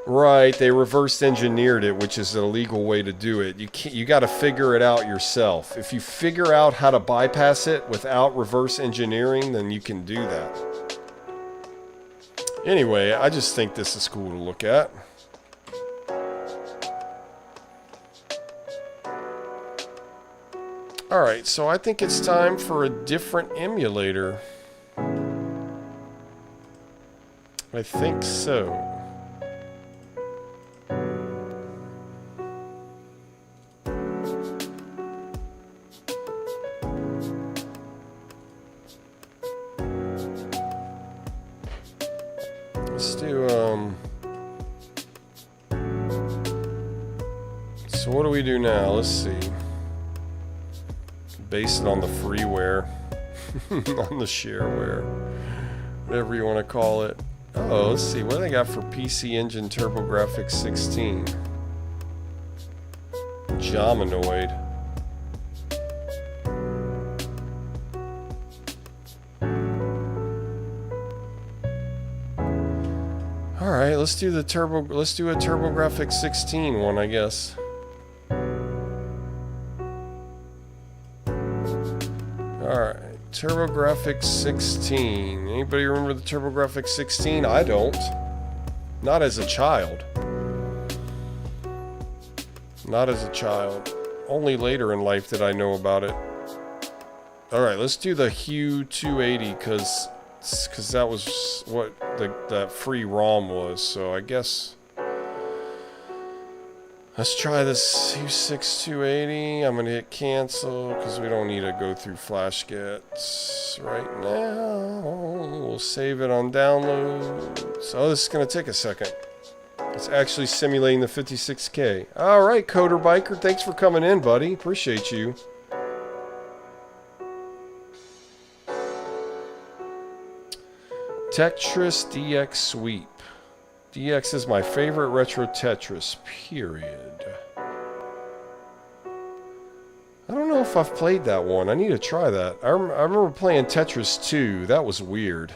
Right, they reverse engineered it, which is an illegal way to do it. You got to figure it out yourself. If you figure out how to bypass it without reverse engineering, then you can do that. Anyway, I just think this is cool to look at. Alright, so I think it's time for a different emulator. I think so. Let's do, so what do we do now? Let's see. Base it on the freeware. On the shareware. Whatever you want to call it. Oh, let's see. What do they got for PC Engine TurboGrafx 16? Jomanoid. Alright, let's do a TurboGrafx 16 one, I guess. Alright, TurboGrafx 16. Anybody remember the TurboGrafx 16? I don't. Not as a child. Not as a child. Only later in life did I know about it. Alright, let's do the Hue 280 because that was what that free ROM was. So I guess let's try this Hue 6280. I'm gonna hit cancel because we don't need to go through FlashGets right now. We'll save it on downloads. Oh, this is gonna take a second. It's actually simulating the 56K. Alright, Coder Biker, thanks for coming in, buddy. Appreciate you. Tetris DX Sweep. DX is my favorite retro Tetris, period. I don't know if I've played that one. I need to try that. I remember playing Tetris 2. That was weird.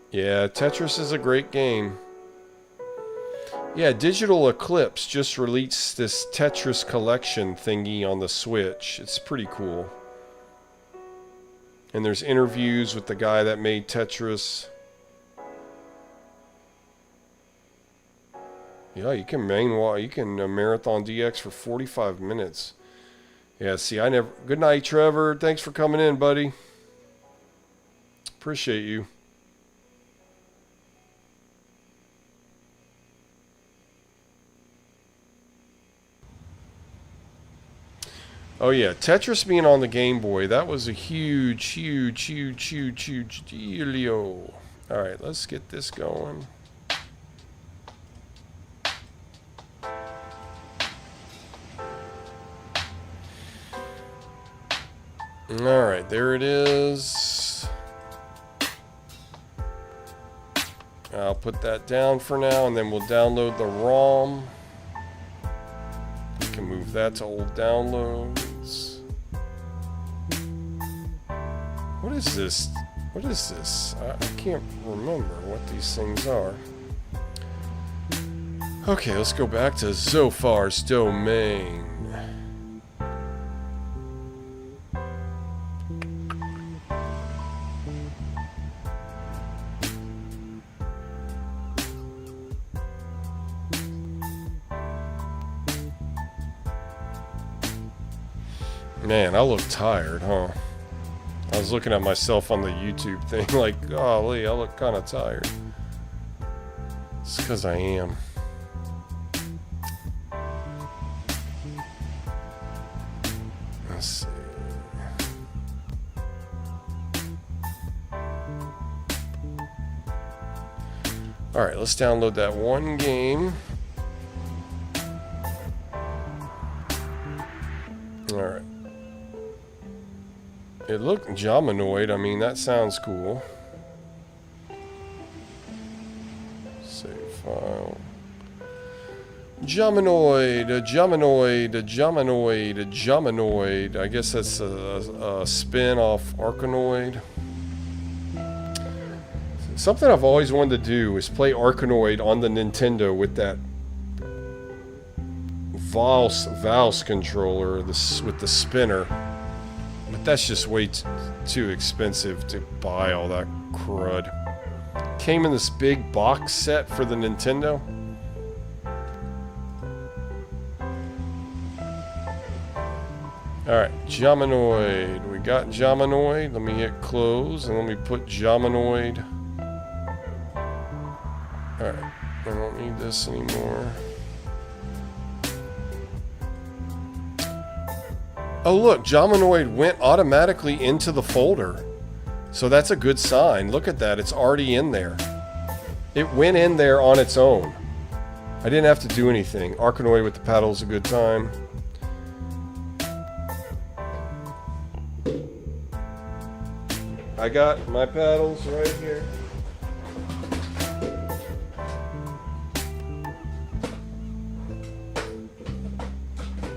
Yeah, Tetris is a great game. Yeah, Digital Eclipse just released this Tetris collection thingy on the Switch. It's pretty cool. And there's interviews with the guy that made Tetris. Yeah, you can marathon DX for 45 minutes. Yeah, see, I never... Good night, Trevor. Thanks for coming in, buddy. Appreciate you. Oh yeah, Tetris being on the Game Boy, that was a huge dealio. Alright, let's get this going. Alright, there it is. I'll put that down for now, and then we'll download the ROM. We can move that to old downloads. What is this? What is this? I can't remember what these things are. Okay, let's go back to Zophar's domain. Man, I look tired, huh? I was looking at myself on the YouTube thing like, golly, I look kind of tired. It's because I am. Let's see. Alright, let's download that one game. Alright. It looked Jomanoid. I mean, that sounds cool. Save file. Jomanoid. I guess that's a spin off Arkanoid. Something I've always wanted to do is play Arkanoid on the Nintendo with that Valve controller with the spinner. But that's just way too expensive to buy all that crud. Came in this big box set for the Nintendo. Alright, Jamanoid. We got Jamanoid. Let me hit close and let me put Jamanoid. Alright, I don't need this anymore. Oh look, Jamanoid went automatically into the folder. So that's a good sign. Look at that, it's already in there. It went in there on its own. I didn't have to do anything. Arkanoid with the paddle is a good time. I got my paddles right here.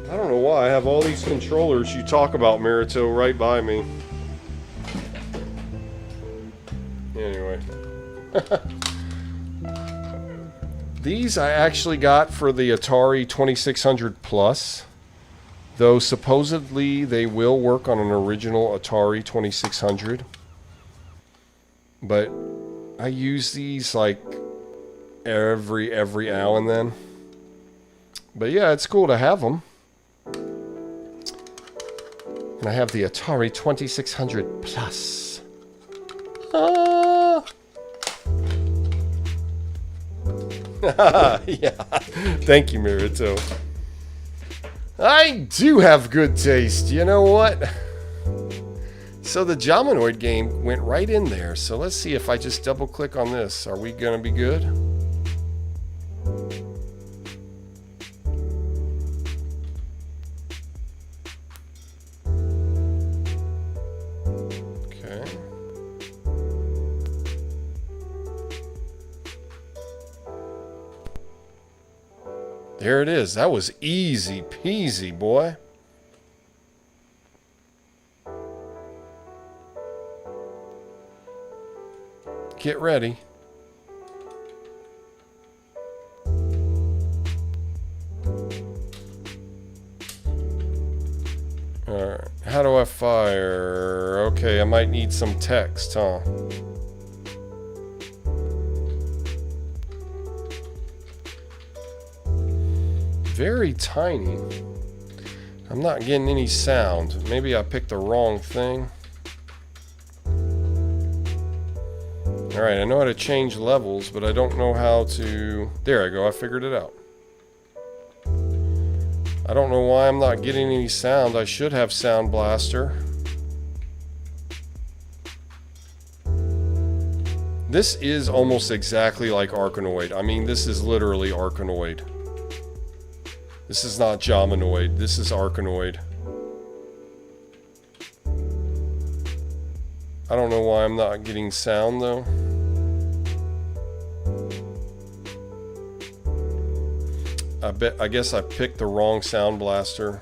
I don't know why I have all these controllers you talk about, Mirito, right by me. Anyway. These I actually got for the Atari 2600 Plus. Though supposedly they will work on an original Atari 2600. But I use these like every now and then. But yeah, it's cool to have them. And I have the Atari 2600 Plus. Yeah. Thank you, Mirito. I do have good taste. You know what? So the Jamanoid game went right in there. So let's see if I just double click on this. Are we going to be good? There it is. That was easy peasy, boy. Get ready. Alright. How do I fire? Okay, I might need some text, huh? Very tiny. I'm not getting any sound. Maybe I picked the wrong thing. Alright, I know how to change levels, but I don't know how to... There I go, I figured it out. I don't know why I'm not getting any sound. I should have Sound Blaster. This is almost exactly like Arkanoid. I mean, this is literally Arkanoid. This is not Jamanoid. This is Arkanoid. I don't know why I'm not getting sound though. I guess I picked the wrong Sound Blaster.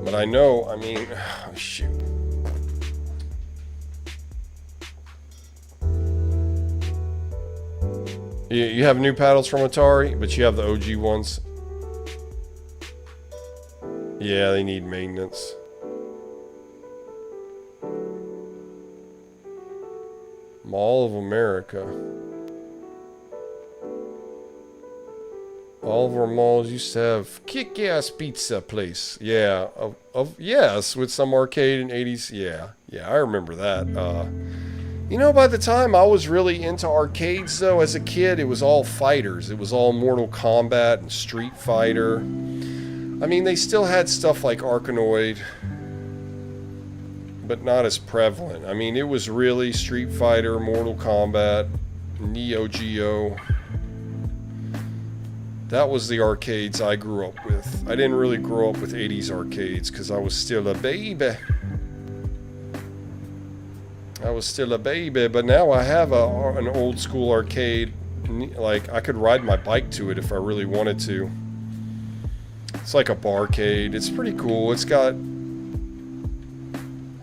But I know, I mean, oh, shoot. You have new paddles from Atari, but you have the OG ones. Yeah, they need maintenance. Mall of America. All of our malls used to have kick-ass pizza place. Yeah, yes, with some arcade in 80s. Yeah, I remember that. You know, by the time I was really into arcades, though, as a kid, it was all fighters. It was all Mortal Kombat and Street Fighter. I mean, they still had stuff like Arkanoid, but not as prevalent. I mean, it was really Street Fighter, Mortal Kombat, Neo Geo. That was the arcades I grew up with. I didn't really grow up with 80s arcades because I was still a baby. But now I have an old school arcade. Like, I could ride my bike to it if I really wanted to. It's like a barcade. It's pretty cool. It's got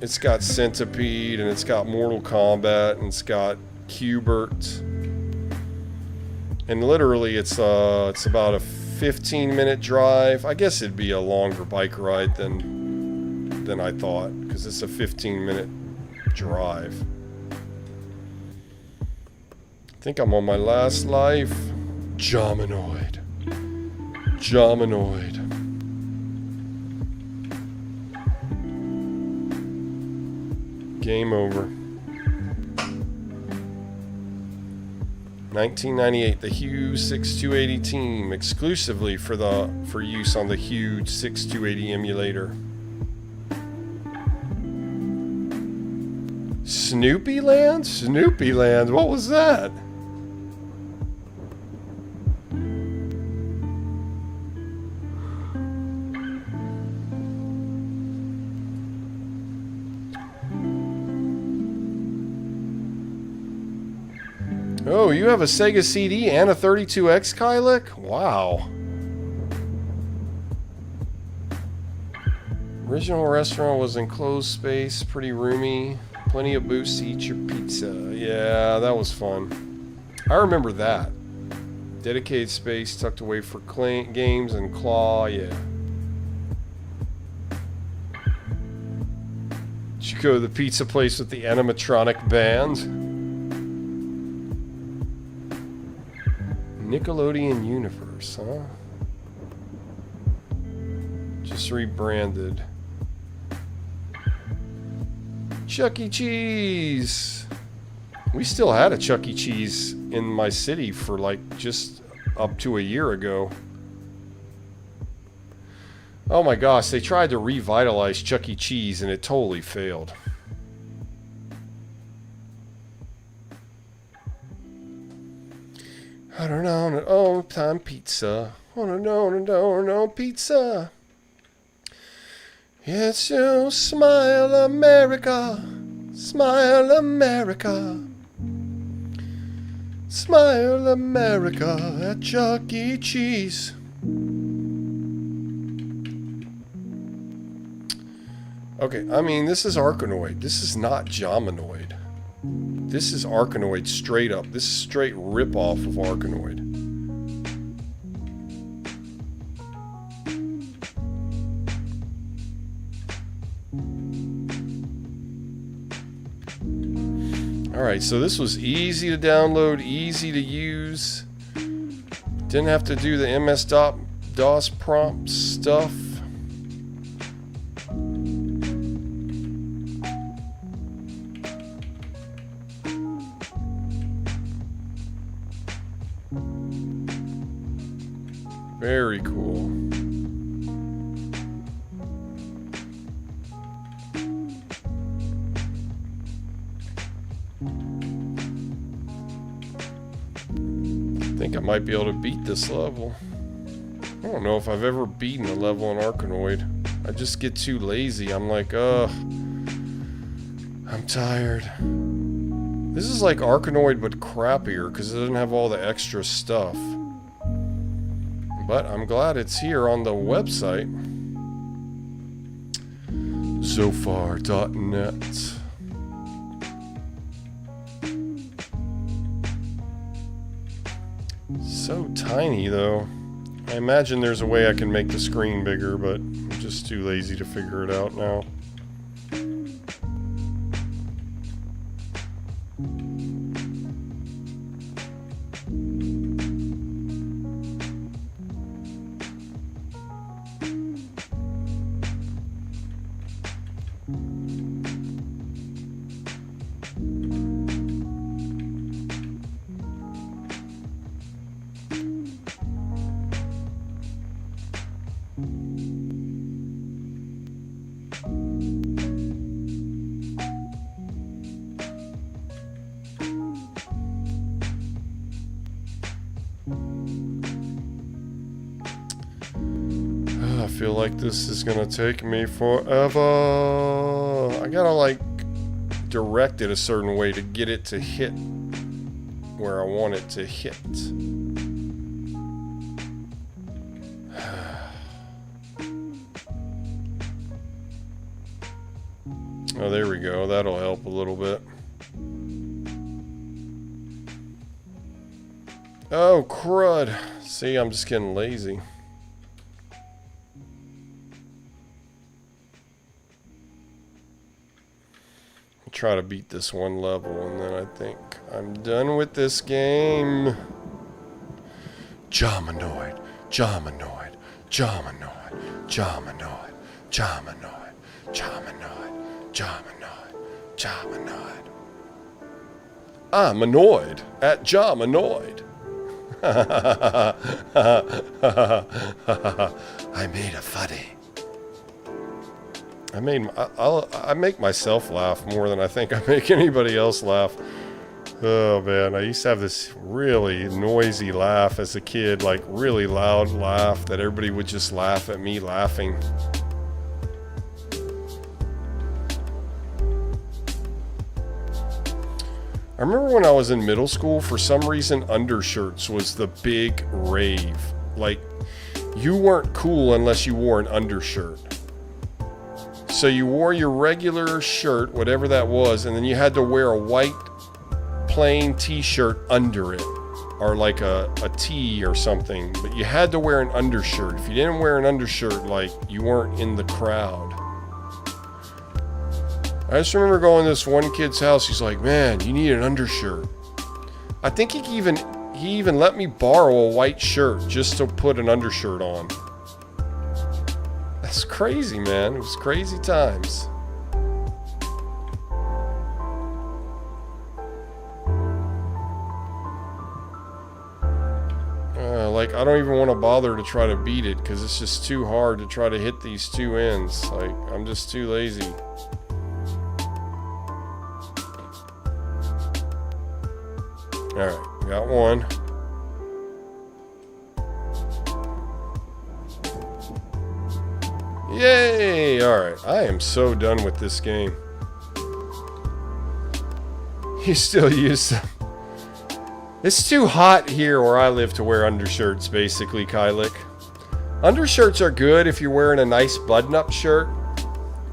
It's got Centipede, and it's got Mortal Kombat, and it's got Qbert. And literally, it's about a 15-minute drive. I guess it'd be a longer bike ride than I thought, because it's a 15-minute drive. I think I'm on my last life. Jominoid. Game over. 1998, the Hughes 6280 team, exclusively for use on the Hughes 6280 emulator. Snoopyland? Snoopyland, what was that? Oh, you have a Sega CD and a 32X, Kylek? Wow. Original restaurant was enclosed space, pretty roomy, plenty of booths to eat your pizza. Yeah, that was fun. I remember that. Dedicated space tucked away for games and claw, yeah. Did you go to the pizza place with the animatronic band? Nickelodeon Universe, huh? Just rebranded. Chuck E. Cheese! We still had a Chuck E. Cheese in my city for like just up to a year ago. Oh my gosh, they tried to revitalize Chuck E. Cheese and it totally failed. I don't know, old time pizza. No, pizza. It's you, smile America. Smile America. Smile America at Chuck E. Cheese. Okay, I mean, this is Arkanoid. This is not Jominoid. This is Arkanoid straight up. This is straight rip-off of Arkanoid. Alright, so this was easy to download, easy to use. Didn't have to do the MS-DOS prompt stuff. Very cool. I think I might be able to beat this level. I don't know if I've ever beaten a level in Arkanoid. I just get too lazy. I'm like, ugh. I'm tired. This is like Arkanoid but crappier because it doesn't have all the extra stuff. But I'm glad it's here on the website. Zofar.net. So tiny though. I imagine there's a way I can make the screen bigger, but I'm just too lazy to figure it out now. I feel like this is gonna take me forever. I gotta like direct it a certain way to get it to hit where I want it to hit. Oh, there we go. That'll help a little bit. Oh, crud. See, I'm just getting lazy. I'll try to beat this one level, and then I think I'm done with this game. Jomanoid, Jomanoid, Jomanoid, Jomanoid, Jomanoid, Jomanoid, Jomanoid, Jomanoid. I'm annoyed at Jomanoid. I made a funny. I make myself laugh more than I think I make anybody else laugh. Oh man, I used to have this really noisy laugh as a kid, like really loud laugh that everybody would just laugh at me laughing. I remember when I was in middle school, for some reason, undershirts was the big rave. Like, you weren't cool unless you wore an undershirt. So you wore your regular shirt, whatever that was, and then you had to wear a white plain t-shirt under it, or like a tee or something. But you had to wear an undershirt. If you didn't wear an undershirt, like, you weren't in the crowd. I just remember going to this one kid's house. He's like, man, you need an undershirt. I think he even let me borrow a white shirt just to put an undershirt on. That's crazy, man. It was crazy times. Like, I don't even want to bother to try to beat it because it's just too hard to try to hit these two ends. Like, I'm just too lazy. Alright, got one. Yay! Alright, I am so done with this game. You still use them. It's too hot here where I live to wear undershirts, basically, Kylik. Undershirts are good if you're wearing a nice button-up shirt,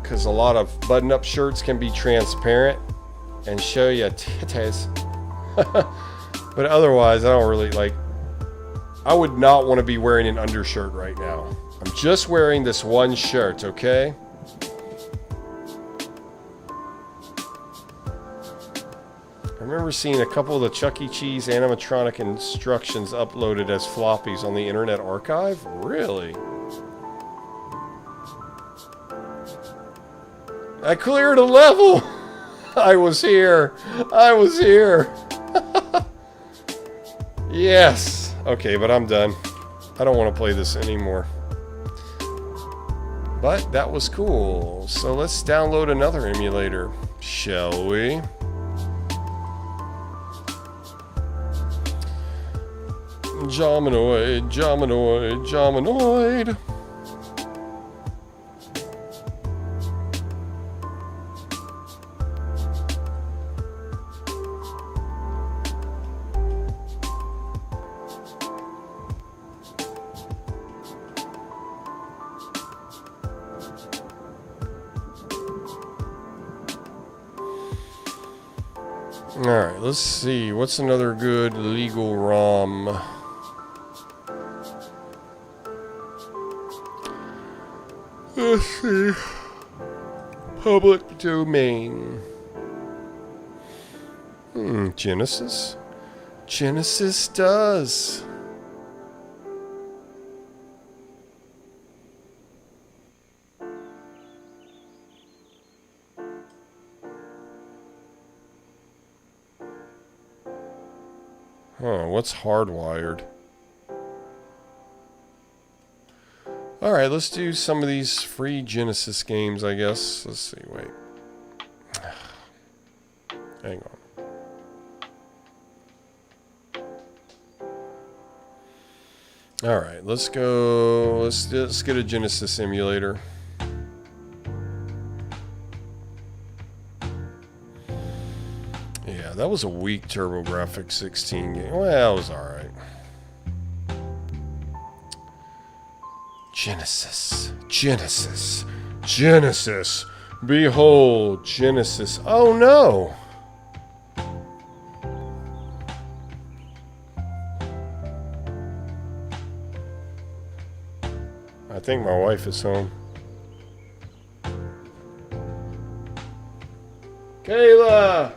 because a lot of button-up shirts can be transparent and show you titties. But otherwise, I don't really like... I would not want to be wearing an undershirt right now. I'm just wearing this one shirt, okay? I remember seeing a couple of the Chuck E. Cheese animatronic instructions uploaded as floppies on the Internet Archive? Really? I cleared a level! I was here! I was here! Yes! Okay, but I'm done. I don't want to play this anymore. But that was cool. So let's download another emulator, shall we? Jomanoid, Jomanoid, Jomanoid. Alright, let's see. What's another good legal ROM? Let's see. Public domain. Genesis? Genesis does. Huh, what's hardwired? Alright, let's do some of these free Genesis games, I guess. Let's see, wait. Hang on. Alright, let's go. Let's get a Genesis emulator. Yeah, that was a weak TurboGrafx 16 game. Well, it was alright. Genesis, Genesis, Genesis, Behold, Genesis. Oh no! I think my wife is home. Kayla!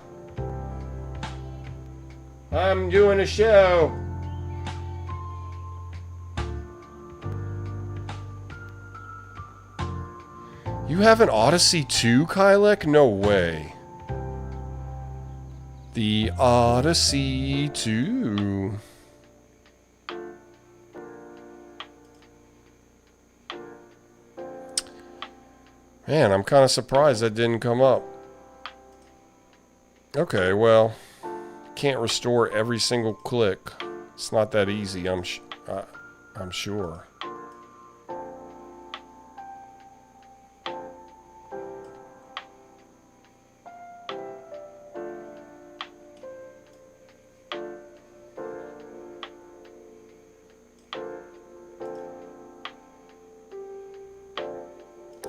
I'm doing a show. You have an Odyssey 2, Kylek? No way. The Odyssey 2. Man, I'm kind of surprised that didn't come up. Okay, well, can't restore every single click. It's not that easy, I'm sure.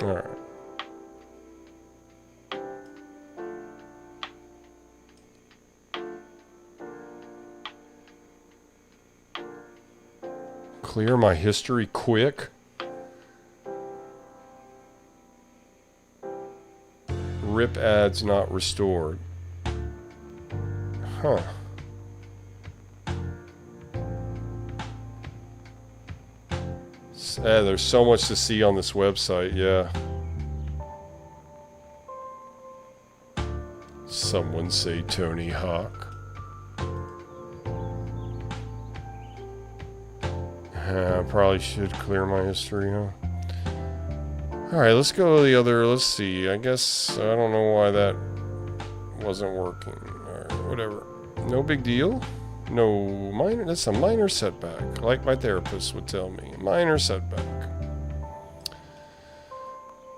All right. Clear my history quick. Rip ads not restored. Huh. There's so much to see on this website, yeah. Someone say Tony Hawk. I probably should clear my history, huh? Alright, let's go to the other, let's see. I guess, I don't know why that wasn't working. Alright, whatever. No big deal. No, minor, that's a minor setback. Like my therapist would tell me. Minor setback.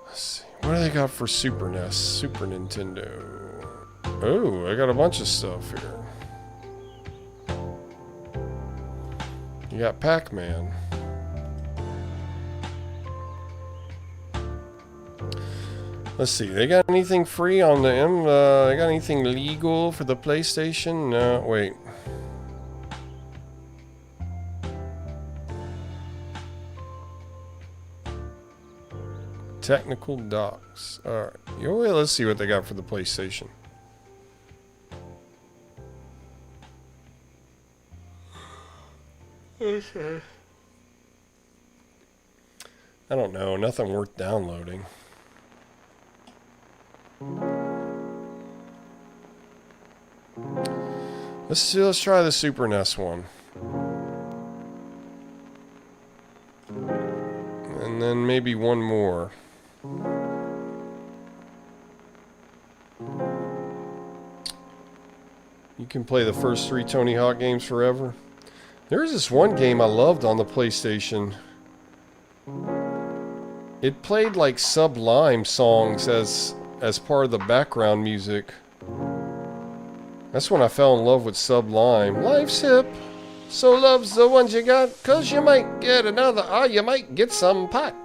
Let's see. What do they got for Super NES? Super Nintendo. Oh, I got a bunch of stuff here. You got Pac-Man. Let's see. They got anything free on the they got anything legal for the PlayStation? No, wait. Technical docs. Alright. Let's see what they got for the PlayStation. Okay. I don't know. Nothing worth downloading. Let's try the Super NES one. And then maybe one more. You can play the first 3 Tony Hawk games forever. There's this one game I loved on the PlayStation. It played like Sublime songs as part of the background music. That's when I fell in love with Sublime. Life's hip, so love's the ones you got, 'cause you might get another, or you might get some pot.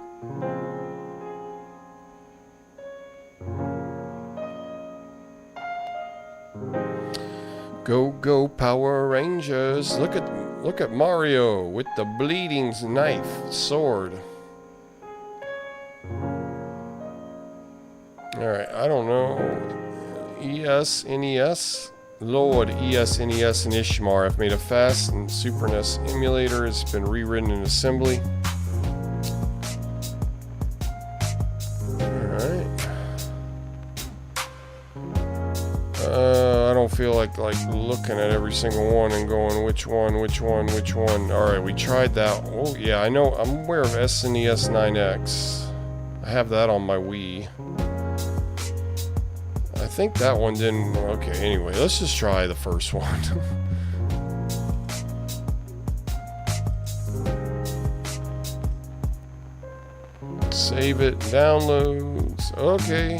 Go, go, Power Rangers. Look at Mario with the bleeding knife, sword. Alright, I don't know. ES, NES? Lord, ES, NES, and Ishmar have made a fast and Super NES emulator. It's been rewritten in assembly. Alright. I don't feel like looking at every single one and going which one. Alright, we tried that. Oh yeah, I know. I'm aware of SNES 9X. I have that on my Wii. I think that one didn't. Okay, anyway, let's just try the first one. Save it, downloads. Okay.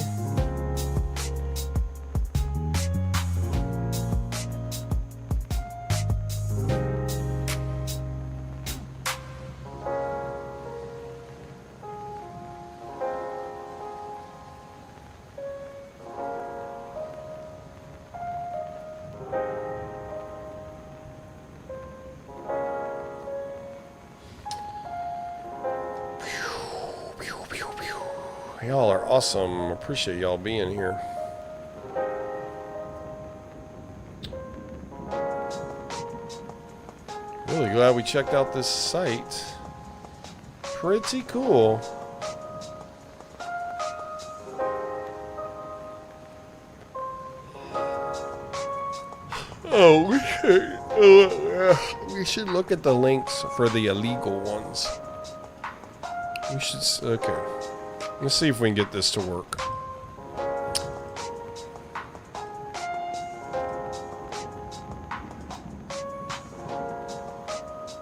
Y'all are awesome. Appreciate y'all being here. Really glad we checked out this site. Pretty cool. Oh, we should look at the links for the illegal ones. We should. Okay. Let's see if we can get this to work.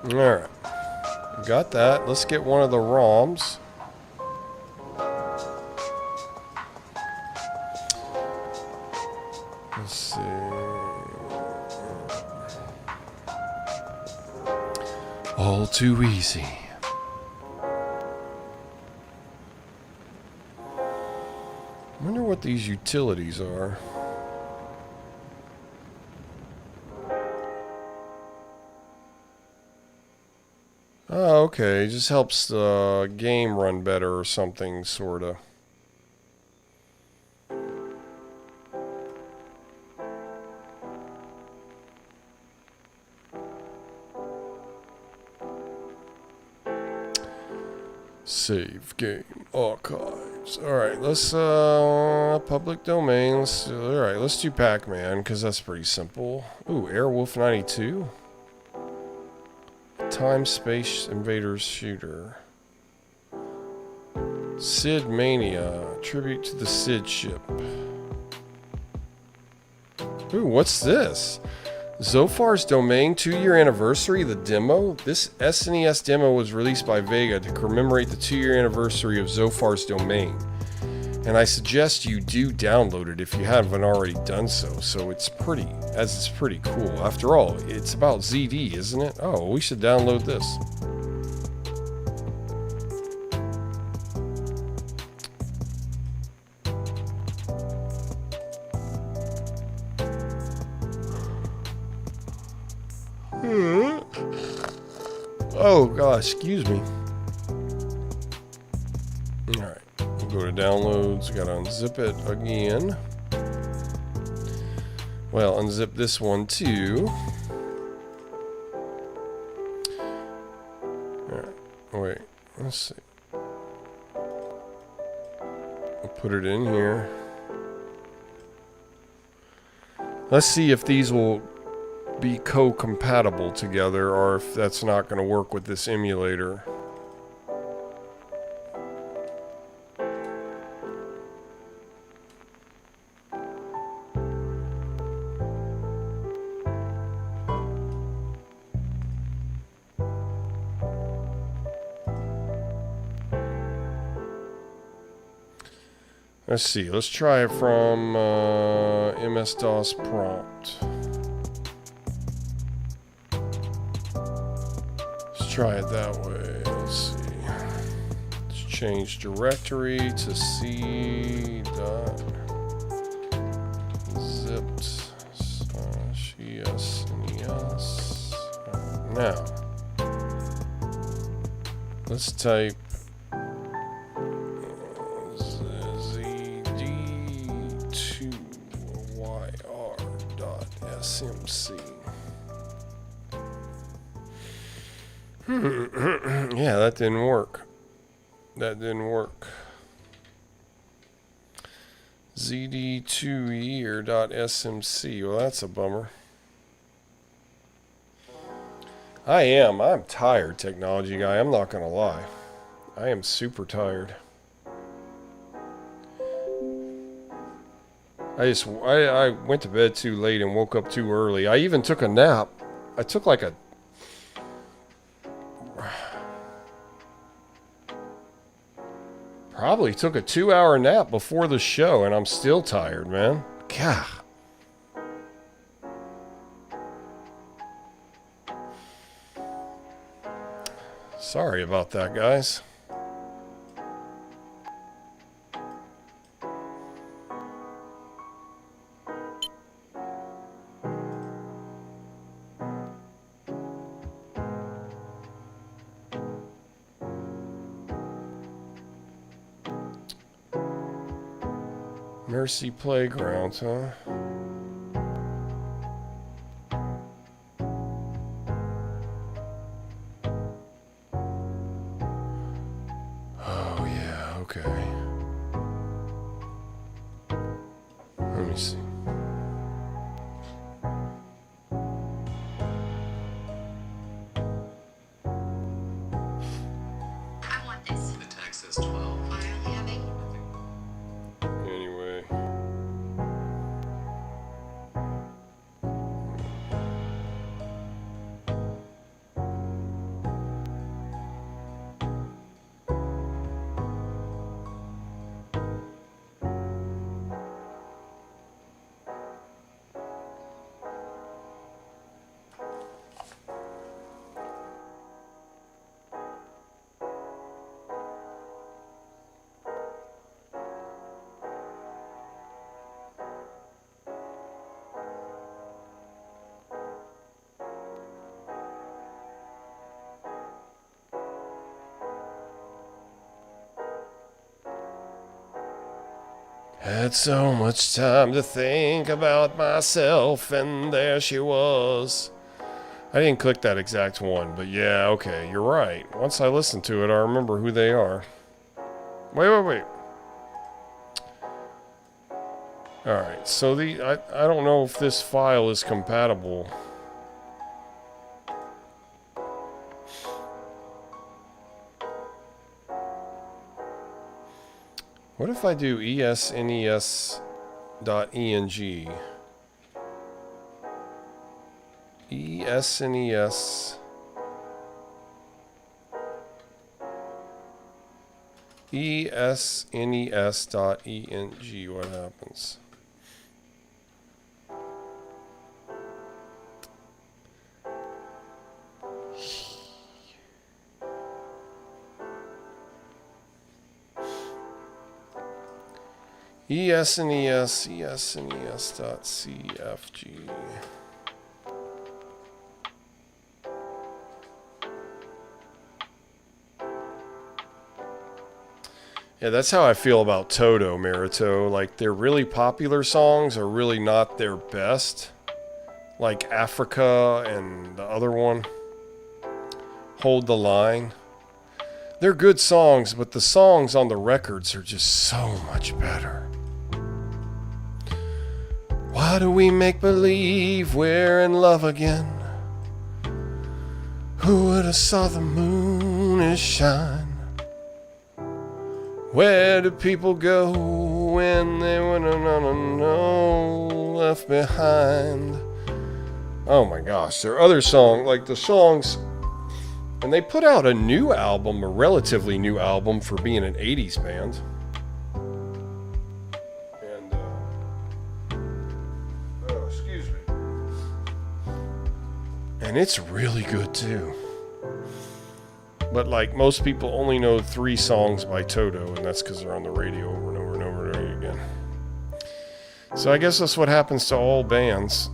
Alright. Got that. Let's get one of the ROMs. Let's see. All too easy. I wonder what these utilities are. Oh, okay. It just helps the game run better or something, sorta. Save game archives. Alright, let's public domain. Alright, let's do Pac-Man, because that's pretty simple. Ooh, Airwolf 92. Time Space Invaders Shooter. Sid Mania. Tribute to the Sid ship. Ooh, what's this? Zophar's Domain 2-year anniversary, the demo. This SNES demo was released by Vega to commemorate the 2-year anniversary of Zophar's Domain. And I suggest you do download it if you haven't already done so. So it's pretty cool. After all, it's about ZD, isn't it? Oh, we should download this. Oh gosh, excuse me. Alright, we'll go to downloads, gotta unzip it again. Well, unzip this one too. Alright, wait, let's see. We'll put it in here. Let's see if these will be co-compatible together, or if that's not going to work with this emulator. Let's see, let's try it from MS-DOS prompt. Try it that way. Let's see. Let's change directory to C dot zipped / ESNES. Now, let's type ZD2YR.SMC. Yeah, that didn't work. That didn't work. ZD2year.smc. Well, that's a bummer. I'm tired, technology guy. I'm not gonna lie. I am super tired. I went to bed too late and woke up too early. I even took a nap. I took like a probably took a 2-hour nap before the show, and I'm still tired, man. Gah. Sorry about that, guys. Mercy Playground, huh? Oh, yeah, okay. Let me see. I want this. The text says 12. File having. Anyway. Had so much time to think about myself, and there she was. I didn't click that exact one, but yeah, okay, you're right. Once I listen to it, I remember who they are. Wait. Alright, so I don't know if this file is compatible. What if I do esnes.eng? esnes esnes.eng, what happens? esnes.cfg. Yeah, that's how I feel about Toto, Merito. Like, their really popular songs are really not their best. Like Africa and the other one, Hold the Line. They're good songs, but the songs on the records are just so much better. Why do we make believe we're in love again? Who would have saw the moon is shine? Where do people go when they went left behind? Oh my gosh, there are other songs, like the songs, and they put out a new album, a relatively new album for being an 80s band. And it's really good too. But like most people only know 3 songs by Toto, and that's because they're on the radio over and over and over and over again. So I guess that's what happens to all bands.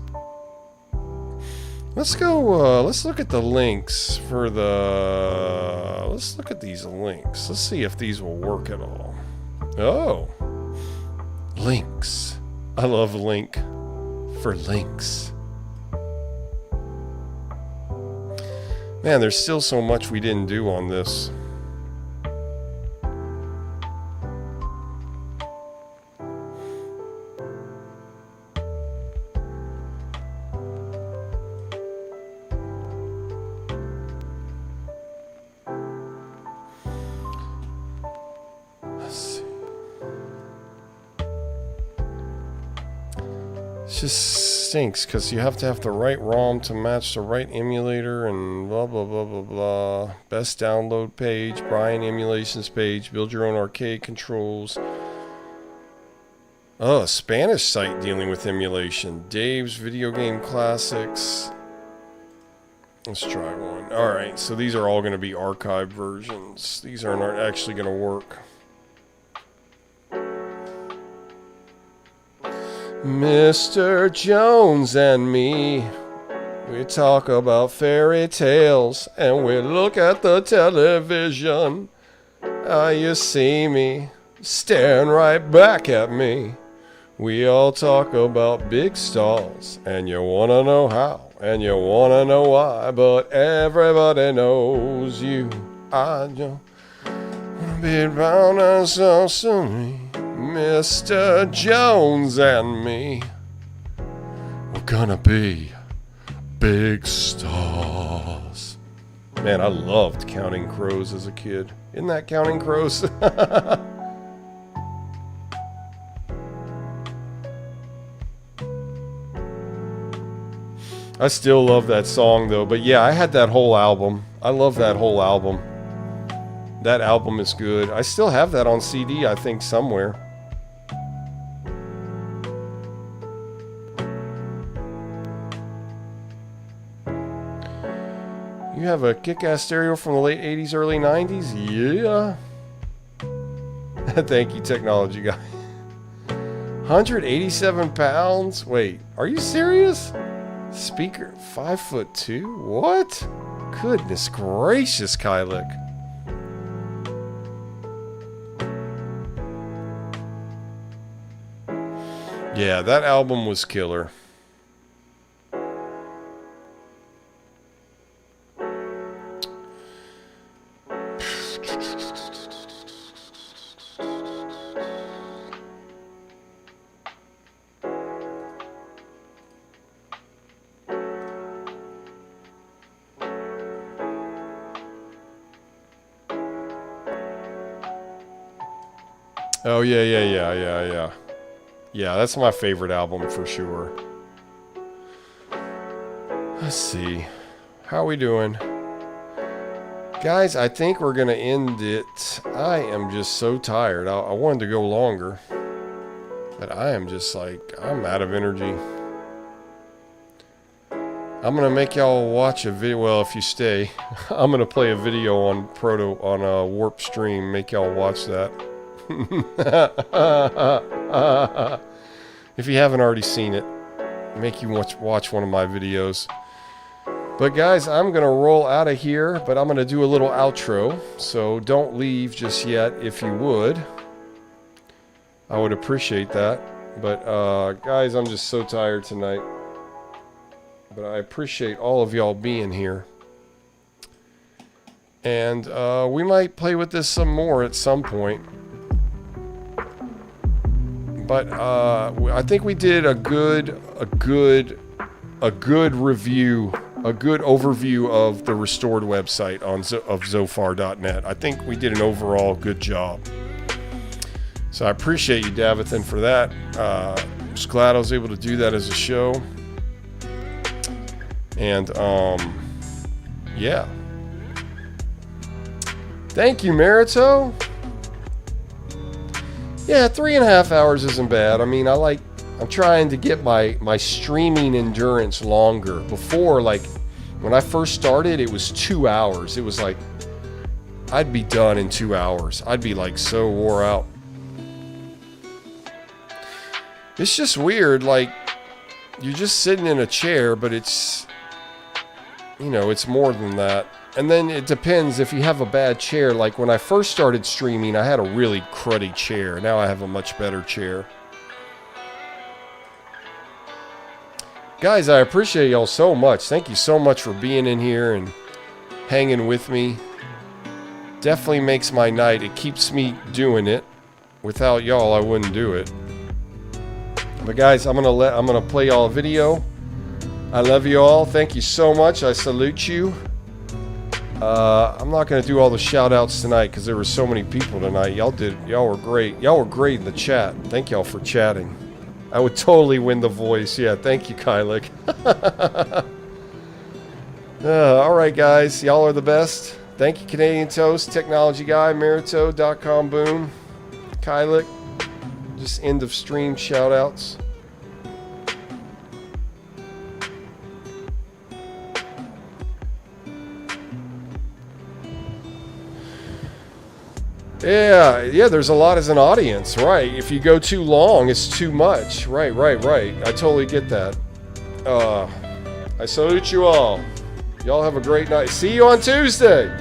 Let's go, let's look at the links for the... Let's look at these links. Let's see if these will work at all. Oh. Links. I love link for links. Man, there's still so much we didn't do on this. Let's see. It just stinks because you have to have the right ROM to match the right emulator and blah blah blah blah blah. Best download page, Brian Emulations page, build your own arcade controls. Oh, a Spanish site dealing with emulation. Dave's Video Game Classics. Let's try one. Alright, so these are all going to be archived versions. These aren't actually going to work. Mr. Jones and me, we talk about fairy tales and we look at the television. You see me staring right back at me. We all talk about big stalls, and you wanna know how, and you wanna know why, but everybody knows you. I just wanna be bound and so soon, Mr. Jones and me. We're gonna be big stars. Man, I loved Counting Crows as a kid. Isn't that Counting Crows? I still love that song though, but yeah, I had that whole album. I love that whole album. That album is good. I still have that on CD, I think, somewhere. You have a kick-ass stereo from the late 80s, early 90s? Yeah. Thank you, technology guy. 187 pounds? Wait, are you serious? Speaker, 5'2"? What? Goodness gracious, Kylik. Yeah, that album was killer. Oh, yeah. Yeah, that's my favorite album for sure. Let's see. How are we doing? Guys, I think we're going to end it. I am just so tired. I wanted to go longer. But I am just like, I'm out of energy. I'm going to make y'all watch a video. Well, if you stay, I'm going to play a video on Warp Stream. Make y'all watch that. If you haven't already seen it, make you watch one of my videos. But guys, I'm gonna roll out of here, but I'm gonna do a little outro, so don't leave just yet if you would. I would appreciate that. But guys, I'm just so tired tonight, but I appreciate all of y'all being here. And we might play with this some more at some point. But I think we did a good review, a good overview of the restored website of Zophar.net. I think we did an overall good job. So I appreciate you, Davathan, for that. I'm just glad I was able to do that as a show. And yeah. Thank you, Merito. Yeah, 3.5 hours isn't bad. I mean, I'm trying to get my streaming endurance longer. Before, like, when I first started, it was 2 hours. It was like, I'd be done in 2 hours. I'd be, like, so wore out. It's just weird, like, you're just sitting in a chair, but it's, you know, it's more than that. And then it depends if you have a bad chair. Like when I first started streaming, I had a really cruddy chair. Now I have a much better chair. Guys, I appreciate y'all so much. Thank you so much for being in here and hanging with me. Definitely makes my night. It keeps me doing it. Without y'all, I wouldn't do it. But guys, I'm gonna play y'all a video. I love you all. Thank you so much. I salute you. I'm not going to do all the shout outs tonight because there were so many people tonight. Y'all were great. Y'all were great in the chat. Thank y'all for chatting. I would totally win the voice. Yeah, thank you, Kylik. Alright, guys. Y'all are the best. Thank you, Canadian Toast, Technology Guy, Merito.com, Boom, Kylik. Just end of stream shout outs. Yeah, there's a lot as an audience, right? If you go too long, it's too much. Right. I totally get that. I salute you all. Y'all have a great night. See you on Tuesday.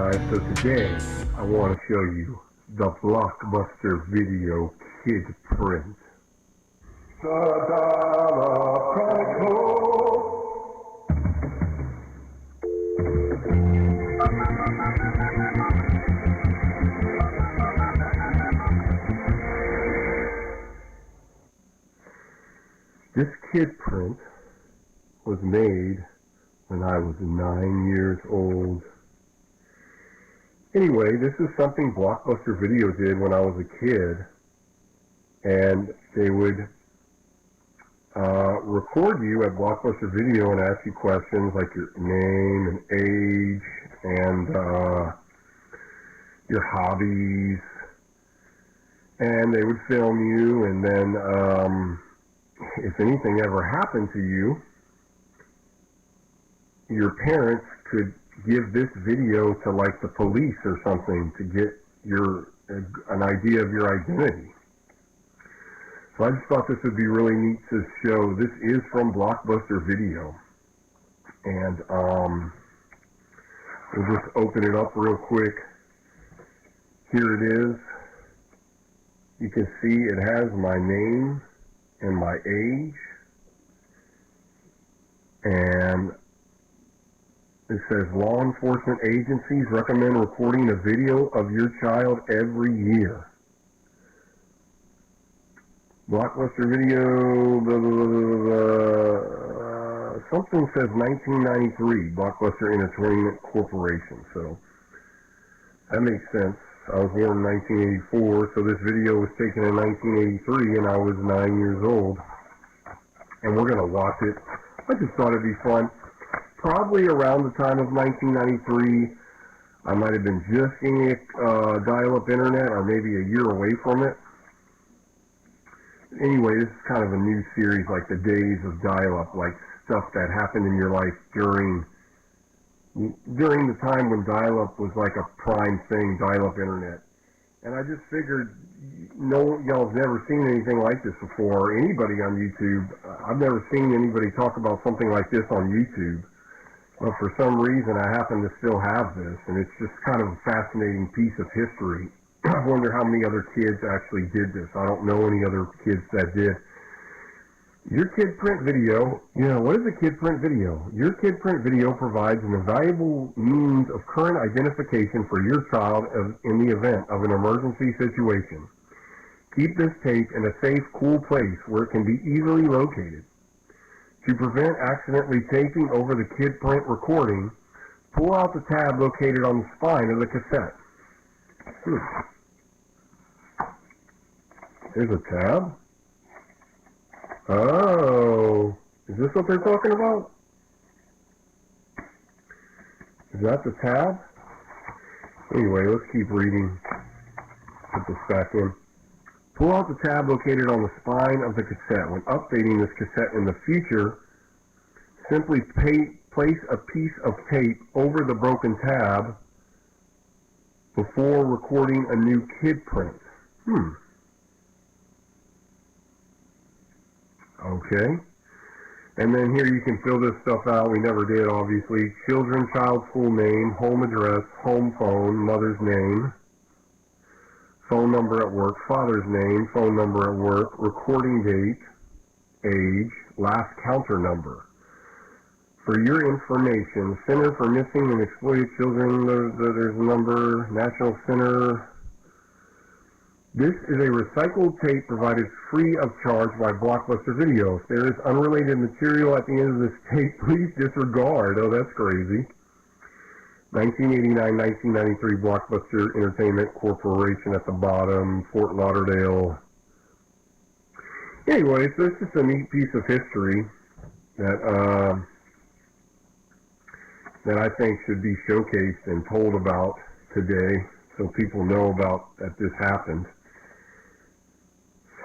guys, so today I want to show you the Blockbuster Video Kid Print. The dialupchronicles. This kid print was made when I was 9 years old. Anyway, this is something Blockbuster Video did when I was a kid, and they would record you at Blockbuster Video and ask you questions like your name and age and your hobbies, and they would film you, and then if anything ever happened to you, your parents could give this video to like the police or something to get an idea of your identity. So I just thought this would be really neat to show. This is from Blockbuster Video, and we'll just open it up real quick. Here it is. You can see it has my name and my age, and it says law enforcement agencies recommend recording a video of your child every year. Blockbuster Video, something says 1993, Blockbuster Entertainment Corporation, so that makes sense. I was born in 1984, so this video was taken in 1983, and I was 9 years old. And we're going to watch it. I just thought it'd be fun. Probably around the time of 1993, I might have been just getting dial-up internet, or maybe a year away from it. Anyway, this is kind of a new series, like the days of dial-up, like stuff that happened in your life during the time when dial-up was like a prime thing, dial-up internet. And I just figured, y'all have never seen anything like this before, or anybody on YouTube. I've never seen anybody talk about something like this on YouTube. But for some reason, I happen to still have this, and it's just kind of a fascinating piece of history. I wonder how many other kids actually did this. I don't know any other kids that did. Your kid print video, what is a kid print video? Your kid print video provides an invaluable means of current identification for your child in the event of an emergency situation. Keep this tape in a safe, cool place where it can be easily located. To prevent accidentally taping over the kid print recording, pull out the tab located on the spine of the cassette. There's a tab? Oh, is this what they're talking about? Is that the tab? Anyway, let's keep reading. Put this back in. Pull out the tab located on the spine of the cassette. When updating this cassette in the future, simply place a piece of tape over the broken tab before recording a new kid print. Okay. And then here you can fill this stuff out. We never did, obviously. Children, child's full name, home address, home phone, mother's name, phone number at work, father's name, phone number at work, recording date, age, last counter number. For your information, Center for Missing and Exploited Children, there's a number, National Center. This is a recycled tape provided free of charge by Blockbuster Video. If there is unrelated material at the end of this tape, please disregard. Oh, that's crazy. 1989-1993 Blockbuster Entertainment Corporation at the bottom, Fort Lauderdale. Anyway, so it's just a neat piece of history that I think should be showcased and told about today, so people know about that this happened.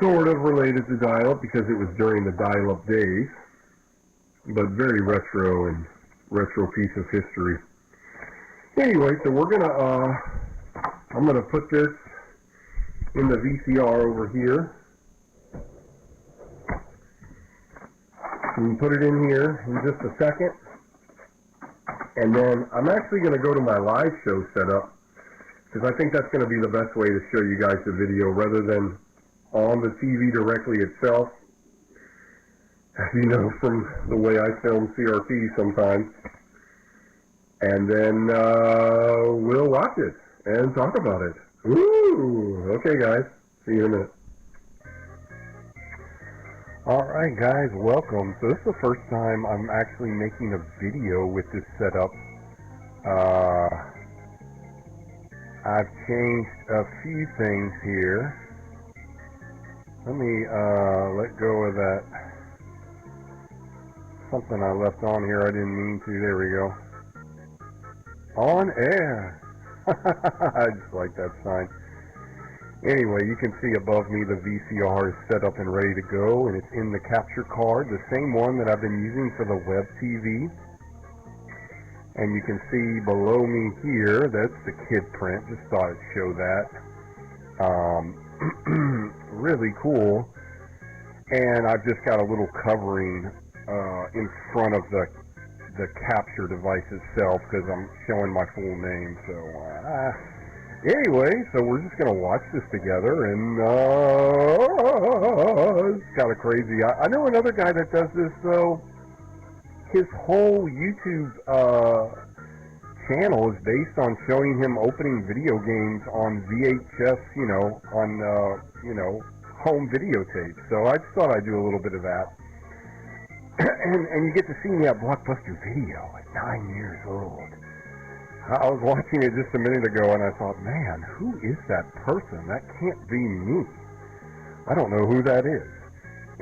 Sort of related to dial-up because it was during the dial-up days, but very retro piece of history. Anyway, so I'm gonna put this in the VCR over here. And put it in here in just a second. And then I'm actually going to go to my live show setup because I think that's going to be the best way to show you guys the video rather than on the TV directly itself. As you know from the way I film CRT sometimes. And then we'll watch it and talk about it. Ooh, okay guys, see you in a minute. Alright guys, welcome. So this is the first time I'm actually making a video with this setup. I've changed a few things here. Let me let go of that. Something I left on here I didn't mean to. There we go. On air. I just like that sign. Anyway, you can see above me the VCR is set up and ready to go, and it's in the capture card, the same one that I've been using for the web TV. And you can see below me here, that's the kid print. Just thought I'd show that. Really cool. And I've just got a little covering in front of the capture device itself because I'm showing my full name. So anyway, so we're just gonna watch this together, and it's kind of crazy. I know another guy that does this though. His whole YouTube channel is based on showing him opening video games on VHS, on home videotapes. So I just thought I'd do a little bit of that. And you get to see me at Blockbuster Video at 9 years old. I was watching it just a minute ago, and I thought, man, who is that person? That can't be me. I don't know who that is.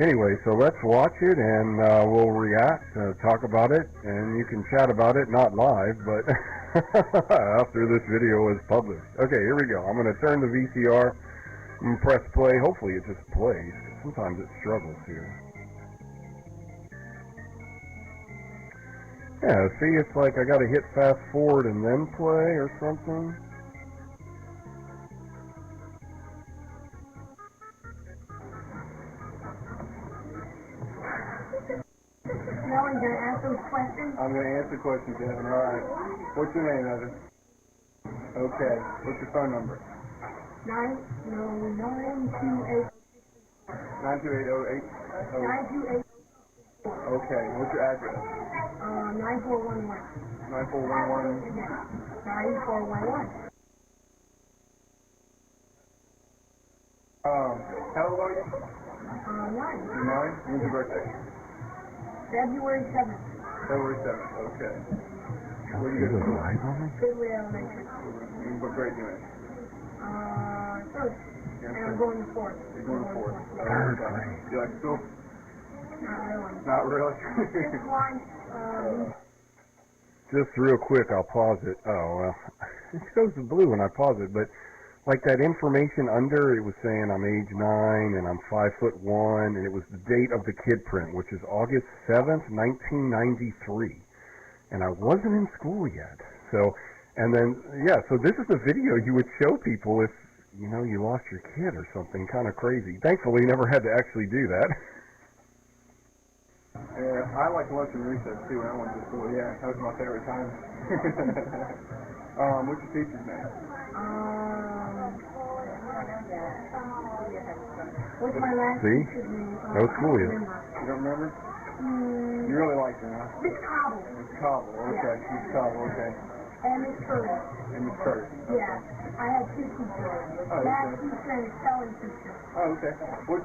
Anyway, so let's watch it, and we'll react, talk about it, and you can chat about it, not live, but after this video is published. Okay, here we go. I'm going to turn the VCR and press play. Hopefully it just plays. Sometimes it struggles here. Yeah, see, it's like I gotta hit fast forward and then play or something. Now are you gonna answer those questions? I'm gonna answer questions, Evan. Alright. What's your name, Evan? Okay. What's your phone number? 928. 92808. 928. Okay. What's your address? 9411. 9411. 9411. How old are you? 9. You're 9? When's your birthday? February 7th. February 7th. Okay. Where do you go to school? Goodway Elementary. What grade you in? Third. And I'm going to fourth. You're going to fourth. Yeah. Okay. You like school? Not really. Not really. Just one. Just real quick, I'll pause it. Oh, well, it goes to blue when I pause it, but like that information under, it was saying I'm age 9 and I'm 5'1", and it was the date of the kid print, which is August 7th, 1993. And I wasn't in school yet. So, and then, yeah, so this is the video you would show people if, you lost your kid or something kind of crazy. Thankfully, never had to actually do that. Yeah, I like lunch and recess too when I went to school. Yeah, that was my favorite time. What's your teacher's name? What's my last See? teacher's name? That was cool, yeah. Remember. You don't remember? You really liked her, huh? Miss Cobble. Miss Cobble, okay. Yeah. Miss Cobble, okay. And Miss Curtis. And Miss Curtis. Okay. Yeah. I had two teachers. Oh, Math okay. teacher and spelling teacher. Oh, okay. What